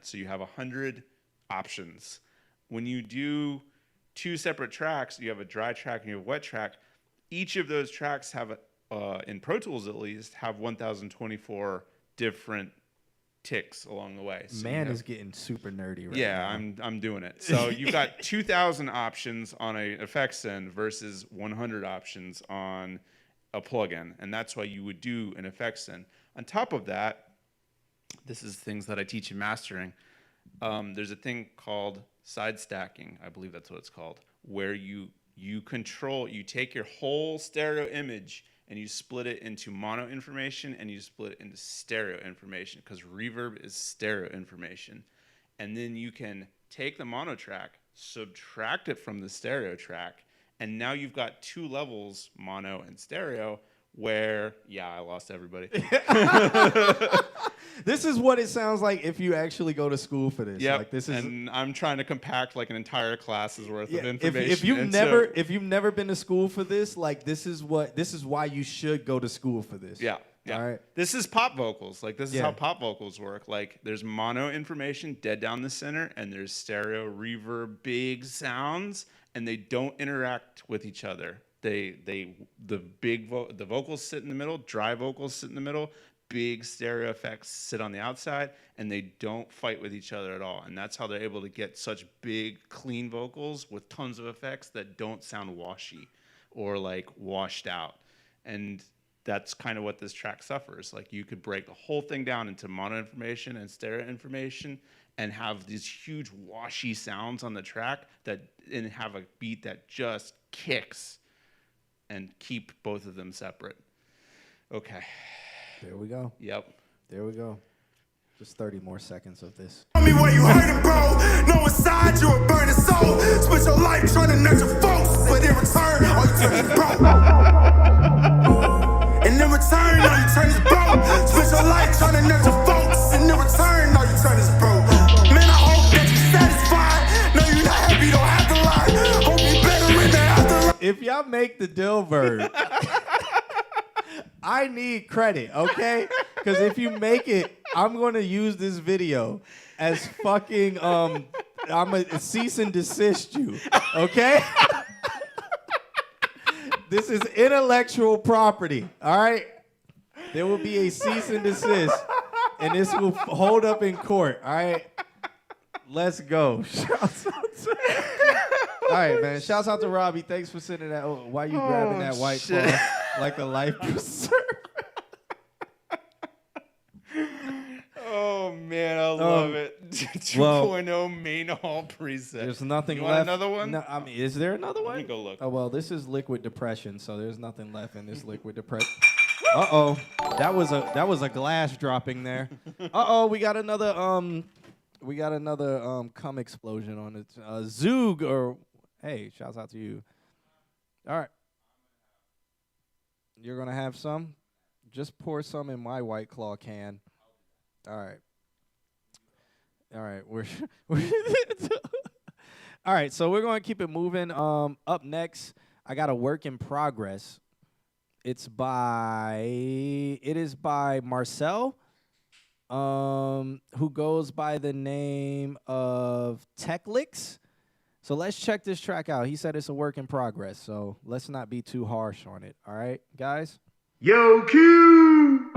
so you have 100 options. When you do 2 separate tracks, you have a dry track and you have a wet track. Each of those tracks have in Pro Tools at least have 1,024 different ticks along the way. So Man is getting super nerdy right now. Yeah, I'm doing it. So you've got 2,000 options on a effects send versus 100 options on a plugin, and that's why you would do an effects send. On top of that, this is things that I teach in mastering. There's a thing called side stacking. I believe that's what it's called, where you take your whole stereo image and you split it into mono information and you split it into stereo information because reverb is stereo information. And then you can take the mono track, subtract it from the stereo track, and now you've got 2 levels, mono and stereo, where, I lost everybody. This is what it sounds like if you actually go to school for this. Yeah, and I'm trying to compact like an entire class's worth of information. If you've never been to school for this, this is why you should go to school for this. Yeah. All right. This is pop vocals. This is how pop vocals work. There's mono information dead down the center, and there's stereo reverb big sounds, and they don't interact with each other. The vocals sit in the middle, dry vocals sit in the middle, big stereo effects sit on the outside, and they don't fight with each other at all. And that's how they're able to get such big, clean vocals with tons of effects that don't sound washy or like washed out. And that's kind of what this track suffers. Like, you could break the whole thing down into mono information and stereo information and have these huge washy sounds on the track and have a beat that just kicks and keep both of them separate. Okay. There we go. Yep. There we go. Just 30 more seconds of this. Tell me where you hurting, bro. No, inside you a burning soul. Spent your life trying to nurture folks, but in return, all you turn is broke. And in return, all you turn is broke. Spent your life trying to nurture folks, and in return, all you turn is broke. Man, I hope that you're satisfied. No, you're not happy, you don't have to lie. Hope you better in the afterlife. If y'all make the Dilbert, I need credit, okay? Because if you make it, I'm going to use this video as fucking, I'm going to cease and desist you, okay? This is intellectual property, all right? There will be a cease and desist, and this will hold up in court, all right? Let's go. All right, man. Shouts out to Robbie. Thanks for sending that. Oh, why you grabbing that white claw like a life preserver? Oh, man, I love it. 2.0 main hall preset. There's nothing you left. Want another one? No, I mean, is there another one? Let me go look. Oh, well, this is liquid depression, so there's nothing left in this liquid depression. Uh-oh. That was a glass dropping there. Uh-oh, we got another cum explosion on it. Zoog, or hey, shouts out to you. All right. You're going to have some? Just pour some in my White Claw can. All right. All right. All right, so we're going to keep it moving. Up next, I got a work in progress. It is by Marcel, who goes by the name of Techlix. So let's check this track out. He said it's a work in progress, so let's not be too harsh on it. All right, guys? Yo, Q!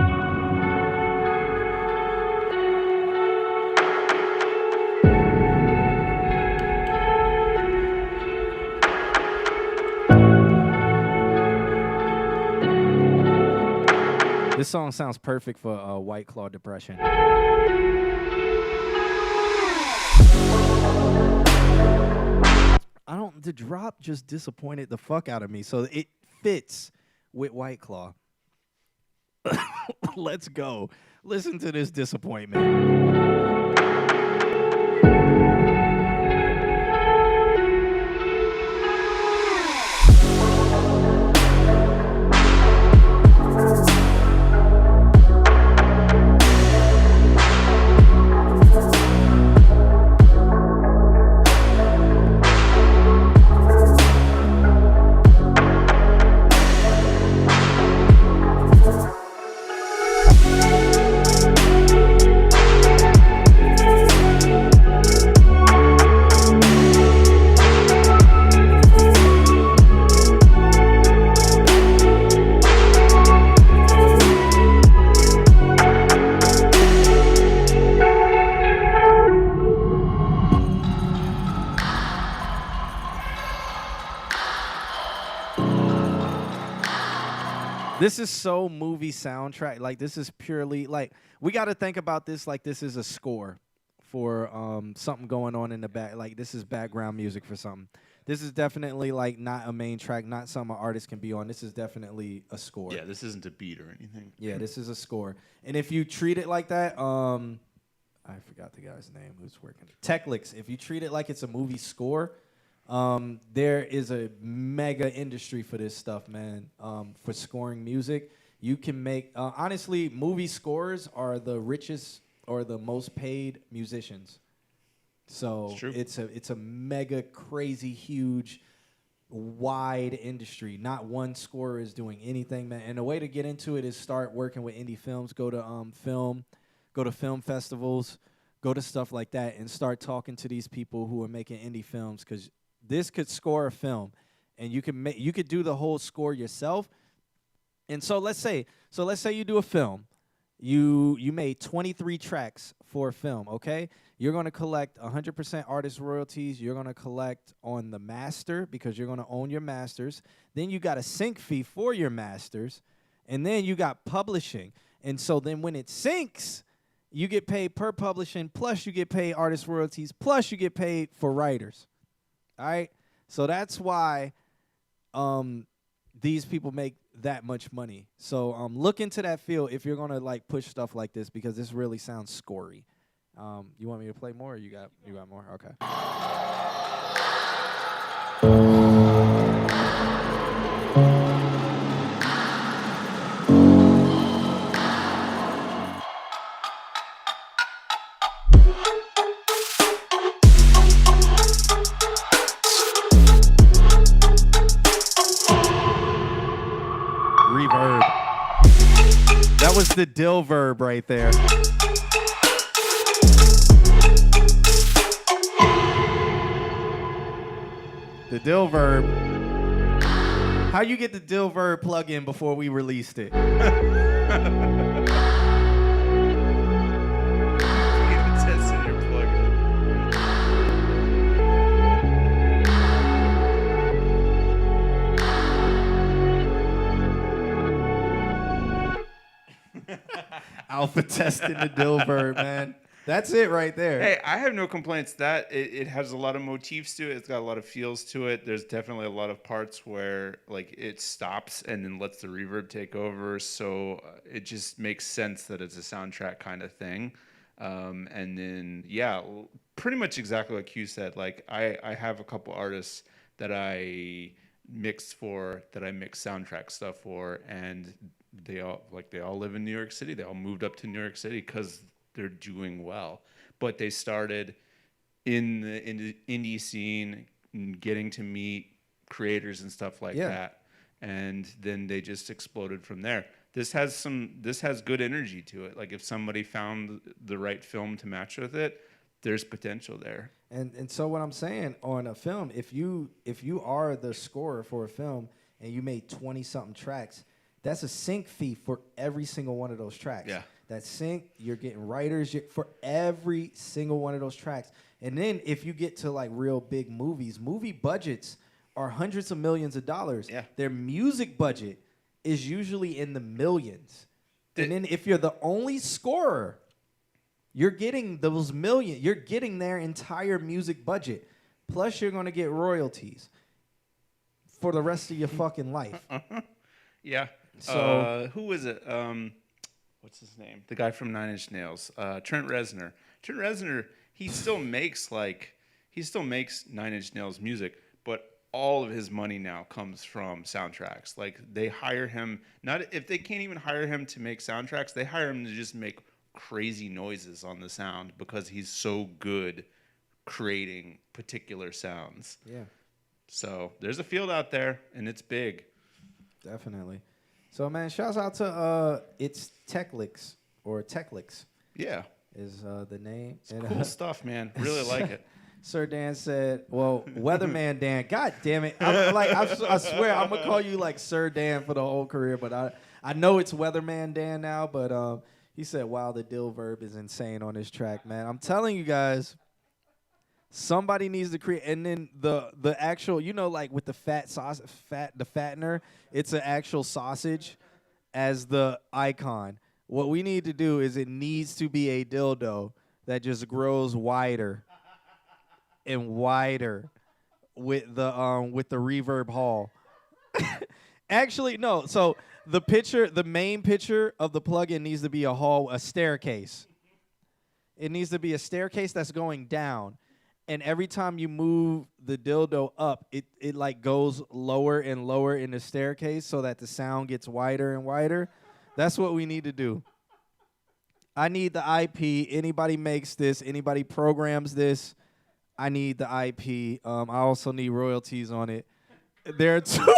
This song sounds perfect for White Claw depression. The drop just disappointed the fuck out of me, so it fits with White Claw. Let's go. Listen to this disappointment. This is so movie soundtrack. Like, this is purely, like, we got to think about this like this is a score for something going on in the back. Like, this is background music for something. This is definitely, like, not a main track, not something an artist can be on. This is definitely a score. Yeah, this isn't a beat or anything. Yeah, this is a score. And if you treat it like that, I forgot the guy's name who's working. Techlix, if you treat it like it's a movie score, there is a mega industry for this stuff, man. For scoring music, you can make honestly, movie scores are the richest or the most paid musicians. So it's a mega crazy huge wide industry. Not one scorer is doing anything, man. And the way to get into it is start working with indie films. Go to film festivals, go to stuff like that, and start talking to these people who are making indie films, because this could score a film, and you could do the whole score yourself. And so let's say you do a film. You made 23 tracks for a film, okay? You're going to collect 100% artist royalties. You're going to collect on the master because you're going to own your masters. Then you got a sync fee for your masters. And then you got publishing. And so then when it syncs, you get paid per publishing, plus you get paid artist royalties, plus you get paid for writers. All right? So that's why these people make that much money. So look into that field if you're gonna like push stuff like this, because this really sounds scory. You want me to play more, or you got more? Okay. Reverb. That was the dill verb right there. The dill verb. How you get the dill verb plugin before we released it? Alpha testing the dill verb, man. That's it right there. Hey, I have no complaints. That it has a lot of motifs to it. It's got a lot of feels to it. There's definitely a lot of parts where like it stops and then lets the reverb take over. So it just makes sense that it's a soundtrack kind of thing. And then yeah, pretty much exactly like you said. Like I have a couple artists that I mix soundtrack stuff for, and they all live in New York City. They all moved up to New York City because they're doing well. But they started in the indie scene, getting to meet creators and stuff like that, and then they just exploded from there. This has good energy to it. Like if somebody found the right film to match with it, there's potential there. And so what I'm saying on a film, if you are the scorer for a film and you made 20-something tracks, that's a sync fee for every single one of those tracks. Yeah. That sync, you're getting writers for every single one of those tracks. And then if you get to like real big movies, movie budgets are hundreds of millions of dollars. Yeah. Their music budget is usually in the millions. And then if you're the only scorer, you're getting those millions. You're getting their entire music budget. Plus you're going to get royalties for the rest of your fucking life. Yeah. So who is it? What's his name? The guy from Nine Inch Nails. Trent Reznor. Trent Reznor, he still makes Nine Inch Nails music, but all of his money now comes from soundtracks. Like they hire him, not if they can't even hire him to make soundtracks, they hire him to just make crazy noises on the sound because he's so good creating particular sounds. Yeah. So there's a field out there, and it's big. Definitely. So, man, shouts out to it's Techlix or Techlix. Yeah. Is the name. It's cool stuff, man. Really like it. Sir Dan said, well, Weatherman Dan, God damn it. I swear I'm going to call you like Sir Dan for the whole career, but I know it's Weatherman Dan now, but he said, wow, the dill verb is insane on this track, man. I'm telling you guys, somebody needs to create, and then the actual, like with the the fattener, it's an actual sausage as the icon. What we need to do is it needs to be a dildo that just grows wider and wider with the reverb hall. Actually, no. So the main picture of the plugin needs to be a staircase. It needs to be a staircase that's going down. And every time you move the dildo up, it like goes lower and lower in the staircase so that the sound gets wider and wider. That's what we need to do. I need the IP. Anybody makes this, anybody programs this, I need the IP. I also need royalties on it. There are two.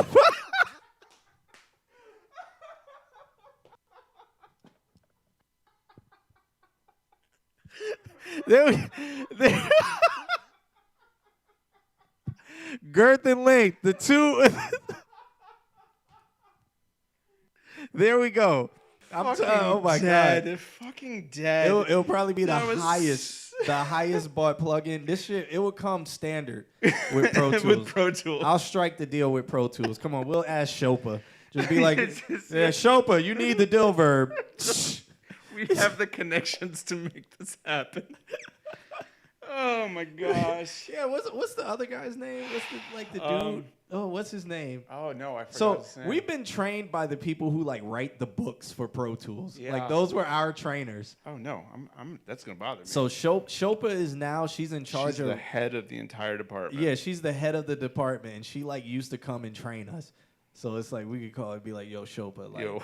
Girth and length. The two. There we go. Oh my god. Fucking dead. It'll probably be the That was- highest bought plugin. This shit, it will come standard with Pro Tools. With Pro Tools. I'll strike the deal with Pro Tools. Come on, we'll ask Shopa. Just be like, yeah, Shopa, you need the dill verb. We have the connections to make this happen. Oh my gosh. Yeah, what's the other guy's name? What's the dude? Oh, what's his name? Oh no, I forgot So his name. we've been trained by the people who like write the books for Pro Tools. Yeah. Like those were our trainers. Oh no, I'm that's gonna bother me. So Shopa is now she's in charge She's of the head of the entire department. Yeah, she's the head of the department, and she like used to come and train us. So it's like we could call it, be like, "Yo, Shopa, like,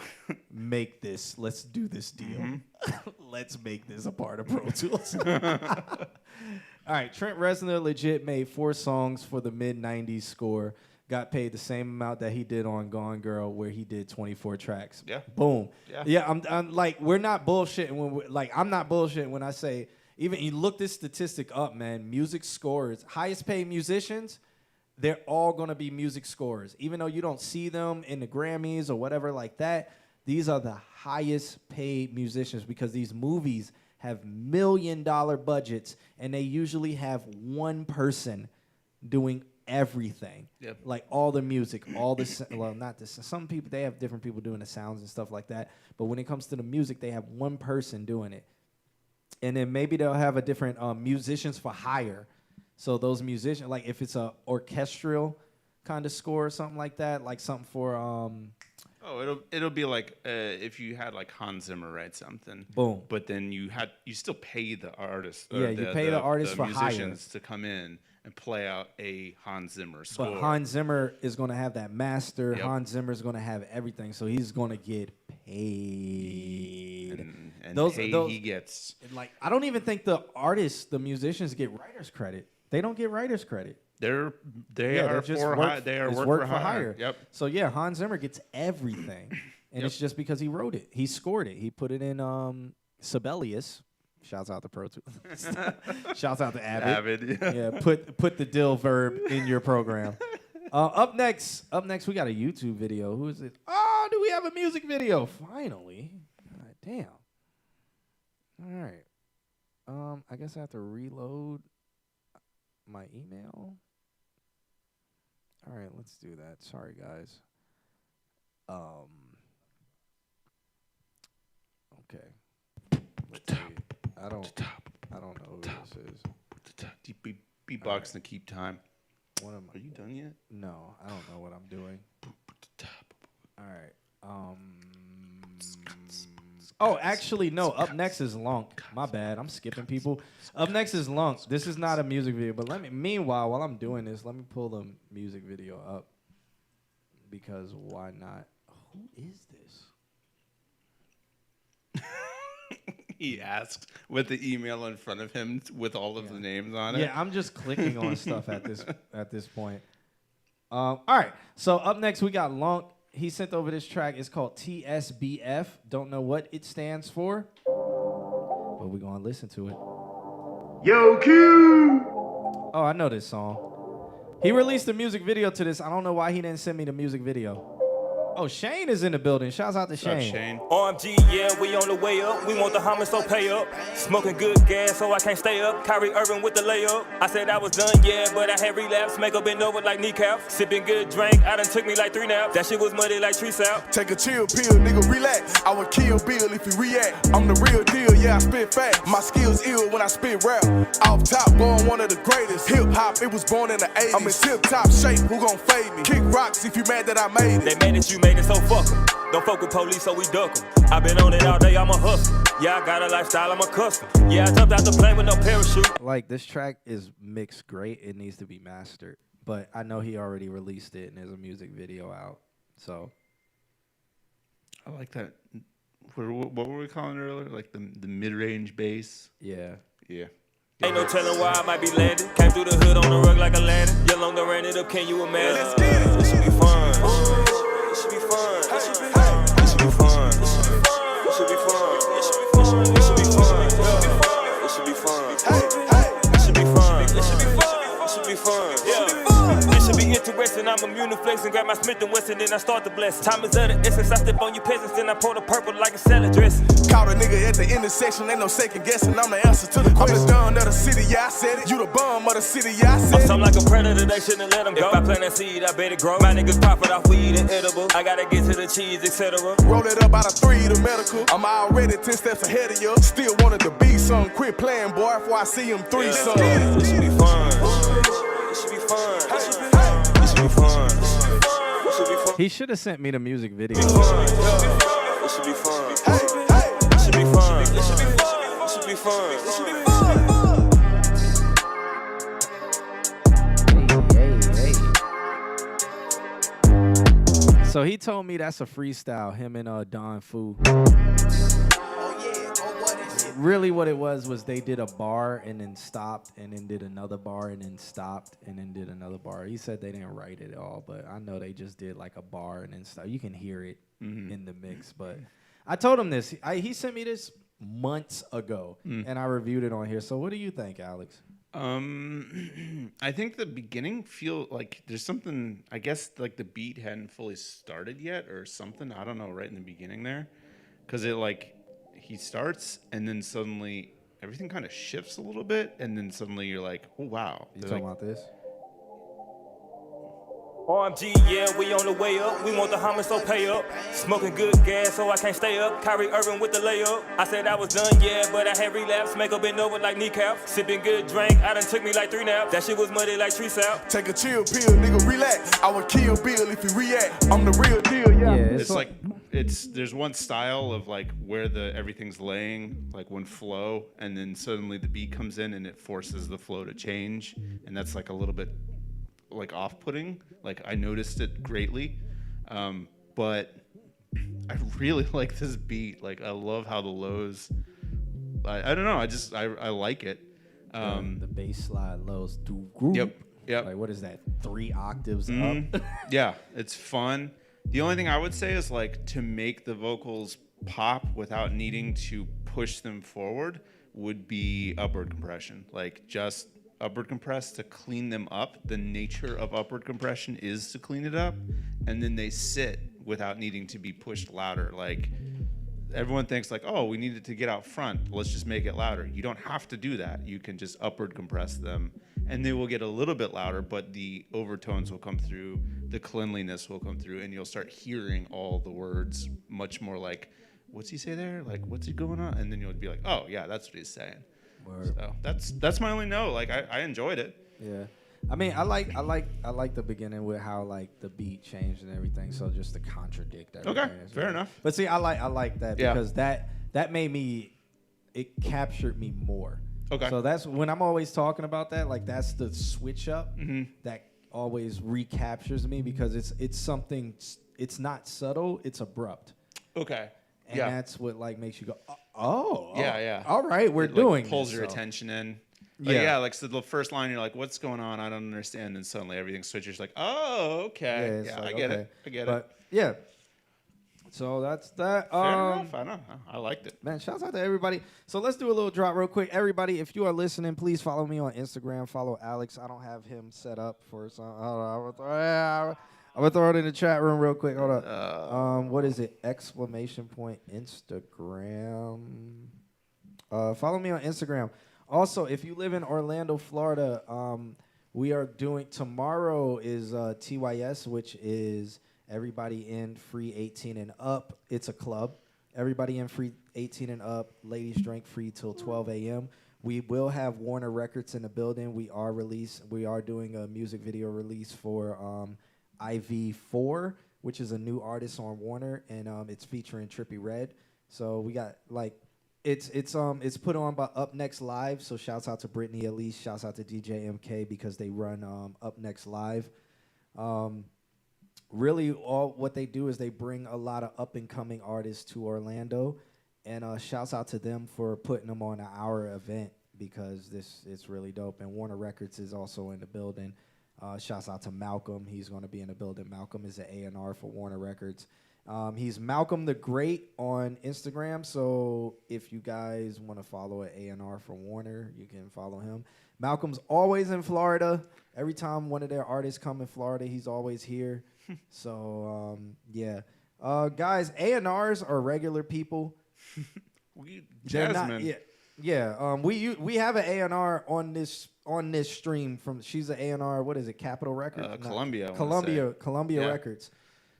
make this. Let's do this deal. Let's make this a part of Pro Tools." All right, Trent Reznor legit made 4 songs for the mid '90s score. Got paid the same amount that he did on Gone Girl, where he did 24 tracks. Yeah. Boom. Yeah. I'm like, we're not bullshitting when I'm not bullshitting when I say, even you look this statistic up, man. Music scores, highest paid musicians, they're all gonna be music scorers, even though you don't see them in the Grammys or whatever like that. These are the highest paid musicians because these movies have $1 million budgets, and they usually have one person doing everything. Yep. Like all the music, all the well, not this. Some people, they have different people doing the sounds and stuff like that. But when it comes to the music, they have one person doing it, and then maybe they'll have a different musicians for hire. So those musicians, like if it's a orchestral kind of score or something like that, like something for Oh, it'll be like if you had like Hans Zimmer write something. Boom. But then you still pay the artist. Yeah, you pay the artist for hire. musicians to come in and play out a Hans Zimmer score. But Hans Zimmer is going to have that master. Yep. Hans Zimmer is going to have everything, so he's going to get paid. And those he gets. Like, I don't even think the artists, the musicians, get writers credit. They don't get writers credit. They are just for work, hire. They are it's work for hire. Yep. So yeah, Hans Zimmer gets everything, and it's just because he wrote it. He scored it. He put it in Sibelius. Shouts out to Pro Tools. Shouts out to Avid. Yeah, put the dill verb in your program. Up next, we got a YouTube video. Who is it? Oh, do we have a music video? Finally. God damn. All right. I guess I have to reload my email. All right, let's do that. Sorry, guys. Okay. Let's see. I don't know who this is. Beatbox and keep time. What am I? Are you done yet? No, I don't know what I'm doing. All right. Oh, actually, no. Up next is Lunk. My bad. I'm skipping people. Up next is Lunk. This is not a music video, but meanwhile, while I'm doing this, let me pull the music video up. Because why not? Who is this? He asked with the email in front of him with all of the names on it. Yeah, I'm just clicking on stuff at this point. All right. So up next we got Lunk. He sent over this track. It's called TSBF. Don't know what it stands for, but we're gonna listen to it. Yo, Q! Oh, I know this song. He released a music video to this. I don't know why he didn't send me the music video. Oh, Shane is in the building. Shouts out to Shane. OMG, yeah, we on the way up. We want the homage, so pay up. Smoking good gas, so I can't stay up. Kyrie Irving with the layup. I said I was done, yeah, but I had relapse. Make up bend over like kneecap. Sipping good drink, I done took me like 3 naps. That shit was muddy like tree sap. Take a chill pill, nigga, relax. I would kill Bill if you react. I'm the real deal, yeah, I spit fat. My skills ill when I spit rap. Off top, born one of the greatest. Hip hop, it was born in the 80s. I'm in tip top shape, who gon' fade me? Kick rocks if you mad that I made it. They mad that you made it, so fuck 'em. Don't fuck with police, so we duck 'em. I been on it all day, I'm a hustler. Yeah, I got a lifestyle, I'm a customer. Yeah, I jumped out the plane with no parachute. Like, this track is mixed great. It needs to be mastered. But I know he already released it, and there's a music video out. So I like that. What were we calling it earlier? Like the mid-range bass? Yeah. Yeah. Ain't no telling where I might be landing. Came through the hood on the rug like a lantern. Yell on the ran it up, can you imagine? Let's get it. This should be fun. It should be fun. It should be fun. It should be fun. It should be fun. It should be fun. It should be fun. It should be fun. It should be fun. It should be fun. It should be fun. Yeah. It should be I'm immune to flex and grab my Smith and Wesson, then I start to bless. Time is of the essence, I step on you peasants, then I pour the purple like a salad dressing. Caught a nigga at the intersection, ain't no second guessing. I'm the answer to the question. I'm the dawn of the city, yeah, I said it. You the bum of the city, yeah, I said it. I'm something like a predator, they shouldn't let him go. If I plant that seed, I bet it grow. My niggas profit off weed and edible. I gotta get to the cheese, etc. Roll it up out of 3 to medical. I'm already 10 steps ahead of you. Still wanted to be some. Quit playing, boy, before I see him 3 some. This should be fun. This should be fun. This should be fun. This should be fun. This should be fun. He should have sent me the music video. This should be fun. This should be fun. This should be fun. This should be fun. This should be fun. This should be fun. So he told me that's a freestyle, him and Don Fu. Really what it was they did a bar and then stopped and then did another bar and then stopped and then did another bar. He said they didn't write it all, but I know they just did like a bar and then stopped. You can hear it in the mix, but I told him this. He sent me this months ago and I reviewed it on here. So what do you think, Alex? I think the beginning feel like there's something, I guess like the beat hadn't fully started yet or something. I don't know, right in the beginning there. Because it like, he starts and then suddenly everything kind of shifts a little bit. And then suddenly you're like, oh, wow. You talking about this? OMG, yeah, we on the way up. We want the homage, so pay up. Smoking good gas, so I can't stay up. Kyrie Irving with the layup. I said I was done, yeah, but I had relapse. Make up bend over like kneecap. Sipping good drink, I done took me like 3 naps. That shit was muddy like tree sap. Take a chill pill, nigga, relax. I would kill Bill if you react. I'm the real deal, yeah. It's like there's one style of like where the everything's laying, like one flow, and then suddenly the beat comes in and it forces the flow to change, and that's like a little bit like off-putting. Like I noticed it greatly, but I really like this beat. Like I love how the lows. I don't know. I like it. The bass slide lows do group. Yep. Like what is that? 3 octaves up. Yeah, it's fun. The only thing I would say is like to make the vocals pop without needing to push them forward would be upward compression. Like just upward compress to clean them up. The nature of upward compression is to clean it up, and then they sit without needing to be pushed louder. Like everyone thinks like, oh, we needed to get out front, let's just make it louder. You don't have to do that. You can just upward compress them and they will get a little bit louder, but the overtones will come through, the cleanliness will come through, and you'll start hearing all the words much more like, what's he say there? Like, what's he going on? And then you'll be like, oh yeah, that's what he's saying. Word. So that's my only note. Like I enjoyed it. Yeah. I mean, I like the beginning with how like the beat changed and everything. So just to contradict everything. Okay, fair enough. But see, I like that because that made me, it captured me more. Okay. So that's when I'm always talking about that. Like that's the switch up that always recaptures me because it's something. It's not subtle. It's abrupt. Okay. And that's what like makes you go, oh. Yeah. All right, we're it, doing. Like, pulls this, your so. attention in. Like so the first line you're like, what's going on? I don't understand. And suddenly everything switches. Like, oh, okay. Yeah, like, I get it. But yeah. So that's that. Fair enough. I know. I liked it. Man, shouts out to everybody. So let's do a little drop real quick. Everybody, if you are listening, please follow me on Instagram. Follow Alex. I don't have him set up for some. I'm gonna throw it in the chat room real quick. Hold up. What is it? Exclamation point Instagram. Follow me on Instagram. Also, if you live in Orlando, Florida, we are doing tomorrow is TYS, which is everybody in free 18 and up. It's a club. Everybody in free 18 and up. Ladies drink free till 12 a.m. We will have Warner Records in the building. We are doing a music video release for IV4, which is a new artist on Warner, and it's featuring Trippie Redd. So we got like it's put on by Up Next Live. So shouts out to Brittany Elise, shouts out to DJ MK because they run Up Next Live. Really, all what they do is they bring a lot of up and coming artists to Orlando, and shouts out to them for putting them on our event because it's really dope. And Warner Records is also in the building. Shouts out to Malcolm. He's going to be in the building. Malcolm is an A&R for Warner Records. He's Malcolm the Great on Instagram. So if you guys want to follow an A&R for Warner, you can follow him. Malcolm's always in Florida. Every time one of their artists come in Florida, he's always here. So yeah, guys, A&Rs are regular people. Jasmine. We have an A&R on this stream from. She's an A&R. What is it? Capitol Records. Columbia. Columbia Yeah. Records.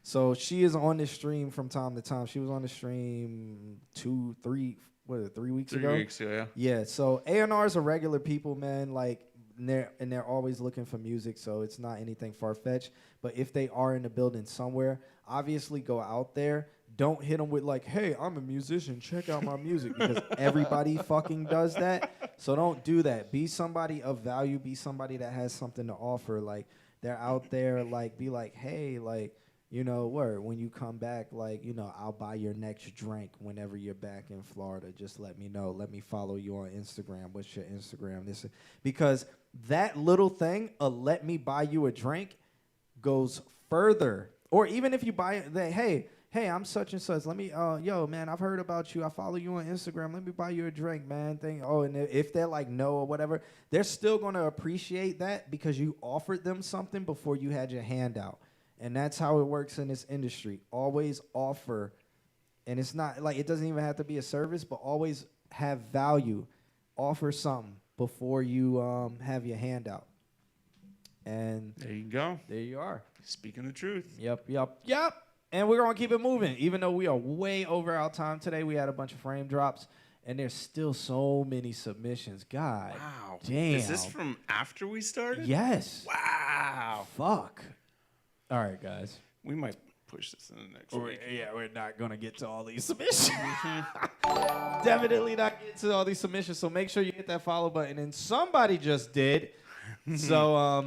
So she is on this stream from time to time. She was on the stream 3 weeks ago? 3 weeks ago, yeah. Yeah, so A&Rs are regular people, man, like, and they're always looking for music, so it's not anything far-fetched. But if they are in the building somewhere, obviously go out there. Don't hit them with like, hey, I'm a musician, check out my music, because everybody fucking does that. So don't do that. Be somebody of value. Be somebody that has something to offer. Like, they're out there, like, be like, hey, like, you know, when you come back, like, you know, I'll buy your next drink whenever you're back in Florida. Just let me know. Let me follow you on Instagram. What's your Instagram? Because that little thing, let me buy you a drink, goes further. Or even if you buy it, hey, I'm such and such. Let me, yo, man, I've heard about you. I follow you on Instagram. Let me buy you a drink, man. And if they're like no or whatever, they're still going to appreciate that because you offered them something before you had your hand out. And that's how it works in this industry. Always offer, and it's not like it doesn't even have to be a service, but always have value. Offer something before you have your hand out. And there you go. There you are. Speaking the truth. Yep. And we're going to keep it moving. Even though we are way over our time today, we had a bunch of frame drops, and there's still so many submissions. God Wow. damn. Is this from after we started? Yes. Wow. Fuck. All right, guys. We might push this in the next week. Yeah, we're not going to get to all these submissions. Definitely not get to all these submissions. So make sure you hit that follow button. And somebody just did. So,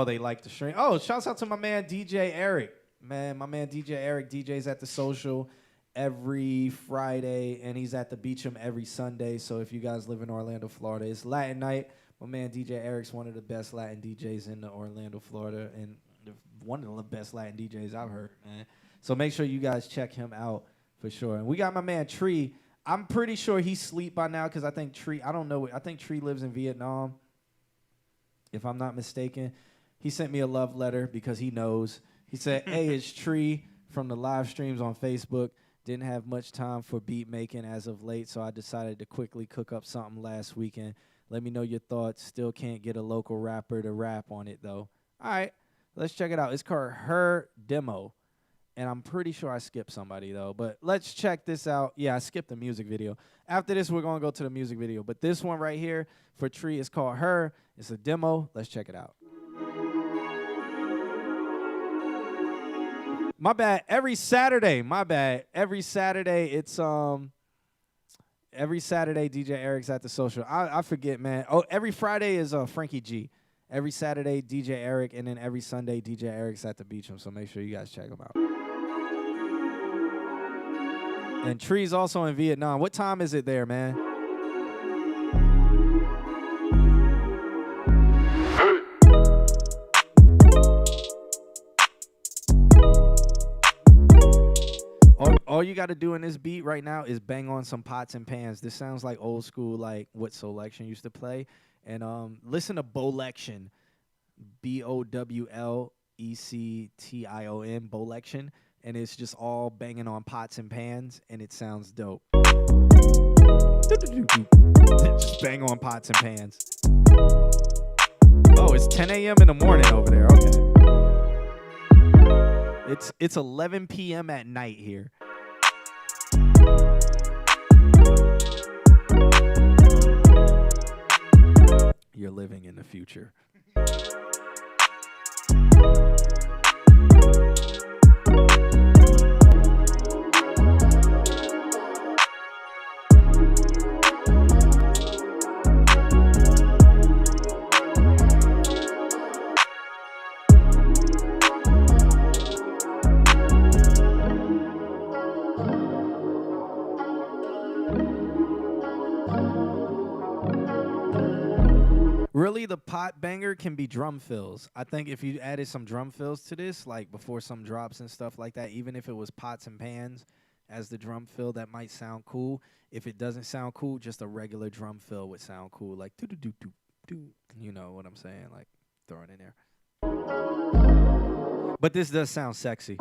they like the stream. Oh, shouts out to my man, DJ Eric. Man, my man, DJ Eric, DJs at the Social every Friday. And he's at the Beacham every Sunday. So if you guys live in Orlando, Florida, it's Latin night. My man, DJ Eric's one of the best Latin DJs in Orlando, Florida. And one of the best Latin DJs I've heard, man. So make sure you guys check him out for sure. And we got my man Tree. I'm pretty sure he's asleep by now because I think Tree, I don't know, I think Tree lives in Vietnam, if I'm not mistaken. He sent me a love letter because he knows. He said, hey, it's Tree from the live streams on Facebook. Didn't have much time for beat making as of late, so I decided to quickly cook up something last weekend. Let me know your thoughts. Still can't get a local rapper to rap on it, though. All right. Let's check it out. It's called Her Demo. And I'm pretty sure I skipped somebody, though. But let's check this out. Yeah, I skipped the music video. After this, we're going to go to the music video. But this one right here for Tree is called Her. It's a demo. Let's check it out. My bad. Every Saturday, it's every Saturday DJ Eric's at the Social. I forget, man. Oh, every Friday is Frankie G. Every Saturday, DJ Eric, and then every Sunday, DJ Eric's at the Beacham. So make sure you guys check him out. And Tree's also in Vietnam. What time is it there, man? All you got to do in this beat right now is bang on some pots and pans. This sounds like old school, like what Solection used to play. And listen to Bolection, Bowlection, Bolection, and it's just all banging on pots and pans, and it sounds dope. Just bang on pots and pans. Oh, it's 10 a.m. in the morning over there. Okay. It's 11 p.m. at night here. You're living in the future. Really, the pot banger can be drum fills. I think if you added some drum fills to this, like before some drops and stuff like that, even if it was pots and pans as the drum fill, that might sound cool. If it doesn't sound cool, just a regular drum fill would sound cool, like do do do do do. You know what I'm saying? Like throw it in there. But this does sound sexy.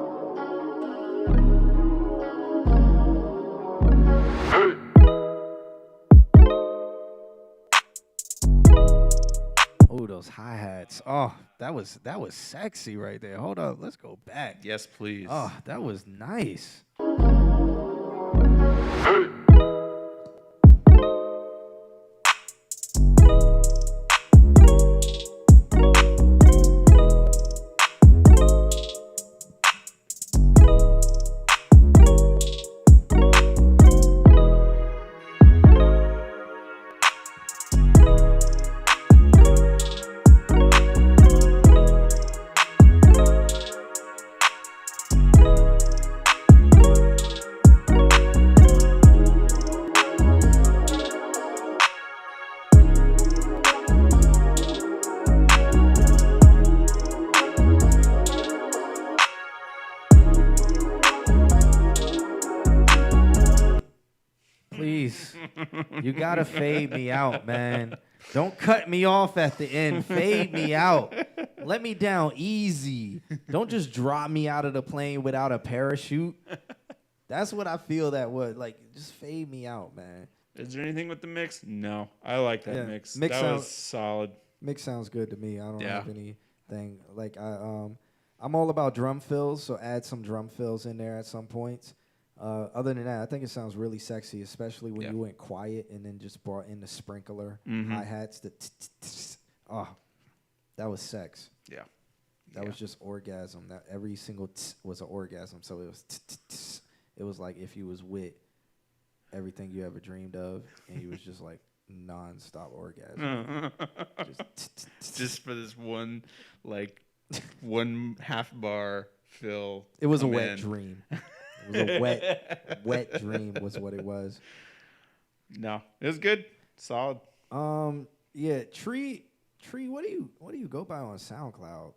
Oh, those hi-hats. Oh, that was sexy right there. Hold up, let's go back. Yes, please. Oh, that was nice. Please, you gotta fade me out, man. Don't cut me off at the end. Fade me out. Let me down easy. Don't just drop me out of the plane without a parachute. That's what I feel that would. Like, just fade me out, man. Is there anything with the mix? No. I like that mix. Mix That was solid. Mix sounds good to me. I don't have anything. Like, I'm all about drum fills, so add some drum fills in there at some points. Other than that, I think it sounds really sexy, especially when you went quiet and then just brought in the sprinkler hi-hats. Oh, that was sex. Yeah. That was just orgasm. That every single was an orgasm. So it was it was like if you was with everything you ever dreamed of, and you was just like non-stop orgasm. Just for this one, like, 1/2 bar fill. It was a wet dream. It was a wet dream was what it was. No, it was good. Solid. Yeah, Tree, what do you go by on SoundCloud?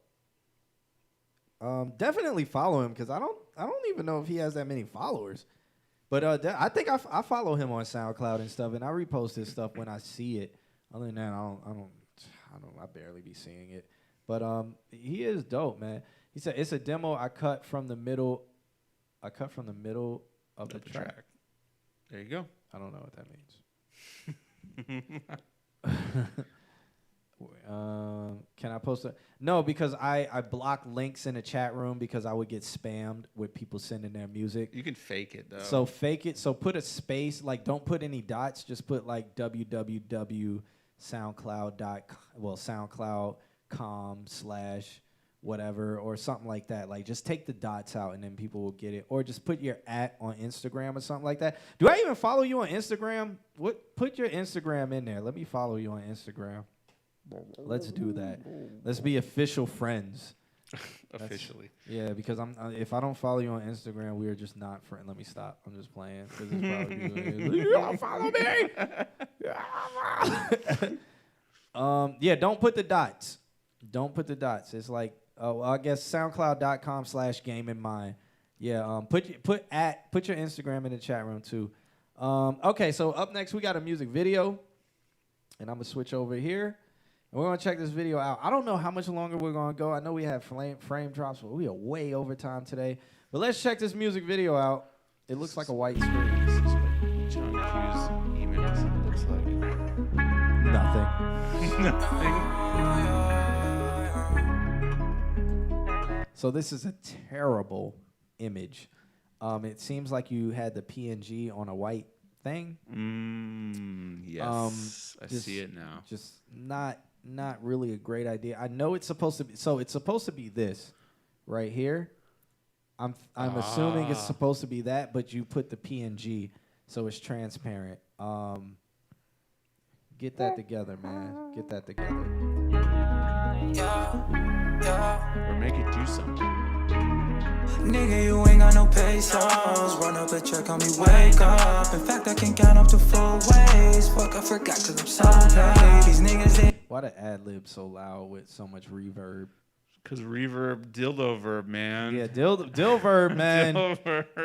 Definitely follow him because I don't even know if he has that many followers. But I think I follow him on SoundCloud and stuff, and I repost his stuff when I see it. Other than that, I barely be seeing it. But he is dope, man. He said it's a demo I cut from the middle of the track. There you go. I don't know what that means. Can I post it? No, because I block links in the chat room because I would get spammed with people sending their music. You can fake it, though. So fake it. So put a space. Like, don't put any dots. Just put, like, soundcloud.com/whatever or something like that. Like, just take the dots out and then people will get it. Or just put your @ on Instagram or something like that. Do I even follow you on Instagram? Put your Instagram in there. Let me follow you on Instagram. Let's do that. Let's be official friends. Officially. Yeah, because if I don't follow you on Instagram, we are just not friends. Let me stop. I'm just playing. You don't follow me. Yeah, don't put the dots. Don't put the dots. It's like, I guess soundcloud.com/GameInMind. Yeah, put your Instagram in the chat room too. Okay, so up next we got a music video, and I'm gonna switch over here. And we're going to check this video out. I don't know how much longer we're going to go. I know we have frame drops, but we are way over time today. But let's check this music video out. It looks like a white screen. This is what John Q's emails looks like. Nothing. Nothing. So this is a terrible image. It seems like you had the PNG on a white thing. Yes, I see it now. Just not really a great idea. I know it's supposed to be. So it's supposed to be this right here. I'm assuming it's supposed to be that, but you put the PNG, so it's transparent. Get that together, man. Get that together. Or make it do something. Nigga, you ain't got no pesos. Run up a check on me, wake up. In fact, I can count up to 4 ways. Fuck, I forgot cause I'm so paid. These niggas, they Why the ad lib so loud with so much reverb? Cause reverb, dildo verb, man. Yeah, dill verb, man.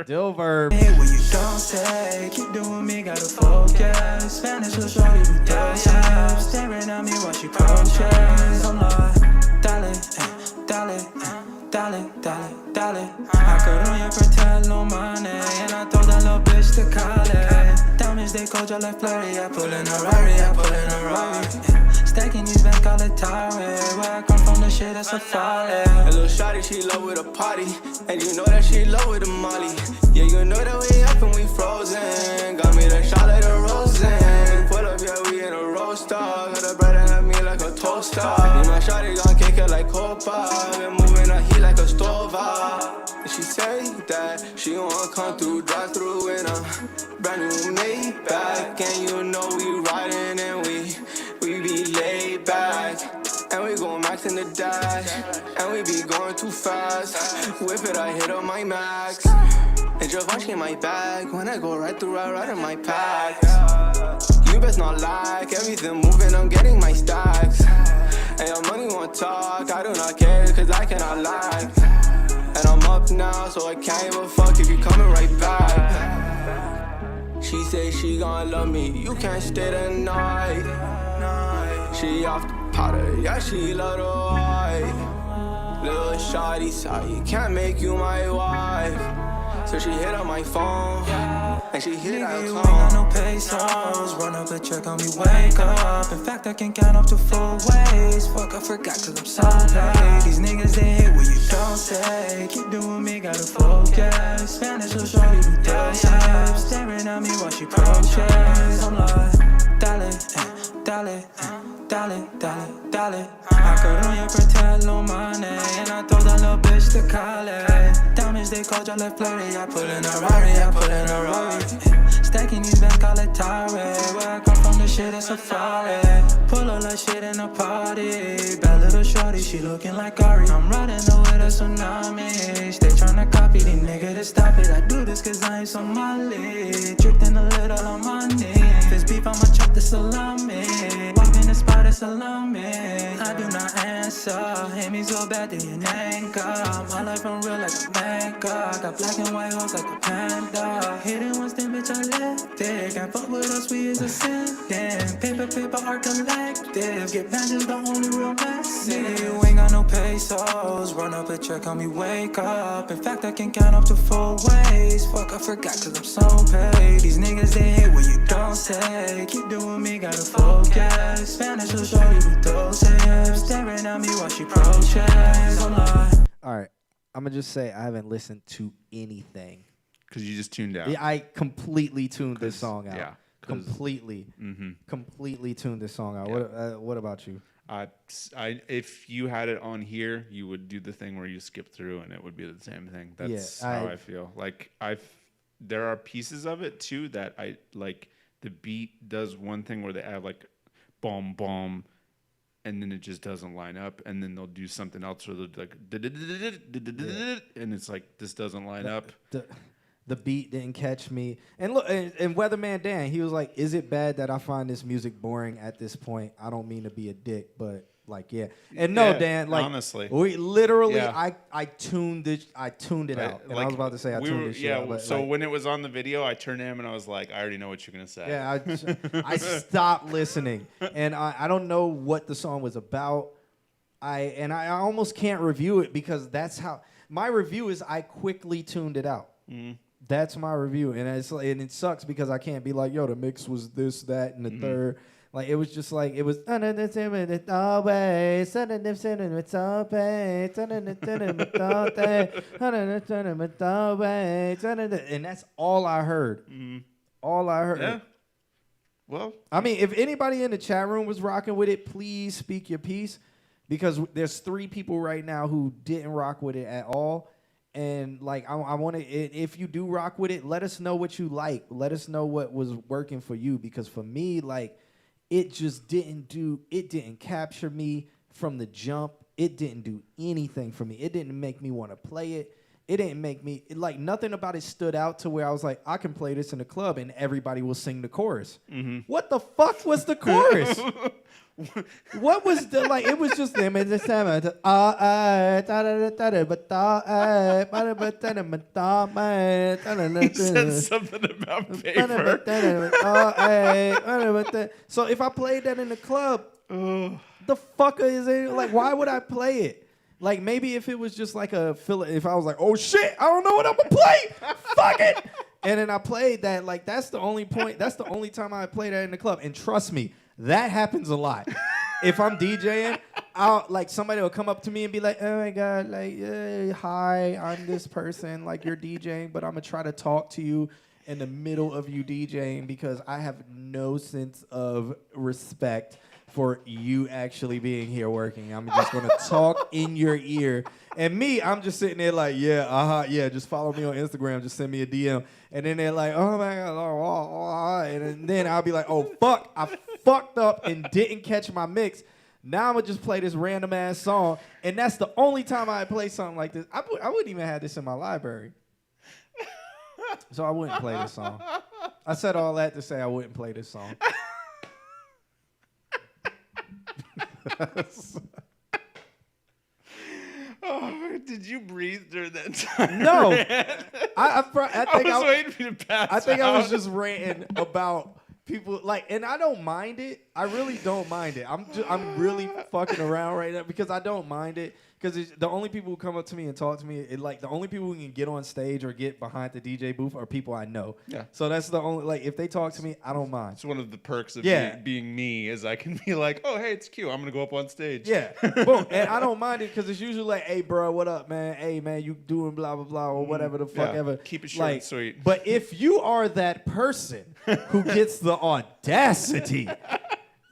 Dill verb. Hey, what you don't say, keep doing me, gotta focus. Spanish will shorty with those hips, staring at me while she approaches. I'm like, dale, dale, dale, dale. I could only pretend no money, and I told that little bitch to call it. Diamonds they cold, like flurry. I pull in a Rari, I pull in a Rari. Stacking these back all the time. Where I come from, the shit that's a folly. A little shawty, she love with a party, and you know that she love with a molly. Yeah, you know that we up and we frozen. Got me the shot like a rosin. Pull up, yeah, we in a roaster. Got a bread at me like a toaster. Me my shawty gon' kick it like Copa. Been moving her heat like a stove. And she say that she wanna come through, drive through in a brand new Maybach. And you know we riding and we be laid back. And we gon' max in the dash. And we be going too fast. Whip it, I hit on my max. And Givenchy in my bag. When I go right through, I ride in my packs. You best not like everything moving, I'm getting my stacks. And your money won't talk, I do not care, cause I cannot lie. And I'm up now, so I can't give a fuck if you coming right back. She say she gon' love me, you can't stay the night. She off the powder, yeah, she love the white. Little shawty, sorry, can't make you my wife. So she hit on my phone, and she hit that phone. Got no pesos, run up a check on me, wake up. In fact, I can count up to 4 ways. Fuck, I forgot cause I'm so paid. These niggas, they hate what you don't say. Keep doing me, gotta focus. Spanish will shorty with those hips, staring at me while she approaches. I'm like, dale, dale, dale, dale, dale. I could only pretend no money, and I told that little bitch to call it. Diamonds they cold, like flurry. I pull in a Rari, I pull in a Rari. Stacking these back all the time. Where I come from, the shit is a folly. Pull up like shit in a party. Bad little shorty, she looking like Ari. I'm riding away the tsunami. Stay tryna copy these niggas to stop it. I do this cause I ain't Somali. Drifting a little on my knees. This beef, I'ma chop the salami. Walk in the spot, it's salami. I do not answer. Hate me so bad that you name call. My life I'm real like a makeup. Got black and white hoes like a panda. Hit it once, then bitch I left it. Can't fuck with us, we is a sentence. Paper, art collective. Get banned is the only real message. You ain't got no pesos. Run up a check on me, wake up. In fact, I can count up to 4 ways. Fuck, I forgot cause I'm so paid. These niggas, they hate what you don't say. Keep doing me, gotta focus. Spanish will shorty with those hips, staring at me while she approaches. I'm like, all right, I'm gonna just say I haven't listened to anything. Cause you just tuned out. Yeah, I completely tuned this song out. Yeah, completely tuned this song out. Yeah. What about you? If you had it on here, you would do the thing where you skip through, and it would be the same thing. That's how I feel. Like there are pieces of it too that I like. The beat does one thing where they have like, boom, boom, and then it just doesn't line up, and then they'll do something else where they're like, and it's like this doesn't line up. The beat didn't catch me. And look, and Weatherman Dan, he was like, "Is it bad that I find this music boring at this point? I don't mean to be a dick, but like, yeah." And no, Dan, like, honestly, we literally, I tuned it out. And like, I was about to say I tuned this shit out. But so like, when it was on the video, I turned to him and I was like, I already know what you're gonna say. Yeah, I stopped listening, and I don't know what the song was about. I almost can't review it because that's how my review is. I quickly tuned it out. That's my review, and it sucks because I can't be like, yo, the mix was this, that, and the third. Like it was just like it was, and that's all I heard. All I heard. Yeah. Well, I mean, if anybody in the chat room was rocking with it, please speak your piece, because there's 3 people right now who didn't rock with it at all. And like I want to, if you do rock with it, let us know what you like. Let us know what was working for you, because for me, like, it just didn't capture me from the jump. It didn't do anything for me. It didn't make me want to play it. it didn't make me like nothing about it stood out to where I was like, I can play this in the club and everybody will sing the chorus. What the fuck was the chorus? What was the like? It was just them in the summer. He said something about paper. So if I played that in the club, the fuck is it? Like, why would I play it? Like, maybe if it was just like if I was like, oh shit, I don't know what I'm gonna play. Fuck it. And then I played that. Like, that's the only point. That's the only time I play that in the club. And trust me, that happens a lot. If I'm DJing, somebody will come up to me and be like, oh my God, like, hi, I'm this person, like you're DJing, but I'm gonna try to talk to you in the middle of you DJing because I have no sense of respect for you actually being here working. I'm just gonna talk in your ear. And me, I'm just sitting there like, yeah, just follow me on Instagram, just send me a DM. And then they're like, oh my God, and then I'll be like, oh fuck, I fucked up and didn't catch my mix. Now I'm gonna just play this random ass song, and that's the only time I play something like this. I wouldn't even have this in my library, so I wouldn't play this song. I said all that to say I wouldn't play this song. Oh, did you breathe during that time? No, I think I was waiting for you to pass. I think I was just ranting about people and I don't mind it. I really don't mind it. I'm really fucking around right now because I don't mind it. Because the only people who come up to me and talk to me, the only people who can get on stage or get behind the DJ booth are people I know. Yeah. So that's the only, if they talk to me, I don't mind. It's one of the perks of being me is I can be like, oh, hey, it's Q. I'm going to go up on stage. Yeah. Boom. And I don't mind it because it's usually like, hey, bro, what up, man? Hey, man, you doing blah, blah, blah, or whatever the fuck ever. Keep it short and sweet. But if you are that person who gets the audacity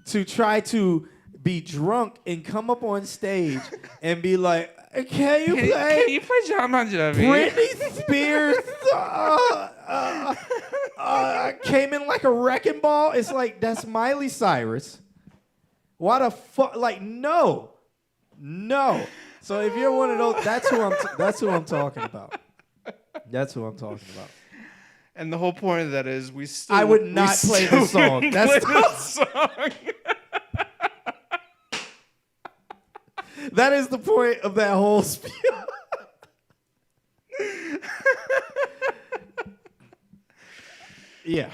to try to be drunk and come up on stage and be like, can you play John Bon Jovi? Britney Spears? Came in like a wrecking ball. It's like, that's Miley Cyrus. Why the fuck? Like, no. So if you're one of those, that's who I'm talking about. That's who I'm talking about. And the whole point of that is I would not play this song. That's the song. That is the point of that whole spiel. Yeah.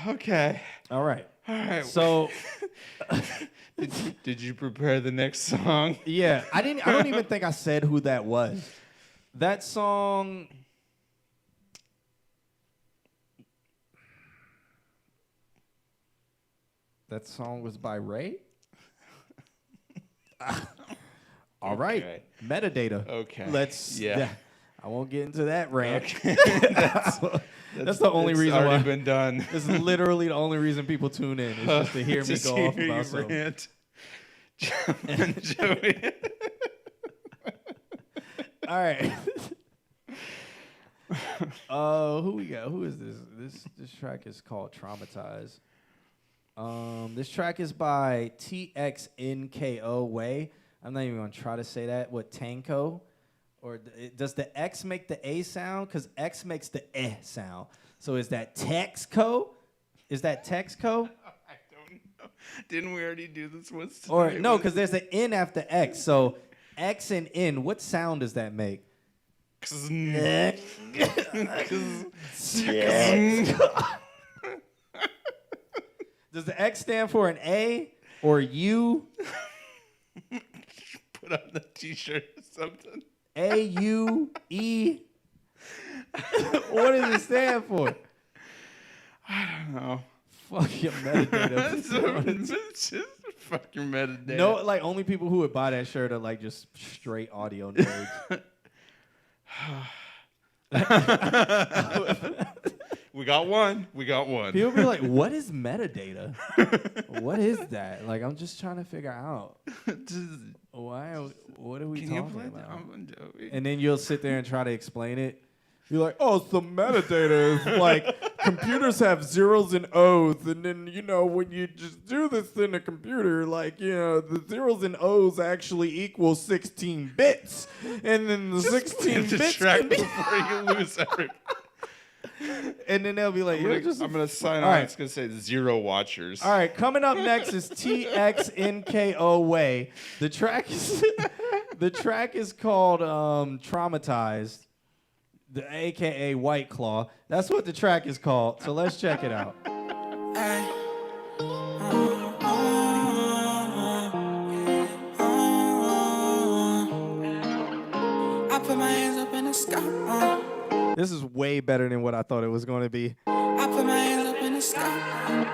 Okay. All right. So, did you prepare the next song? Yeah. I don't even think I said who that was. That song. That song was by Ray. All right. Okay. Metadata. Okay. I won't get into that rant. Okay. That's the only reason already why. Been done. It's literally the only reason people tune in. Is just to hear me go off about something. Rant. Joey. All right. Who we got? Who is this? This track is called Traumatized. This track is by TXNKO Way. I'm not even gonna try to say that. What, Tanko? Or does the X make the A sound? Because X makes the eh sound. So is that Texco? Is that Texco? I don't know. Didn't we already do this once today? Or no, because there's an N after X. So X and N, what sound does that make? Does the X stand for an A or U? Put on the t-shirt or something. A-U-E? What does it stand for? I don't know. Fuck your metadata. Just fuck your metadata. No, like only people who would buy that shirt are like just straight audio nerds. We got one. People be like, what is metadata? What is that? Like, I'm just trying to figure out. What are we talking about? And then you'll sit there and try to explain it You're like, oh, some metadata is like computers have zeros and O's, and then when you just do this in a computer, like the zeros and O's actually equal 16 bits, and then the 16 bits can be before you lose everything. And then they'll be like, I'm gonna sign on. It's gonna say 0 watchers. All right, coming up next is TXNKO Way. The track is called Traumatized, aka White Claw. That's what the track is called. So let's check it out. I put my hands up in the sky. This is way better than what I thought it was going to be. I put my hands up in the sky.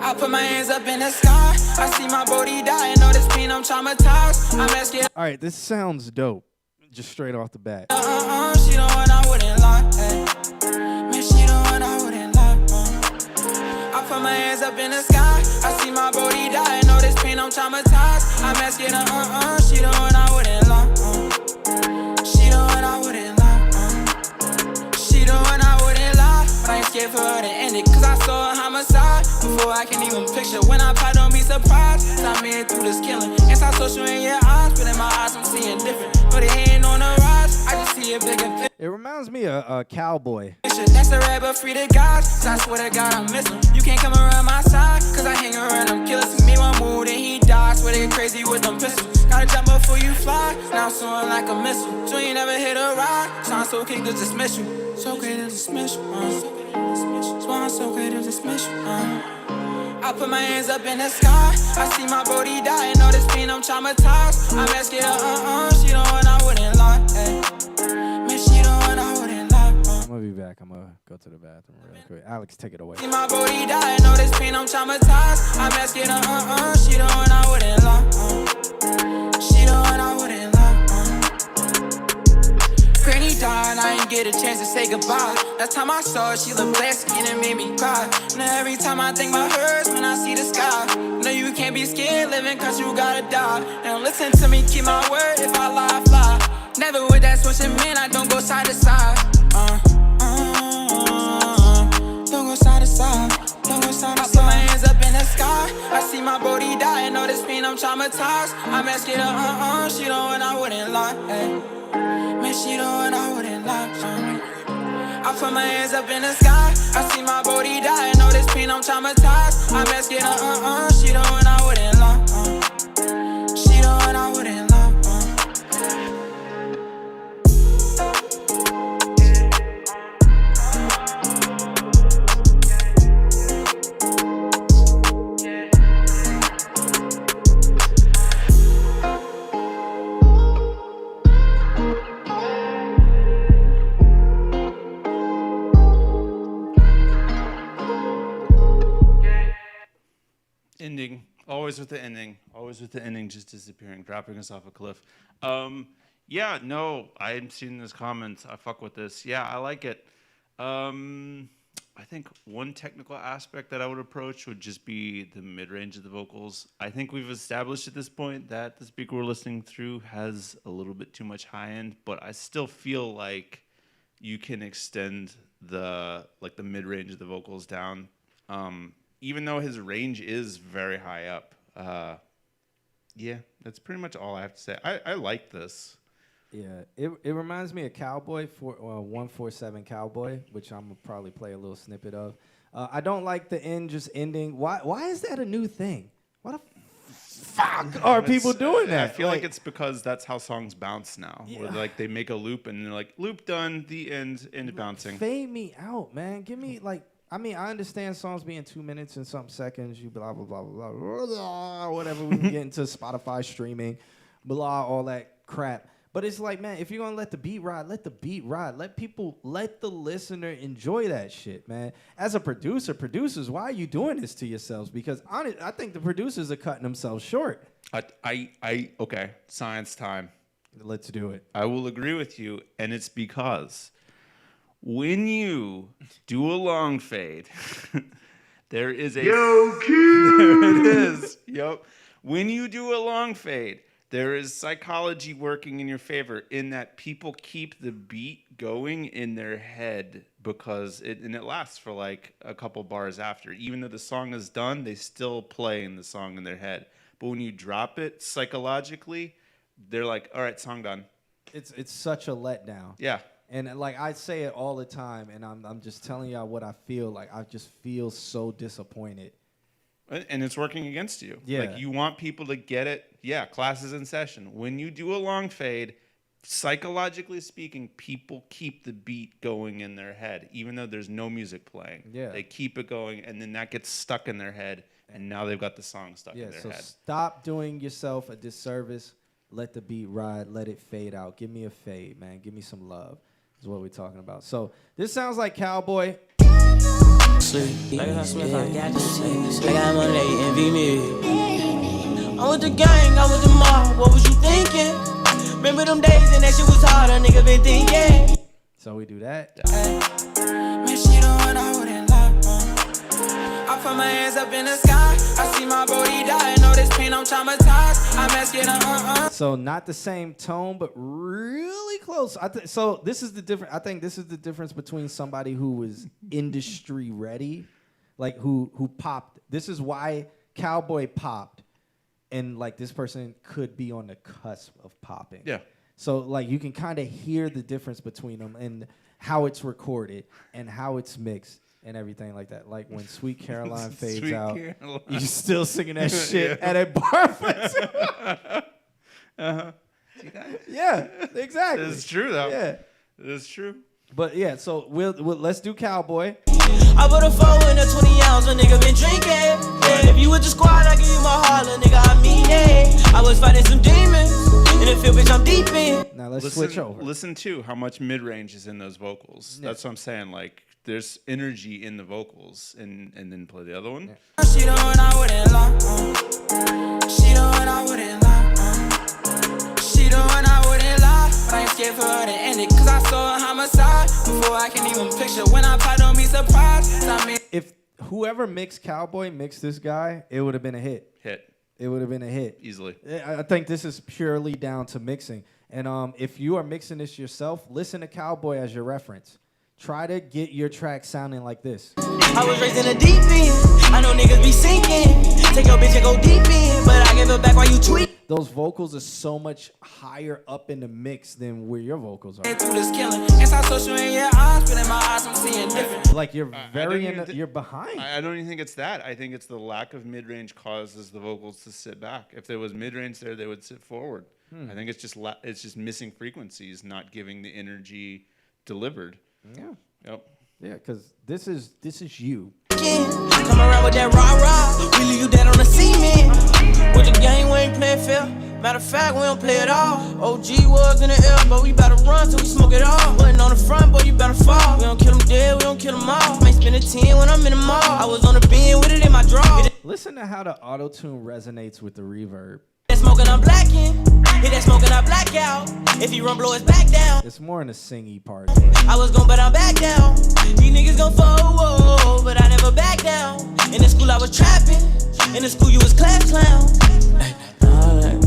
I put my hands up in the sky. I see my body die. Know this pain, I'm traumatized. I'm asking. All right, this sounds dope. Just straight off the bat. She don't want, I wouldn't lie. Man, she don't want, I wouldn't lie. I put my hands up in the sky. I see my body die. Know this pain, I'm traumatized. I'm asking her, she don't want, I wouldn't lie. She don't want, I wouldn't lie. She don't want, I wouldn't lie. But I ain't scared for her to end it, cause I saw a homicide before I can even picture. When I pop, don't be surprised. I made it through this killing. Anti-social in your eyes, but in my eyes I'm seeing different. But it ain't on the rise, I just see it big and fit. It reminds me of Cowboy. That's the red, but free to God. So I swear to God, I'm missing. You can't come around my side, cause I hang around them killers. See me one move, then he dies. Swear they get crazy with them pistols. Gotta jump before you fly. Now I'm soaring like a missile. So you never hit a ride. So I'm so quick to dismiss you. So quick to dismiss you. So I'm so quick to dismiss you. I put my hands up in the sky. I see my body die. Know this pain, I'm traumatized. I'm asking her, she don't want, I wouldn't lie. Man, she don't want, I wouldn't lie. I'm gonna be back. I'm gonna go to the bathroom real quick. Alex, take it away. See my body die. Know this pain, I'm traumatized. I'm asking her, she don't want, I wouldn't lie. She don't want, I wouldn't lie. Granny died, I ain't get a chance to say goodbye. Last time I saw her, she looked black skin and made me cry. Now every time I think about hers, when I see the sky. No, you can't be scared living cause you gotta die. And listen to me, keep my word, if I lie, I fly. Never with that switching man, I don't go side to side. Don't go side to side. Don't go side to side. I put my hands up in the sky. I see my body die, know this pain, I'm traumatized. I'm asking her, she don't want, I wouldn't lie. Man, she don't want, I wouldn't lie. I put my hands up in the sky. I see my body die. Know this pain, I'm traumatized. I'm asking her, she don't want, I wouldn't lie. She don't want, I wouldn't lie. Ending. Always with the ending. Always with the ending just disappearing, dropping us off a cliff. Yeah, no, I'm seeing this comments. I fuck with this. Yeah, I like it. I think one technical aspect that I would approach would just be the mid-range of the vocals. I think we've established at this point that the speaker we're listening through has a little bit too much high end, but I still feel like you can extend the mid-range of the vocals down. Even though his range is very high up. Yeah, that's pretty much all I have to say. I like this. Yeah, it reminds me of Cowboy, 147 Cowboy, which I'm going to probably play a little snippet of. I don't like the end just ending. Why is that a new thing? What the fuck are people doing that? I feel like it's because that's how songs bounce now. Yeah. Where they make a loop and they're like, loop done, the end bouncing. Fade me out, man. Give me I understand songs being 2 minutes and some seconds, you blah, blah, blah, blah, blah, blah, whatever. We can get into Spotify streaming, blah, all that crap. But it's like, man, if you're going to let the beat ride, let the beat ride. Let the listener enjoy that shit, man. As a producers, why are you doing this to yourselves? Because I think the producers are cutting themselves short. Okay, science time. Let's do it. I will agree with you, and it's because when you do a long fade, there is a... Yo, Q! There it is. Yep. When you do a long fade, there is psychology working in your favor in that people keep the beat going in their head because it lasts for like a couple bars after. Even though the song is done, they still play in the song in their head. But when you drop it psychologically, they're like, all right, song done. It's such a letdown. Yeah. And like I say it all the time, and I'm just telling y'all what I feel. Like I just feel so disappointed. And it's working against you. Yeah. Like you want people to get it. Yeah, class is in session. When you do a long fade, psychologically speaking, people keep the beat going in their head, even though there's no music playing. Yeah. They keep it going, and then that gets stuck in their head, and now they've got the song stuck in their so head. stop doing yourself a disservice. Let the beat ride. Let it fade out. Give me a fade, man. Give me some love. Is what we're talking about. So this sounds like Cowboy. Like I Smith, I got this shit. I got money, they envy me. I'm with the gang, I'm with the mob. What was you thinking? Remember them days and that shit was hard, a nigga been thinking. So we do that. Man, she the one I wouldn't lie. I put my hands up in the sky. I see my body die. Know this pain, I'm traumatized. I'm asking So not the same tone, but really close. So this is the difference. I think this is the difference between somebody who was industry ready, like who popped. This is why Cowboy popped, and like this person could be on the cusp of popping. Yeah. So like you can kind of hear the difference between them and how it's recorded and how it's mixed and everything like that. Like when Sweet Caroline fades Sweet out, Caroline. you still singing that shit at a bar. Uh-huh. Yeah, exactly. It's true though. Yeah, it's true. But yeah, so we'll let's do Cowboy. I put a 4 in a 20 ounce, a nigga been drinking. Yeah. If you with the squad, I give you my heart, a nigga, I mean it. I was fighting some demons, in the field, bitch, I'm deep in. Now let's switch over. Listen to how much mid-range is in those vocals. Yeah. That's what I'm saying. Like, there's energy in the vocals, and then play the other one. Yeah. She the one I wouldn't lie. She the one I wouldn't lie. She the one I wouldn't lie. But I ain't scared for her to end it, cause I saw a homicide before I can even picture. When I pop, don't be surprised. I mean, If whoever mixed Cowboy mixed this guy, it would have been a hit. It would have been a hit. Easily. I think this is purely down to mixing. And if you are mixing this yourself, listen to Cowboy as your reference. Try to get your track sounding like this. I was raised in the deep end. I know niggas be sinking. Take your bitch and go deep in, but I give it back while you tweet. Those vocals are so much higher up in the mix than where your vocals are. Through this killing, inside social in your eyes, but in my eyes I'm seeing different. Like you're you're behind. I don't even think it's that. I think it's the lack of mid-range causes the vocals to sit back. If there was mid-range there, they would sit forward. I think it's just missing frequencies, not giving the energy delivered. Yeah. Yep. Yeah, because this is you. Come around with that rah-rah. We leave you dead on the cement. With the game, we ain't playing fair. Matter of fact, we don't play it all. OG was in the air, but we better run till we smoke it all. Wasn't on the front, boy, you better fall. We don't kill them dead, we don't kill them all. Might spend a 10 when I'm in the mall. I was on the bin with it in my draw. Listen to how the auto-tune resonates with the reverb. That smoking, I'm blacking. Hit that smoking, I black out. If he run, blow his back down. It's more in the singy part. I was gon' but I'm back down. These niggas gon' fall, but I never back down. In the school I was trapping. In the school you was class clown.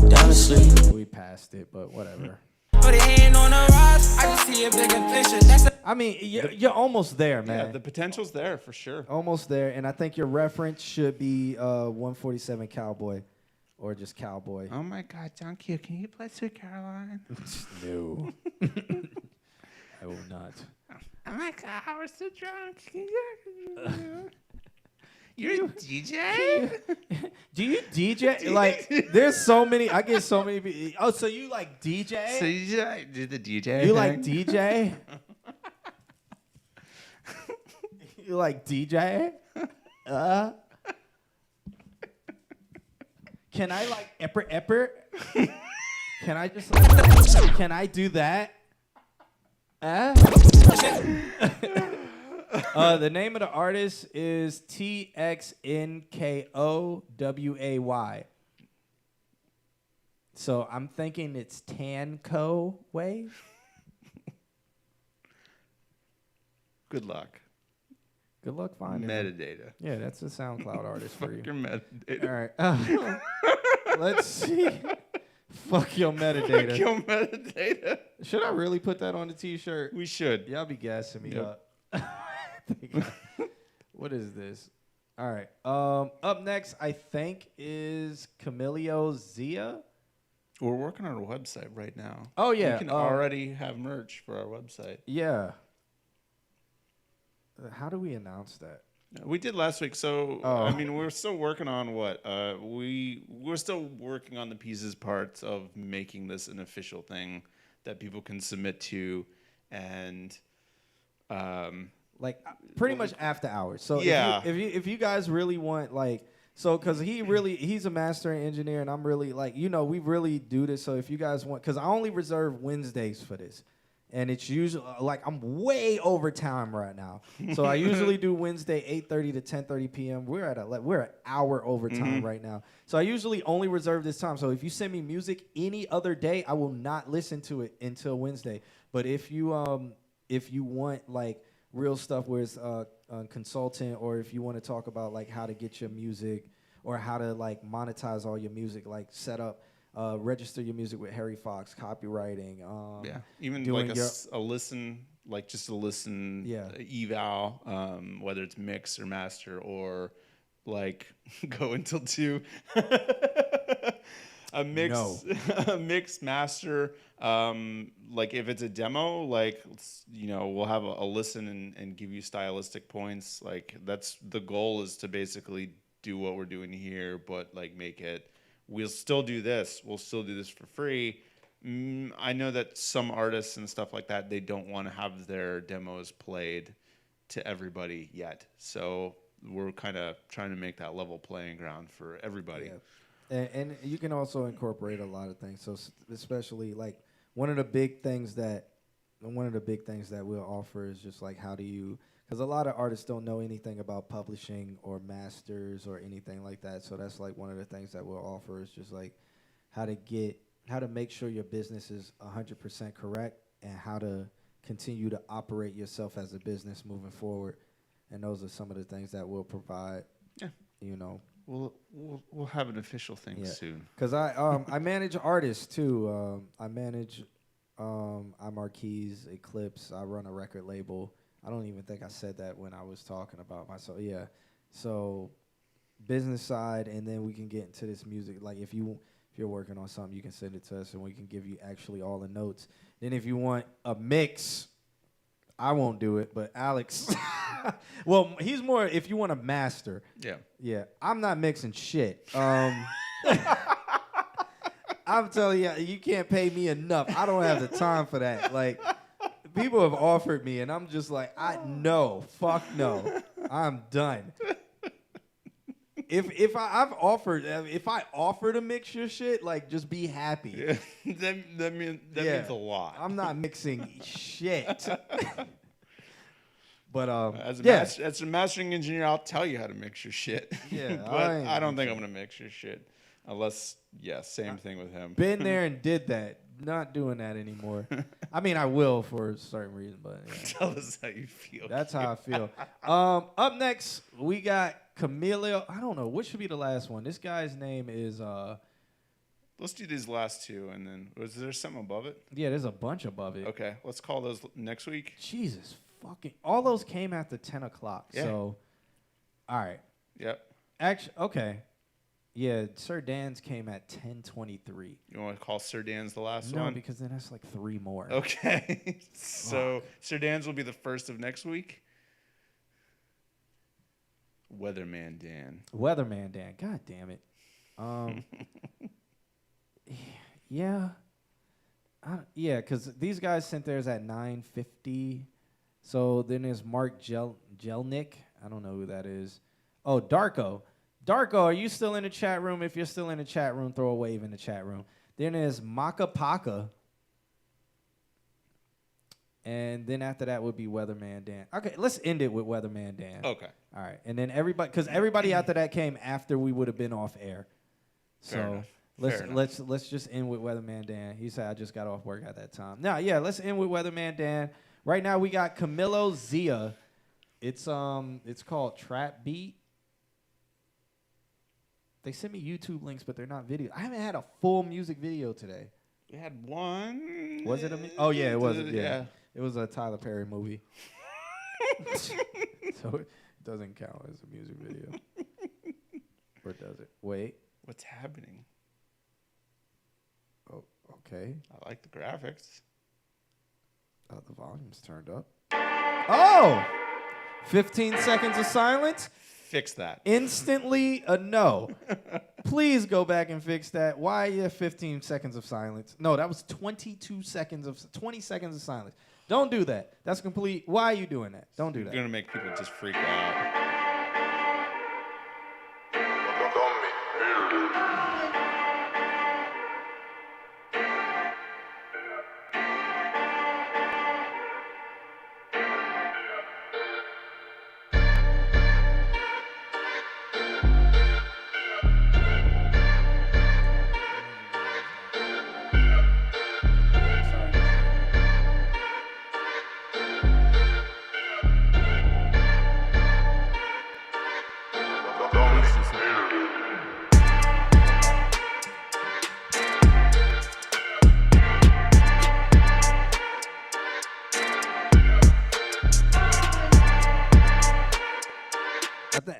Down to sleep. We passed it, but whatever. Put a hand on the rise. I just see a bigger picture. I mean, you're almost there, man. Yeah, the potential's there for sure. Almost there, and I think your reference should be 147 Cowboy. Or just Cowboy. Oh my God, John Q, can you play Sweet Caroline? No. I will not. Oh my God, I was so drunk. You're a DJ? Do you DJ? Like, there's so many. I get so many people. Oh, so you like DJ? So you like, do the DJ You thing? like DJ? You like DJ? Can I like epper? Can I just like, can I do that? The name of the artist is TXNKOWAY. So I'm thinking it's Tanko Way. Good luck. Good luck finding Metadata. Yeah, that's a SoundCloud artist for you. Fuck your metadata. All right. Let's see. Fuck your metadata. Fuck your metadata. Should I really put that on the t-shirt? We should. Y'all be gassing me Yep. up. What is this? All right. Up next, I think, is Camilio Zia. We're working on our website right now. Oh, yeah. We can already have merch for our website. Yeah. How do we announce that? We did last week, so Oh. I mean, we're still working on what we're still working on the pieces parts of making this an official thing that people can submit to, and like pretty much after hours. So yeah, if you guys really want because he's a master engineer and I'm really we really do this. So if you guys want, because I only reserve Wednesdays for this. And it's usually I'm way over time right now, so I usually do Wednesday 8:30 to 10:30 p.m. We're an hour over time right now, so I usually only reserve this time. So if you send me music any other day, I will not listen to it until Wednesday. But if you want real stuff where it's a consultant, or if you want to talk about how to get your music or how to monetize all your music, set up. Register your music with Harry Fox, copywriting. Even a listen, just a listen eval, whether it's mix or master or go until 2. a mix master. If it's a demo, we'll have a listen and give you stylistic points. That's the goal, is to basically do what we're doing here, but make it. We'll still do this. We'll still do this for free. I know that some artists and stuff like that, they don't want to have their demos played to everybody yet. So we're kind of trying to make that level playing ground for everybody. Yeah. And you can also incorporate a lot of things. So especially one of the big things that we'll offer is just how do you. Because a lot of artists don't know anything about publishing or masters or anything like that. So that's one of the things that we'll offer is just how to make sure your business is 100% correct and how to continue to operate yourself as a business moving forward. And those are some of the things that we'll provide. Yeah. We'll have an official thing soon. Because I manage artists too. I manage iMarquise, Eclipse. I run a record label. I don't even think I said that when I was talking about myself. Yeah. So business side, and then we can get into this music. If you're working on something, you can send it to us, and we can give you actually all the notes. Then if you want a mix, I won't do it, but Alex. Well, he's more if you want a master. Yeah. Yeah. I'm not mixing shit. I'm telling you, you can't pay me enough. I don't have the time for that. People have offered me, and I'm just fuck no, I'm done. If I offer to mix your shit, just be happy. Yeah. that means a lot. I'm not mixing shit. But as a mastering engineer, I'll tell you how to mix your shit. Yeah, but I don't think I'm gonna mix your shit unless same thing with him. Been there and did that. Not doing that anymore. I mean, I will for a certain reason, but tell us how you feel. That's how I feel. Up next, we got Camilo. I don't know what should be the last one. This guy's name is. Let's do these last two, and then was there something above it? Yeah, there's a bunch above it. Okay, let's call those next week. Jesus fucking! All those came after 10 o'clock. Yeah. So, all right. Yep. Actually, okay. Yeah, Sir Dan's came at 10:23. You want to call Sir Dan's the last No, one? because then that's 3 more. Okay. So Sir Dan's will be the first of next week. Weatherman Dan. Weatherman Dan. God damn it. Yeah. Because these guys sent theirs at 9:50. So then there's Mark Jelnick. I don't know who that is. Oh, Darko. Darko, are you still in the chat room? If you're still in the chat room, throw a wave in the chat room. Then there's Maka Paka. And then after that would be Weatherman Dan. Okay, let's end it with Weatherman Dan. Okay. All right. And then everybody, because everybody after that came after we would have been off air. So let's just end with Weatherman Dan. He said I just got off work at that time. Now, yeah, let's end with Weatherman Dan. Right now we got Camilo Zia. It's called Trap Beat. They sent me YouTube links, but they're not video. I haven't had a full music video today. We had one. Was it oh yeah, it was. Yeah. It was a Tyler Perry movie. So it doesn't count as a music video. Or does it? Wait. What's happening? Oh, okay. I like the graphics. Oh, the volume's turned up. Oh! 15 seconds of silence. Fix that. Instantly a no. Please go back and fix that. Why 15 seconds of silence? No, that was 20 seconds of silence. Don't do that. That's complete. Why are you doing that? Don't do that. You're gonna make people just freak out.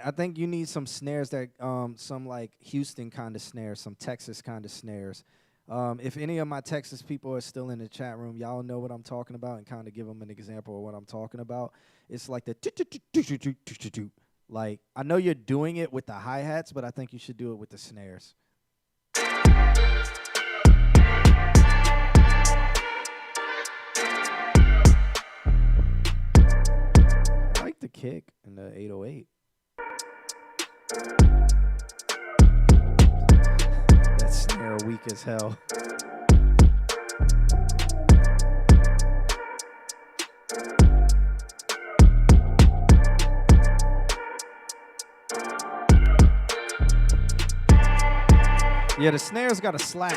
I think you need some snares that some like Houston kind of snares, some Texas kind of snares. If any of my Texas people are still in the chat room, y'all know what I'm talking about and kind of give them an example of what I'm talking about. It's like the like I know you're doing it with the hi-hats, but I think you should do it with the snares. I like the kick in the 808. That snare weak as hell. Yeah, the snare's got a slap.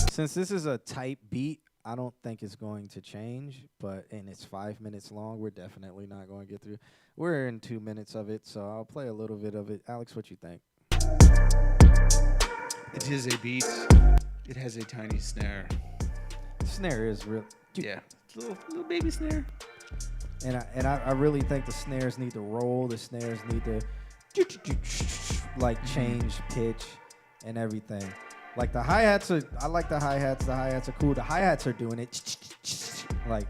Since this is a tight beat, I don't think it's going to change, and it's 5 minutes long, we're definitely not going to get through. We're in 2 minutes of it, so I'll play a little bit of it. Alex, what you think? It is a beat. It has a tiny snare. The snare is real. Yeah, it's a little baby snare. And I really think the snares need to roll. The snares need to like change pitch and everything. Like the hi-hats are, I like the hi-hats. The hi-hats are cool. The hi-hats are doing it. Like,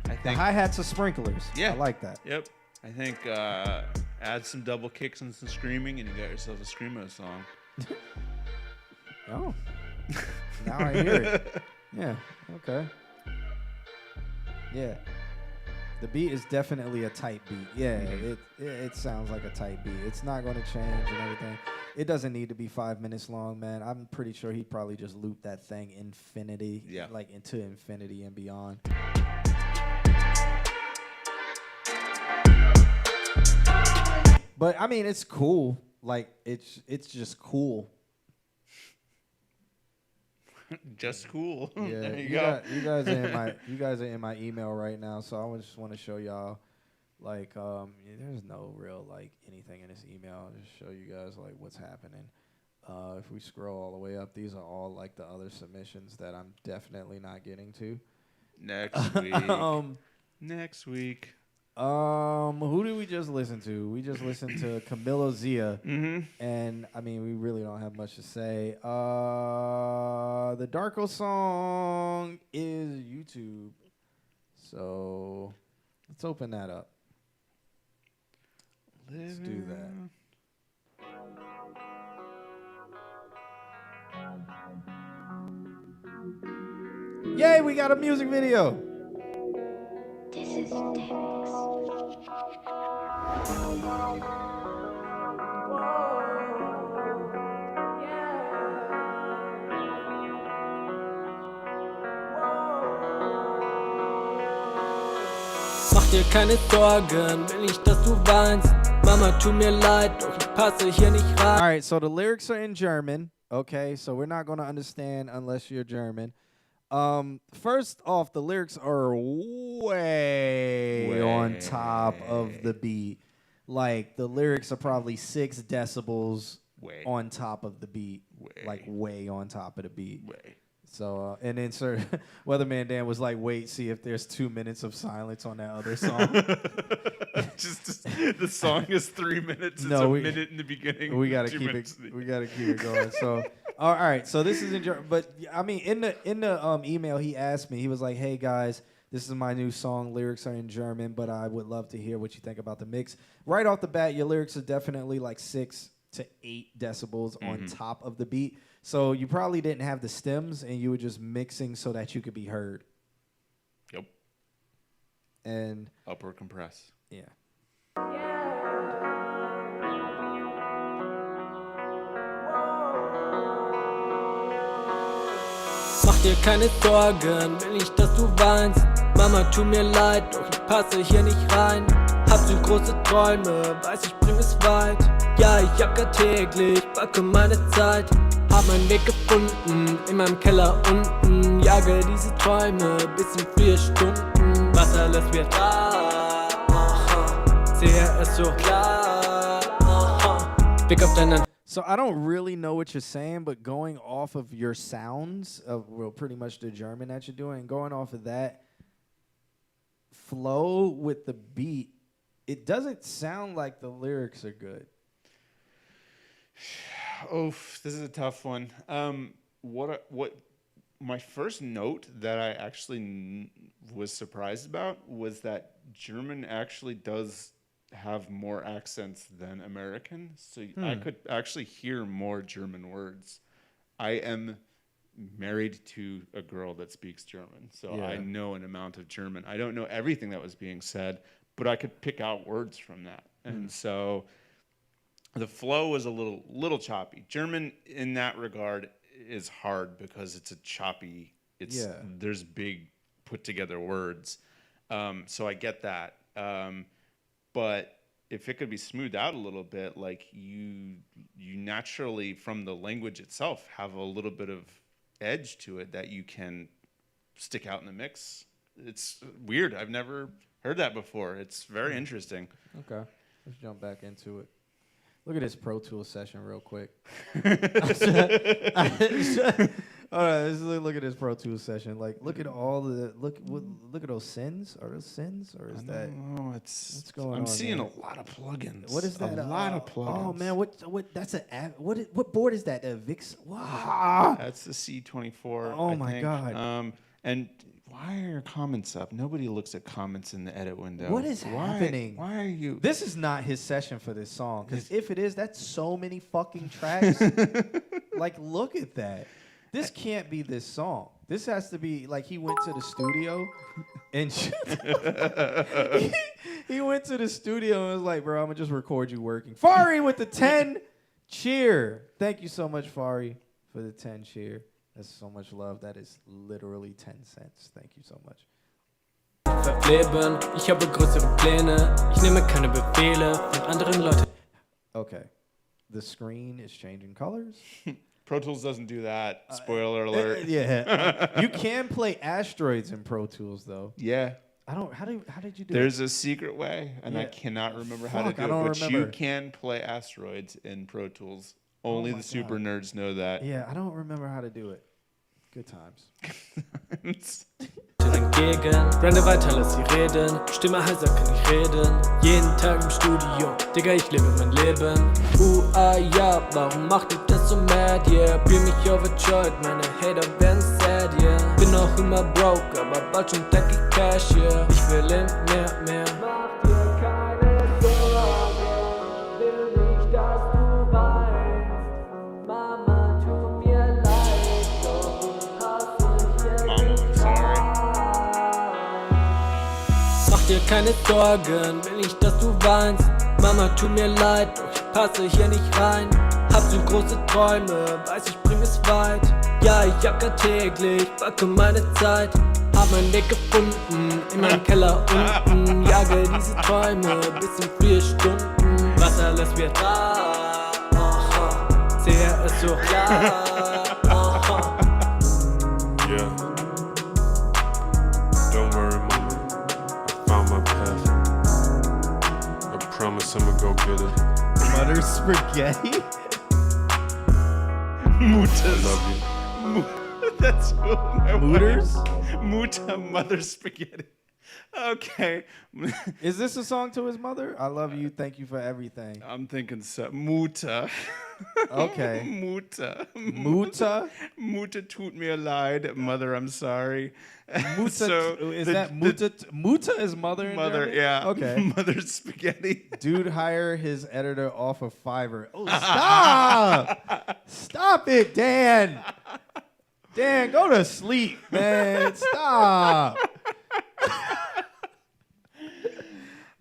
I think the hi-hats are sprinklers. Yeah. I like that. Yep. I think add some double kicks and some screaming, and you got yourself a screamo song. Oh. Now I hear it. Yeah. Okay. Yeah. The beat is definitely a tight beat. Yeah, it sounds like a tight beat. It's not going to change and everything. It doesn't need to be 5 minutes long, man. I'm pretty sure he'd probably just loop that thing infinity, like into infinity and beyond. But I mean, it's cool. Like it's just cool. Just cool. Yeah, there you go. You guys are in my email right now, so I just want to show y'all, like, there's no real like anything in this email. I'll just show you guys like what's happening. If we scroll all the way up, these are all like the other submissions that I'm definitely not getting to. Next week. Next week. Who did we just listen to? We just listened to Camilo Zia, and I mean, we really don't have much to say. The Darko song is YouTube, so let's open that up. Let's do that. Yay, we got a music video. This is Derek's. Mach dir keine Sorgen, will nicht, dass du weinst. Mama, tu mir leid, doch ich passe hier nicht rein. All right, so the lyrics are in German. Okay, so we're not going to understand unless you're German. First off, the lyrics are way on top of the beat. Like, the lyrics are probably 6 decibels on top of the beat. Like, way on top of the beat. So, and then Sir Weatherman Dan was like, wait, see if there's 2 minutes of silence on that other song. just the song is 3 minutes. It's a minute in the beginning. We gotta keep it. We gotta keep it going. So, all right. So this is in German, but I mean, in the email he asked me, he was like, "Hey guys, this is my new song. Lyrics are in German, but I would love to hear what you think about the mix." Right off the bat, your lyrics are definitely like 6 to 8 decibels on top of the beat. So you probably didn't have the stems, and you were just mixing so that you could be heard. Yep. And upper compress. Yeah. Mach dir keine Sorgen, will nicht, dass du weinst. Mama, tu mir leid, doch ich passe hier nicht rein. Hab so große Träume, weiß ich bring es weit. Ja, ich jacker täglich, backe meine Zeit. Hab meinen Weg gefunden, in meinem Keller unten. Jage diese Träume bis in 4 Stunden. Was alles wird da, sehe es so klar. Blick auf deinen. So I don't really know what you're saying, but going off of your sounds, well, pretty much the German that you're doing, going off of that flow with the beat, it doesn't sound like the lyrics are good. Oh, this is a tough one. What my first note that I actually was surprised about was that German actually does have more accents than American, so I could actually hear more German words. I am married to a girl that speaks German, so I know an amount of German. I don't know everything that was being said, but I could pick out words from that. And so the flow was a little choppy. German in that regard is hard because it's a choppy, there's big put together words. So I get that. But if it could be smoothed out a little bit, like you naturally from the language itself have a little bit of edge to it that you can stick out in the mix. It's weird. I've never heard that before. It's very interesting. Okay, let's jump back into it. Look at this Pro Tools session real quick. All right, let's look at this Pro Tools session. Like, look at all the look at those sins. Are those sins or is that? No, what's going on? I'm seeing there? a lot of plugins. What is that? A lot of plugins. Oh man, what? That's what board is that? Vix? That's the C24. Oh I my think. God. And why are your comments up? Nobody looks at comments in the edit window. What is happening? Why are you? This is not his session for this song. Because if it is, that's so many fucking tracks. Like, look at that. This can't be this song. This has to be like he went to the studio and he went to the studio and was like, bro, I'm gonna just record you working. Fari with the 10 cheer. Thank you so much, Fari, for the 10 cheer. That's so much love. That is literally 10 cents. Thank you so much. Leben, ich habe größere Pläne. Ich nehme keine Befehle von anderen Leuten. Okay. The screen is changing colors. Pro Tools doesn't do that. Spoiler alert. Yeah. You can play asteroids in Pro Tools though. Yeah. How did you do it? There's a secret way, and I cannot remember how to do it. But you can play asteroids in Pro Tools. Only the super nerds know that. Yeah, I don't remember how to do it. Good times. Entgegen, brande weiter, lass sie reden. Stimme heiser, kann ich reden. Jeden Tag im Studio, Digga, ich lebe mein Leben. Ja, warum macht ihr das so mad, yeah? Fühl mich overjoyed, meine Hater werden sad, yeah. Bin noch immer broke, aber bald schon dank ich Cash, yeah. Ich will mehr. Mach dir keine Sorgen, will nicht, dass du weinst. Mama, tu mir leid, doch du hast mich Mach dir keine Sorgen, will nicht, dass du weinst. Mama, tu mir leid, doch ich passe hier nicht rein. Hab so große Träume, weiß ich bring es weit. Ja, ich jacker täglich, backe meine Zeit. Hab hab mein Weg gefunden, in meinem Keller unten. Jage diese Träume bis in 4 Stunden. Was alles wird da, sehe es so klar. Yeah. Don't worry, mama. I found my path. I promise I'ma go get it. Butter spaghetti? Mutas. I love you. That's what my Mooters? wife- Muta mother spaghetti. Okay. Is this a song to his mother? I love you. Thank you for everything. I'm thinking so. Muta. Okay. Muta. Muta? Muta tut mir leid. Mother, I'm sorry. Muta, is that Muta? Muta is mother in Mother, German? yeah. Okay. Mother spaghetti. Dude, hire his editor off of Fiverr. Oh, stop! Stop it, Dan. Dan, go to sleep, man. Stop.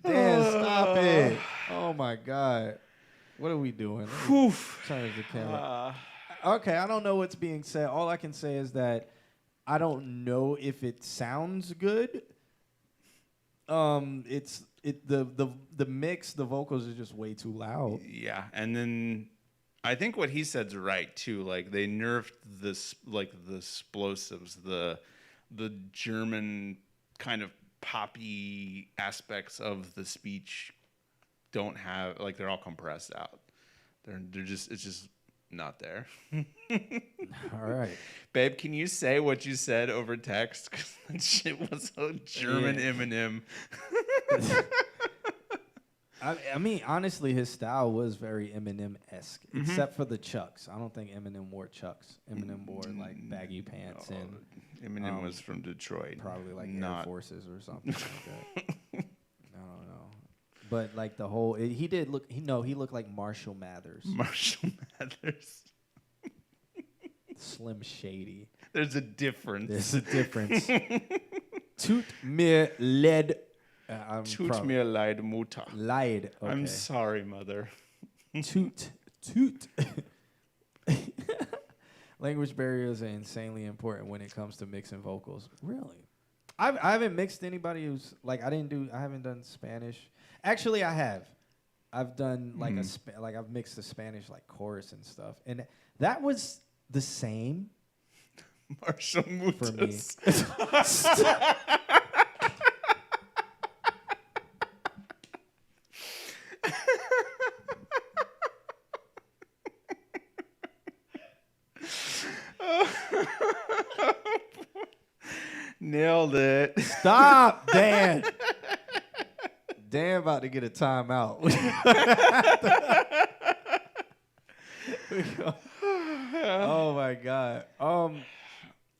Dan, stop it. Oh my God. What are we doing? Let me turn the camera. Okay, I don't know what's being said. All I can say is that I don't know if it sounds good. The mix, the vocals are just way too loud. Yeah, and then I think what he said's right too. Like they nerfed this, like the explosives, the German kind of poppy aspects of the speech don't have, like, they're all compressed out. They're just, it's just not there. All right. Babe, can you say what you said over text? Because that shit was so German Eminem. I mean, honestly, his style was very Eminem-esque, except for the chucks. I don't think Eminem wore chucks. Eminem wore like baggy pants and Eminem was from Detroit. probably like not Air Forces or something like that. I don't know, but like the whole he did look. He looked like Marshall Mathers. Marshall Mathers. Slim Shady. There's a difference. There's a difference. Tut mir leid. Tut mir leid, Mutter. Leid. Okay. I'm sorry, mother. Toot. Language barriers are insanely important when it comes to mixing vocals. Really? I haven't mixed anybody who's like I haven't done Spanish. Actually, I have. I've done like I've mixed the Spanish like chorus and stuff, and that was the same. Marshall for me. Nailed it. Stop, Dan. Dan about to get a timeout. Oh my God. All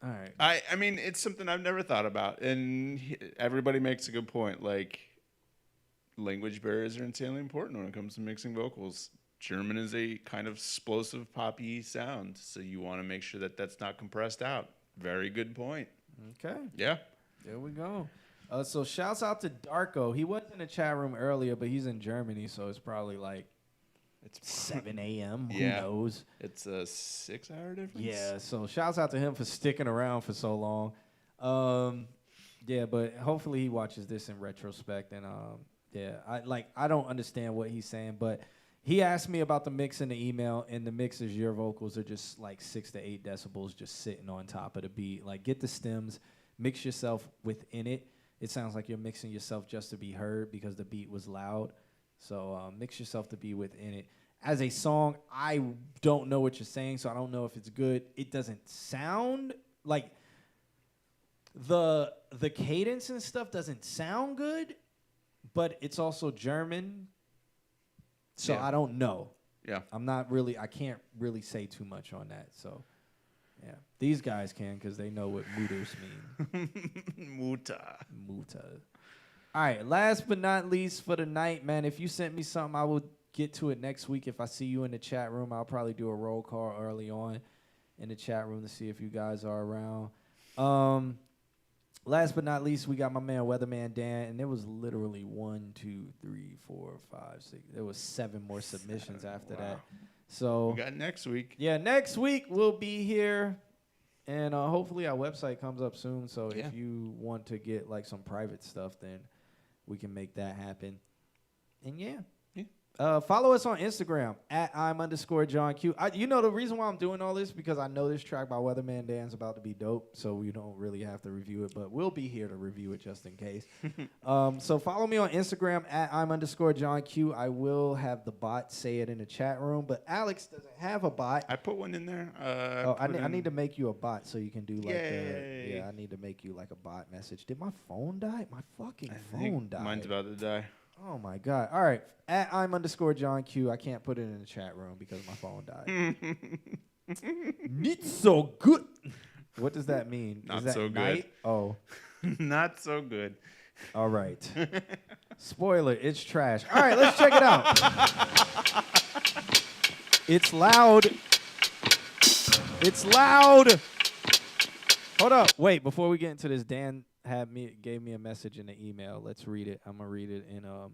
right. I mean, it's something I've never thought about, and everybody makes a good point. Like, language barriers are insanely important when it comes to mixing vocals. German is a kind of explosive, poppy sound, so you want to make sure that that's not compressed out. Very good point. Okay. Yeah. There we go. So shouts out to Darko. He was in the chat room earlier, but he's in Germany, so it's probably like it's 7 a.m. Who knows? It's a 6-hour difference. Yeah. So shouts out to him for sticking around for so long. Yeah, but hopefully he watches this in retrospect. And I don't understand what he's saying, but he asked me about the mix in the email, and the mix is your vocals are just like 6 to 8 decibels just sitting on top of the beat. Like, get the stems, mix yourself within it. It sounds like you're mixing yourself just to be heard because the beat was loud. So mix yourself to be within it. As a song, I don't know what you're saying, so I don't know if it's good. It doesn't sound like the cadence and stuff doesn't sound good, but it's also German. So I don't know. Yeah. I can't really say too much on that. So, yeah. These guys can because they know what mooters mean. Muta. All right. Last but not least for the night, man, if you sent me something, I will get to it next week. If I see you in the chat room, I'll probably do a roll call early on in the chat room to see if you guys are around. Last but not least, we got my man Weatherman Dan, and there was literally 1, 2, 3, 4, 5, 6. There was 7 more submissions after that. So we got next week. Yeah, next week we'll be here And hopefully our website comes up soon. So Yeah. if you want to get like some private stuff, then we can make that happen. And yeah. Follow us on Instagram at I'm_JohnQ. You know the reason why I'm doing all this because I know this track by Weatherman Dan's about to be dope, so we don't really have to review it, but we'll be here to review it just in case. So follow me on Instagram at I'm_JohnQ. I will have the bot say it in the chat room, but Alex doesn't have a bot. I put one in there. I need to make you a bot so you can do like Yay. I need to make you like a bot message. Did my phone die? My fucking I think phone died. Mine's about to die. Oh my god! All right, at I'm_JohnQ. I can't put it in the chat room because my phone died. Not so good. What does that mean? Not Is that so good. night? Oh, Not so good. all right. Spoiler: it's trash. All right, let's check it out. It's loud. It's loud. Hold up. Wait, before we get into this, Dan gave me a message in the email. Let's read it. I'm gonna read it in a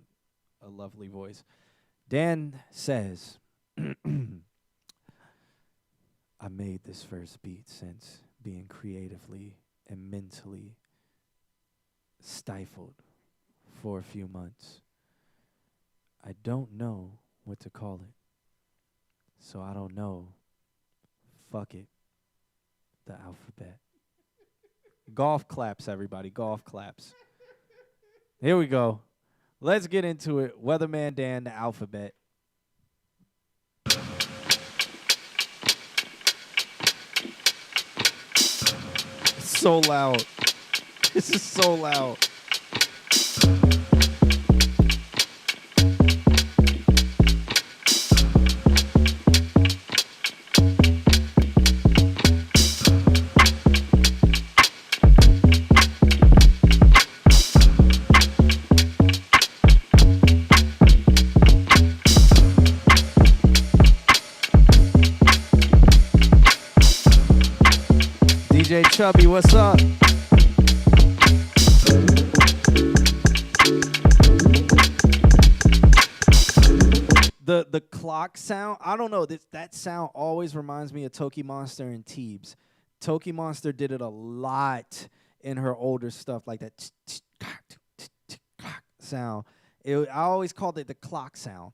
lovely voice. Dan says, I made this first beat since being creatively and mentally stifled for a few months. I don't know what to call it. So I don't know. Fuck it. The alphabet. Golf claps, everybody. Golf claps. Here we go. Let's get into it. Weatherman Dan, the alphabet. It's so loud. This is so loud. DJ Chubby, what's up? The clock sound, I don't know, that sound always reminds me of Toki Monster and Teebs. Toki Monster did it a lot in her older stuff, like that sound. I always called it the clock sound.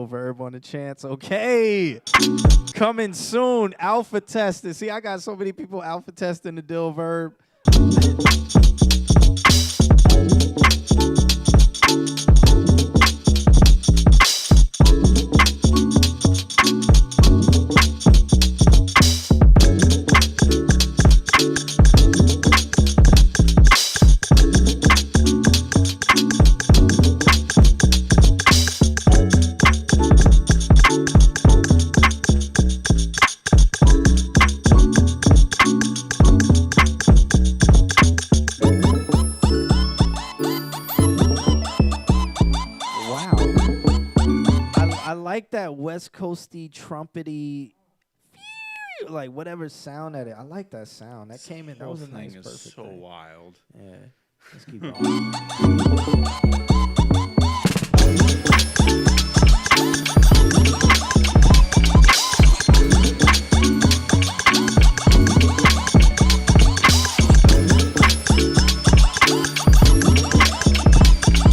Verb on the chance. Okay. Coming soon. Alpha tested. See, I got so many people alpha testing the Dill Verb. Like that West Coasty trumpety, like whatever sound that it. I like that sound. That came in. That was a nice, perfect. So thing. Wild. Yeah. Let's keep going.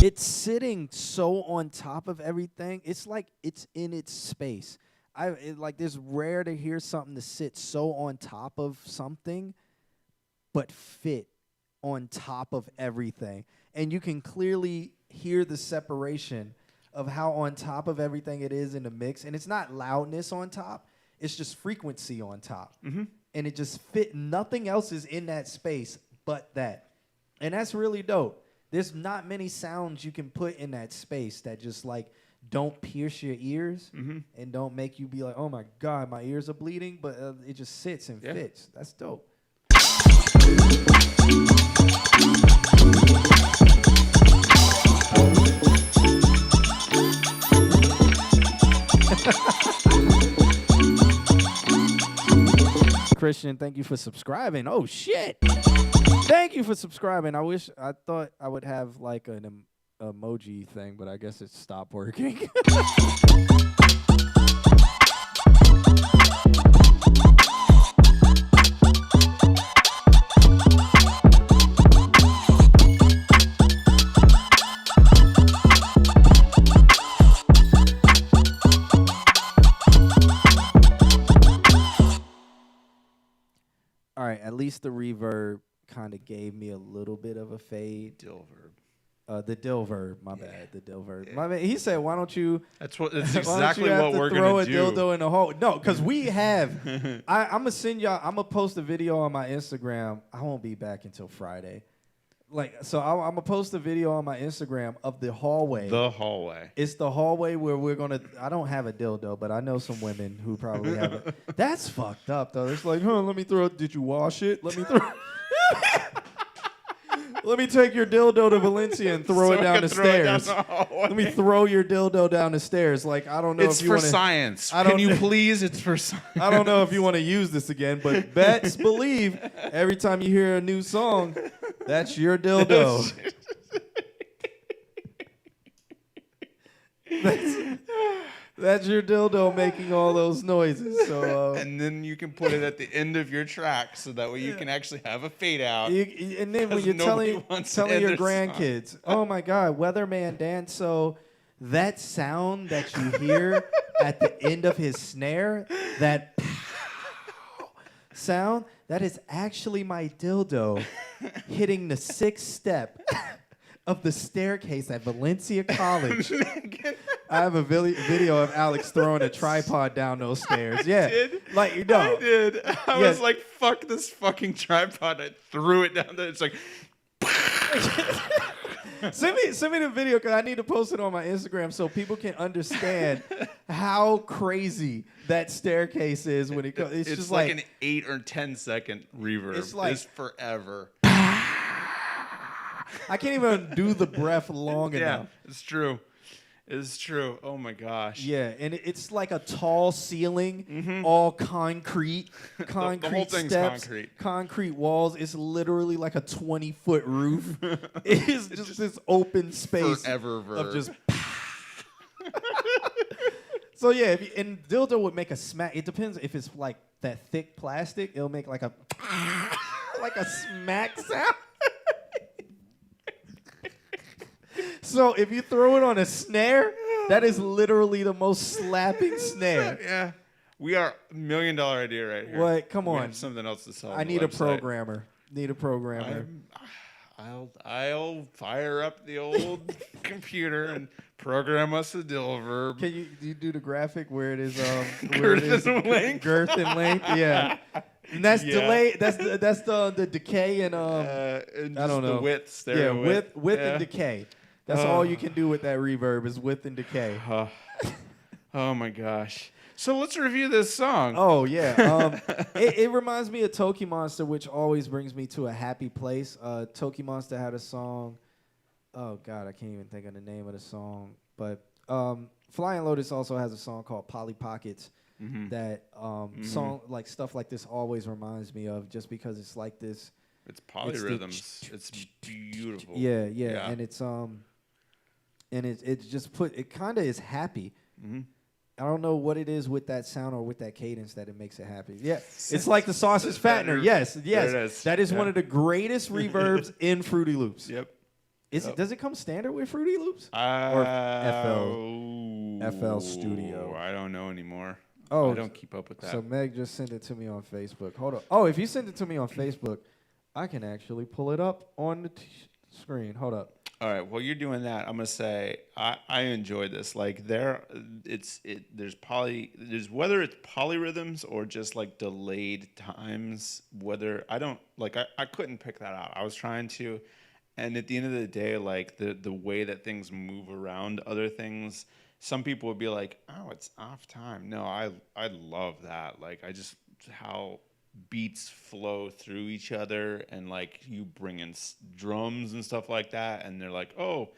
It's sitting so on top of everything. It's like it's in its space. Like it's rare to hear something to sit so on top of something, but fit on top of everything. And you can clearly hear the separation of how on top of everything it is in the mix. And it's not loudness on top. It's just frequency on top. Mm-hmm. And it just fit. Nothing else is in that space but that. And that's really dope. There's not many sounds you can put in that space that just like don't pierce your ears and don't make you be like, oh my God, my ears are bleeding. But it just sits and fits. That's dope. Christian, thank you for subscribing. Oh shit. Thank you for subscribing. I thought I would have like an emoji thing, but I guess it stopped working. All right, at least the reverb kind of gave me a little bit of a fade. Dill verb. The dill verb, my bad. The dill verb. My bad. He said, "Why don't you?" That's exactly what we're throw gonna a do. dildo in the hole. No, because we have. I'm gonna send y'all. I'm gonna post a video on my Instagram. I won't be back until Friday. So I'm gonna post a video on my Instagram of the hallway. The hallway. It's the hallway where we're gonna. I don't have a dildo, but I know some women who probably have it. That's fucked up though. It's like, let me throw. Did you wash it? Let me throw. Let me take your dildo to Valencia and throw it down the stairs. Let me throw your dildo down the stairs. Like, I don't know It's if you for want to. science. Can you please? It's for science. I don't know if you want to use this again, but best believe every time you hear a new song, that's your dildo. That's your dildo making all those noises. So, and then you can put it at the end of your track, so that way you can actually have a fade out. And then when you're telling your grandkids, oh my God, Weatherman Dan, so that sound that you hear at the end of his snare, that sound, that is actually my dildo hitting the 6th step of the staircase at Valencia College. I have a video of Alex throwing a tripod down those stairs. Yeah. I did. I was like, fuck this fucking tripod. I threw it down there. It's like... Send me the video, because I need to post it on my Instagram so people can understand how crazy that staircase is when it goes. It's just like an 8 or 10 second reverb. It's like... It's forever. I can't even do the breath long enough. It's true. It's true. Oh my gosh. Yeah, and it's like a tall ceiling, all concrete, concrete the whole thing's steps, concrete walls. It's literally like a 20-foot roof. It's just this open space forever verb. of just. So yeah, and dildo would make a smack. It depends if it's like that thick plastic. It'll make like a like a smack sound. So if you throw it on a snare, that is literally the most slapping snare. Yeah. We are $1 million idea right here. What? Come We on. have something else to sell. I need a programmer. I'll fire up the old computer and program us a dill verb. Can you do the graphic where it is girth and length? Girth and length, yeah. And that's delay. That's the decay and I don't know the width. Stereo width and decay. That's all you can do with that reverb is width and decay. Oh my gosh. So let's review this song. Oh yeah. It reminds me of Toki Monster, which always brings me to a happy place. Toki Monster had a song. Oh God, I can't even think of the name of the song. But Flying Lotus also has a song called Polly Pockets. That song, like stuff like this, always reminds me of, just because it's like this. It's polyrhythms. It's beautiful. Yeah, and it's it's just it kind of is happy. I don't know what it is with that sound or with that cadence that it makes it happy. Yeah, it's like the sausage fattener. Yes, that is one of the greatest reverbs in Fruity Loops. Yep. Does it come standard with Fruity Loops or FL Studio? I don't know anymore. Oh, I don't keep up with that. So Meg just sent it to me on Facebook. Hold on. Oh, if you send it to me on Facebook, I can actually pull it up on the screen. Hold up. All right. While you're doing that, I'm gonna say I enjoy this. Like there's whether it's polyrhythms or just like delayed times. Whether I couldn't pick that out. I was trying to, and at the end of the day, like the way that things move around other things, some people would be like, oh, it's off time. No, I love that. Like I just how beats flow through each other, and like you bring in drums and stuff like that, and they're like, oh,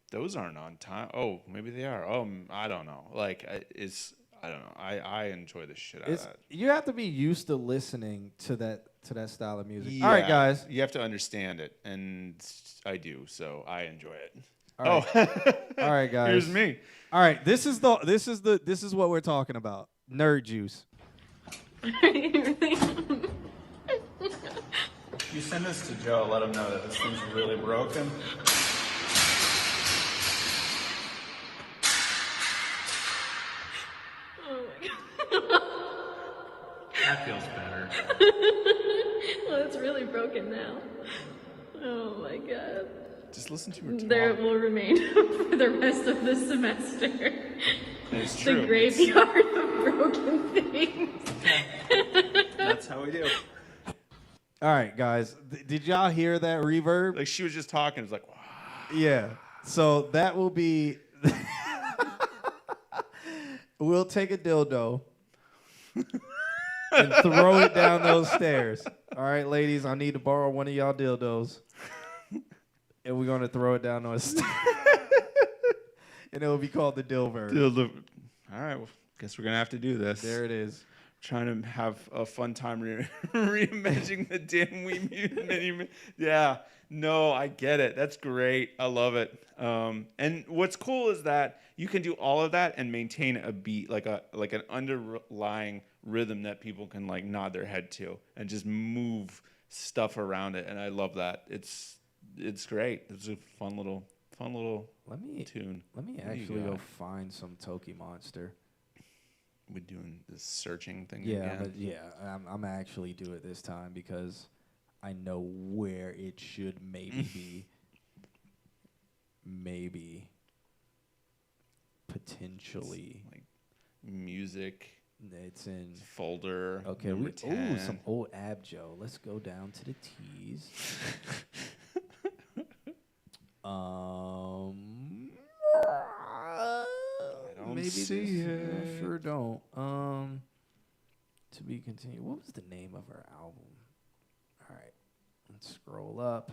those aren't on time. Oh, maybe they are. Oh, I don't know. Like I don't know. I enjoy the shit out of that. You have to be used to listening to that style of music. Yeah, all right, guys. You have to understand it, and I do, so I enjoy it. All right. All right, guys. Here's me. All right, this is what we're talking about. Nerd juice. You send this to Joe, let him know that this thing's really broken. Oh my god. That feels better. Well, it's really broken now. Oh my god. Just listen to her talk. There will remain for the rest of the semester. It's The true. graveyard of broken things. That's how we do. All right, guys. Did y'all hear that reverb? Like she was just talking. It's like, wow. Yeah. So that will be. We'll take a dildo and throw it down those stairs. All right, ladies. I need to borrow one of y'all dildos, and we're gonna throw it down those stairs, and it will be called the Dilver. All right. Well, guess we're gonna have to do this. There it is. Trying to have a fun time reimagining the damn Wii Mini. Yeah, no, I get it. That's great. I love it. And what's cool is that you can do all of that and maintain a beat, like an underlying rhythm that people can like nod their head to and just move stuff around it. And I love that. It's great. It's a fun little tune. Let me actually go find some Toki Monster. We're doing this searching thing again. again. I'm actually do it this time because I know where it should maybe be. Maybe. Potentially. Like music. It's in folder. Okay, number 10. some old Abjo. Let's go down to the T's. I don't maybe see this, it. I sure don't. To be continued. What was the name of our album? All right, let's scroll up.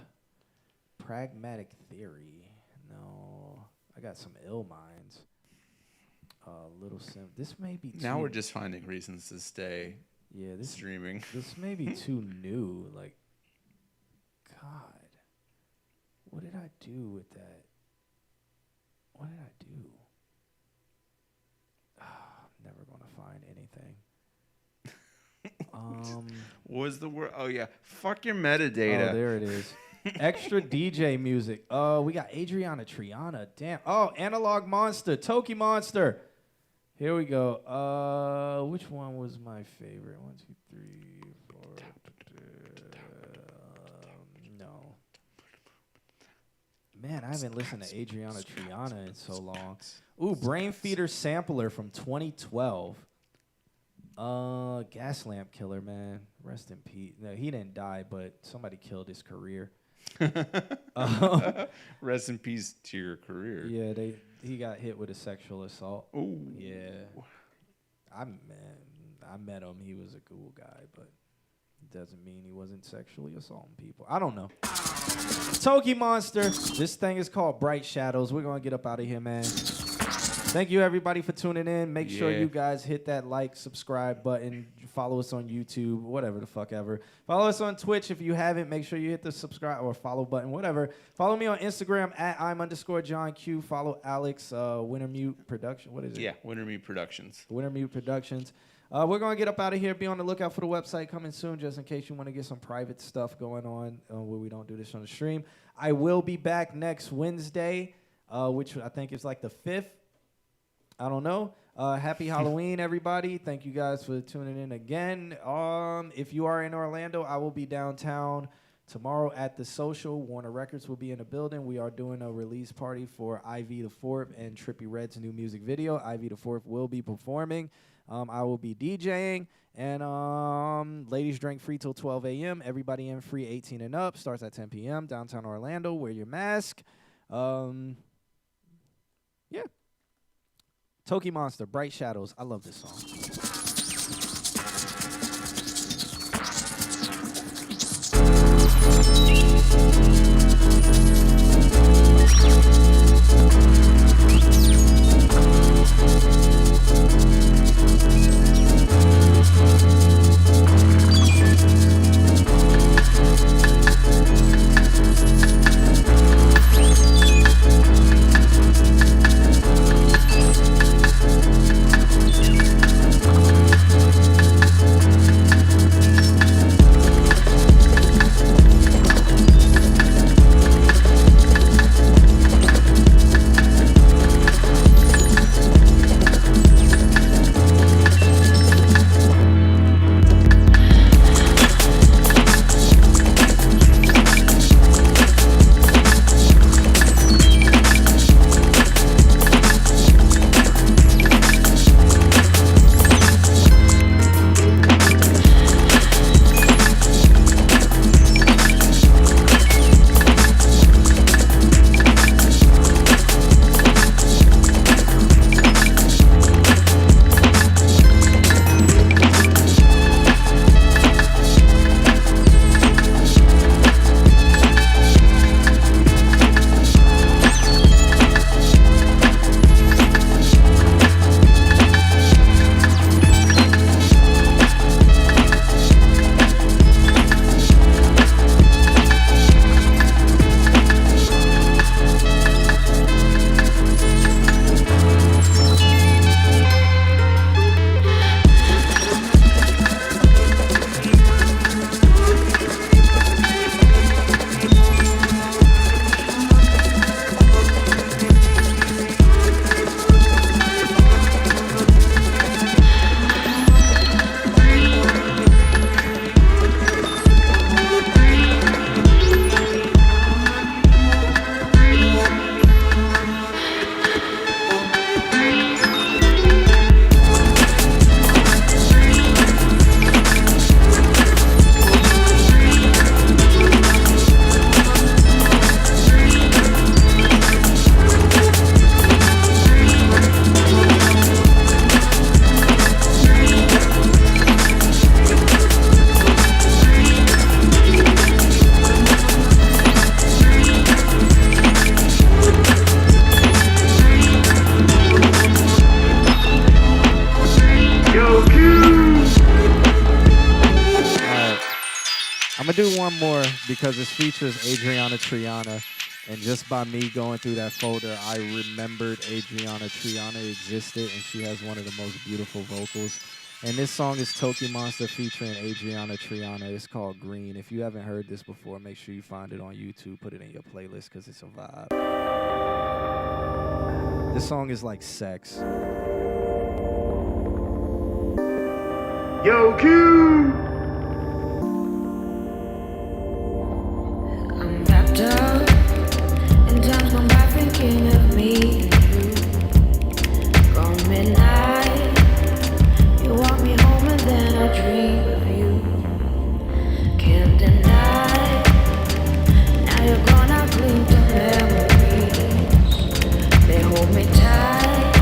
Pragmatic Theory. No, I got some ill minds. Little Sim. This may be too. Now we're just finding reasons to stay. Yeah, this streaming. This may be too new. Like, God, what did I do with that? What did I do? I'm never gonna find anything. What was the word? Oh yeah, fuck your metadata. Oh, there it is. Extra DJ music. Oh, we got Adriana Triana. Damn. Oh, Analog Monster, Toki Monster. Here we go. Which one was my favorite? 1, 2, 3, 4. No. Man, I haven't listened to Adriana Triana in so long. Ooh, Brain Feeder Sampler from 2012. Gas Lamp Killer, man. Rest in peace. No, he didn't die, but somebody killed his career. Rest in peace to your career. Yeah, he got hit with a sexual assault. Ooh. Yeah. I met him. He was a cool guy, but it doesn't mean he wasn't sexually assaulting people. I don't know. Toki Monster. This thing is called Bright Shadows. We're going to get up out of here, man. Thank you, everybody, for tuning in. Make sure you guys hit that like, subscribe button. Follow us on YouTube, whatever the fuck ever. Follow us on Twitch if you haven't. Make sure you hit the subscribe or follow button, whatever. Follow me on Instagram at @I'm_JohnQ. Follow Alex, Wintermute Production. What is it? Yeah, Wintermute Productions. Wintermute Productions. We're going to get up out of here. Be on the lookout for the website coming soon, just in case you want to get some private stuff going on where we don't do this on the stream. I will be back next Wednesday, which I think is like the 5th. I don't know. Happy Halloween, everybody. Thank you guys for tuning in again. If you are in Orlando, I will be downtown Tomorrow at the Social, Warner Records will be in the building. We are doing a release party for Ivy the Fourth and Trippie Redd's new music video. Ivy the Fourth will be performing. I will be DJing. And ladies drink free till 12 a.m. Everybody in free 18 and up. Starts at 10 p.m. Downtown Orlando. Wear your mask. Yeah. Toki Monster, Bright Shadows. I love this song. Do one more because this features Adriana Triana, and just by me going through that folder, I remembered Adriana Triana existed, and she has one of the most beautiful vocals. And this song is Toki Monster featuring Adriana Triana. It's called Green. If you haven't heard this before, make sure you find it on YouTube, put it in your playlist because it's a vibe. This song is like sex. Yo, Q! Wrapped up in times gone by thinking of me and you. From midnight, you walk me home and then I dream of you. Can't deny, now you're gone, I cling to memories. They hold me tight,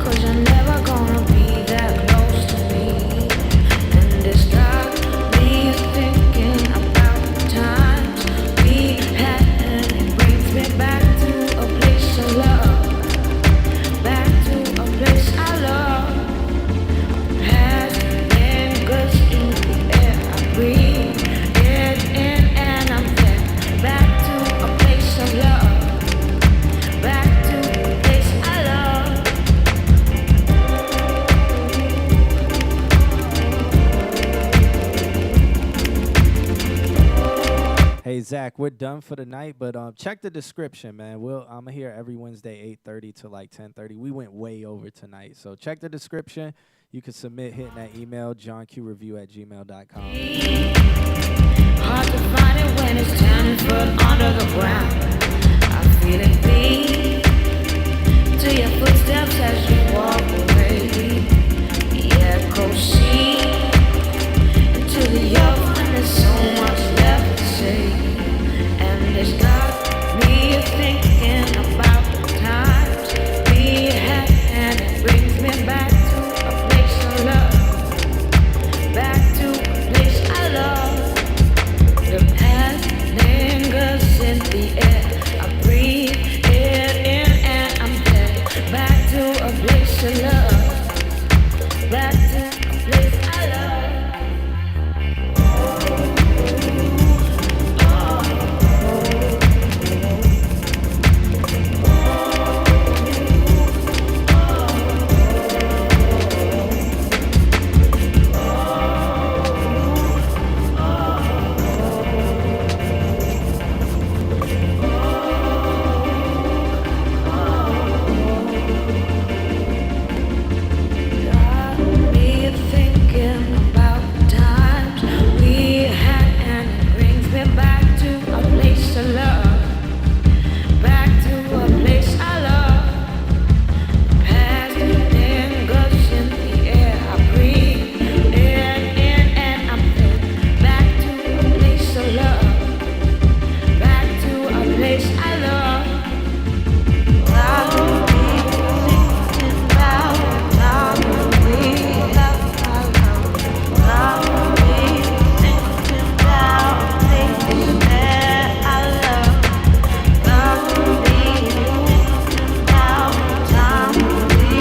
'cause you're never gonna be that close to me. And this got me thinking about times we had, and it brings me back to a place of love, back to a place I love. Has been good in the air I breathe it in, and I'm there. Back to a place of love, back to a place I love. Hey Zach, we're done for the night, but check the description, man. I'm here every Wednesday, 8:30 to like 10:30. We went way over tonight, so check the description. You can submit hitting that email, johnqreview@gmail.com. Hard to find it when it's 10 foot under the ground. I feel it beat to your footsteps as you walk away. The echo sheet into the yoke when there's so much left to say. And it's got me thinking about the times we had, and it brings me back to a place of love. Back to a place I love. The past lingers in the air. I breathe it in and I'm dead. Back to a place of love. Back to a place I love. Me thinking about the times we had, and it brings me back to a place of love. Back to a place I love. Past lingers in the air. I breathe in and I'm dead. Back to a place of love. Back to a place I love. I'll be thinking about the time we have our love. I'll be thinking about places that I love. I'll be thinking about the time we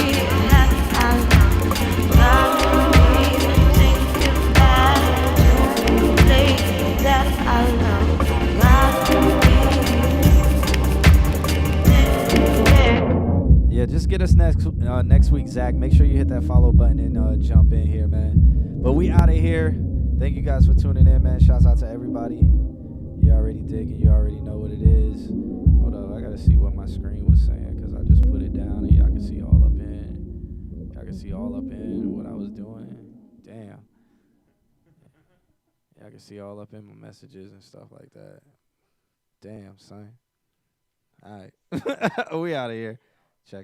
had our love. I'll be thinking back to the place that I love. I'll Yeah, just get us next week, Zach. Make sure you hit that follow button and jump in here, man. But we out of here. Thank you guys for tuning in, man. Shouts out to everybody. You already digging. You already know what it is. Hold up, I gotta see what my screen was saying because I just put it down and y'all can see all up in. Y'all can see all up in what I was doing. Damn. Y'all can see all up in my messages and stuff like that. Damn, son. All right, we out of here.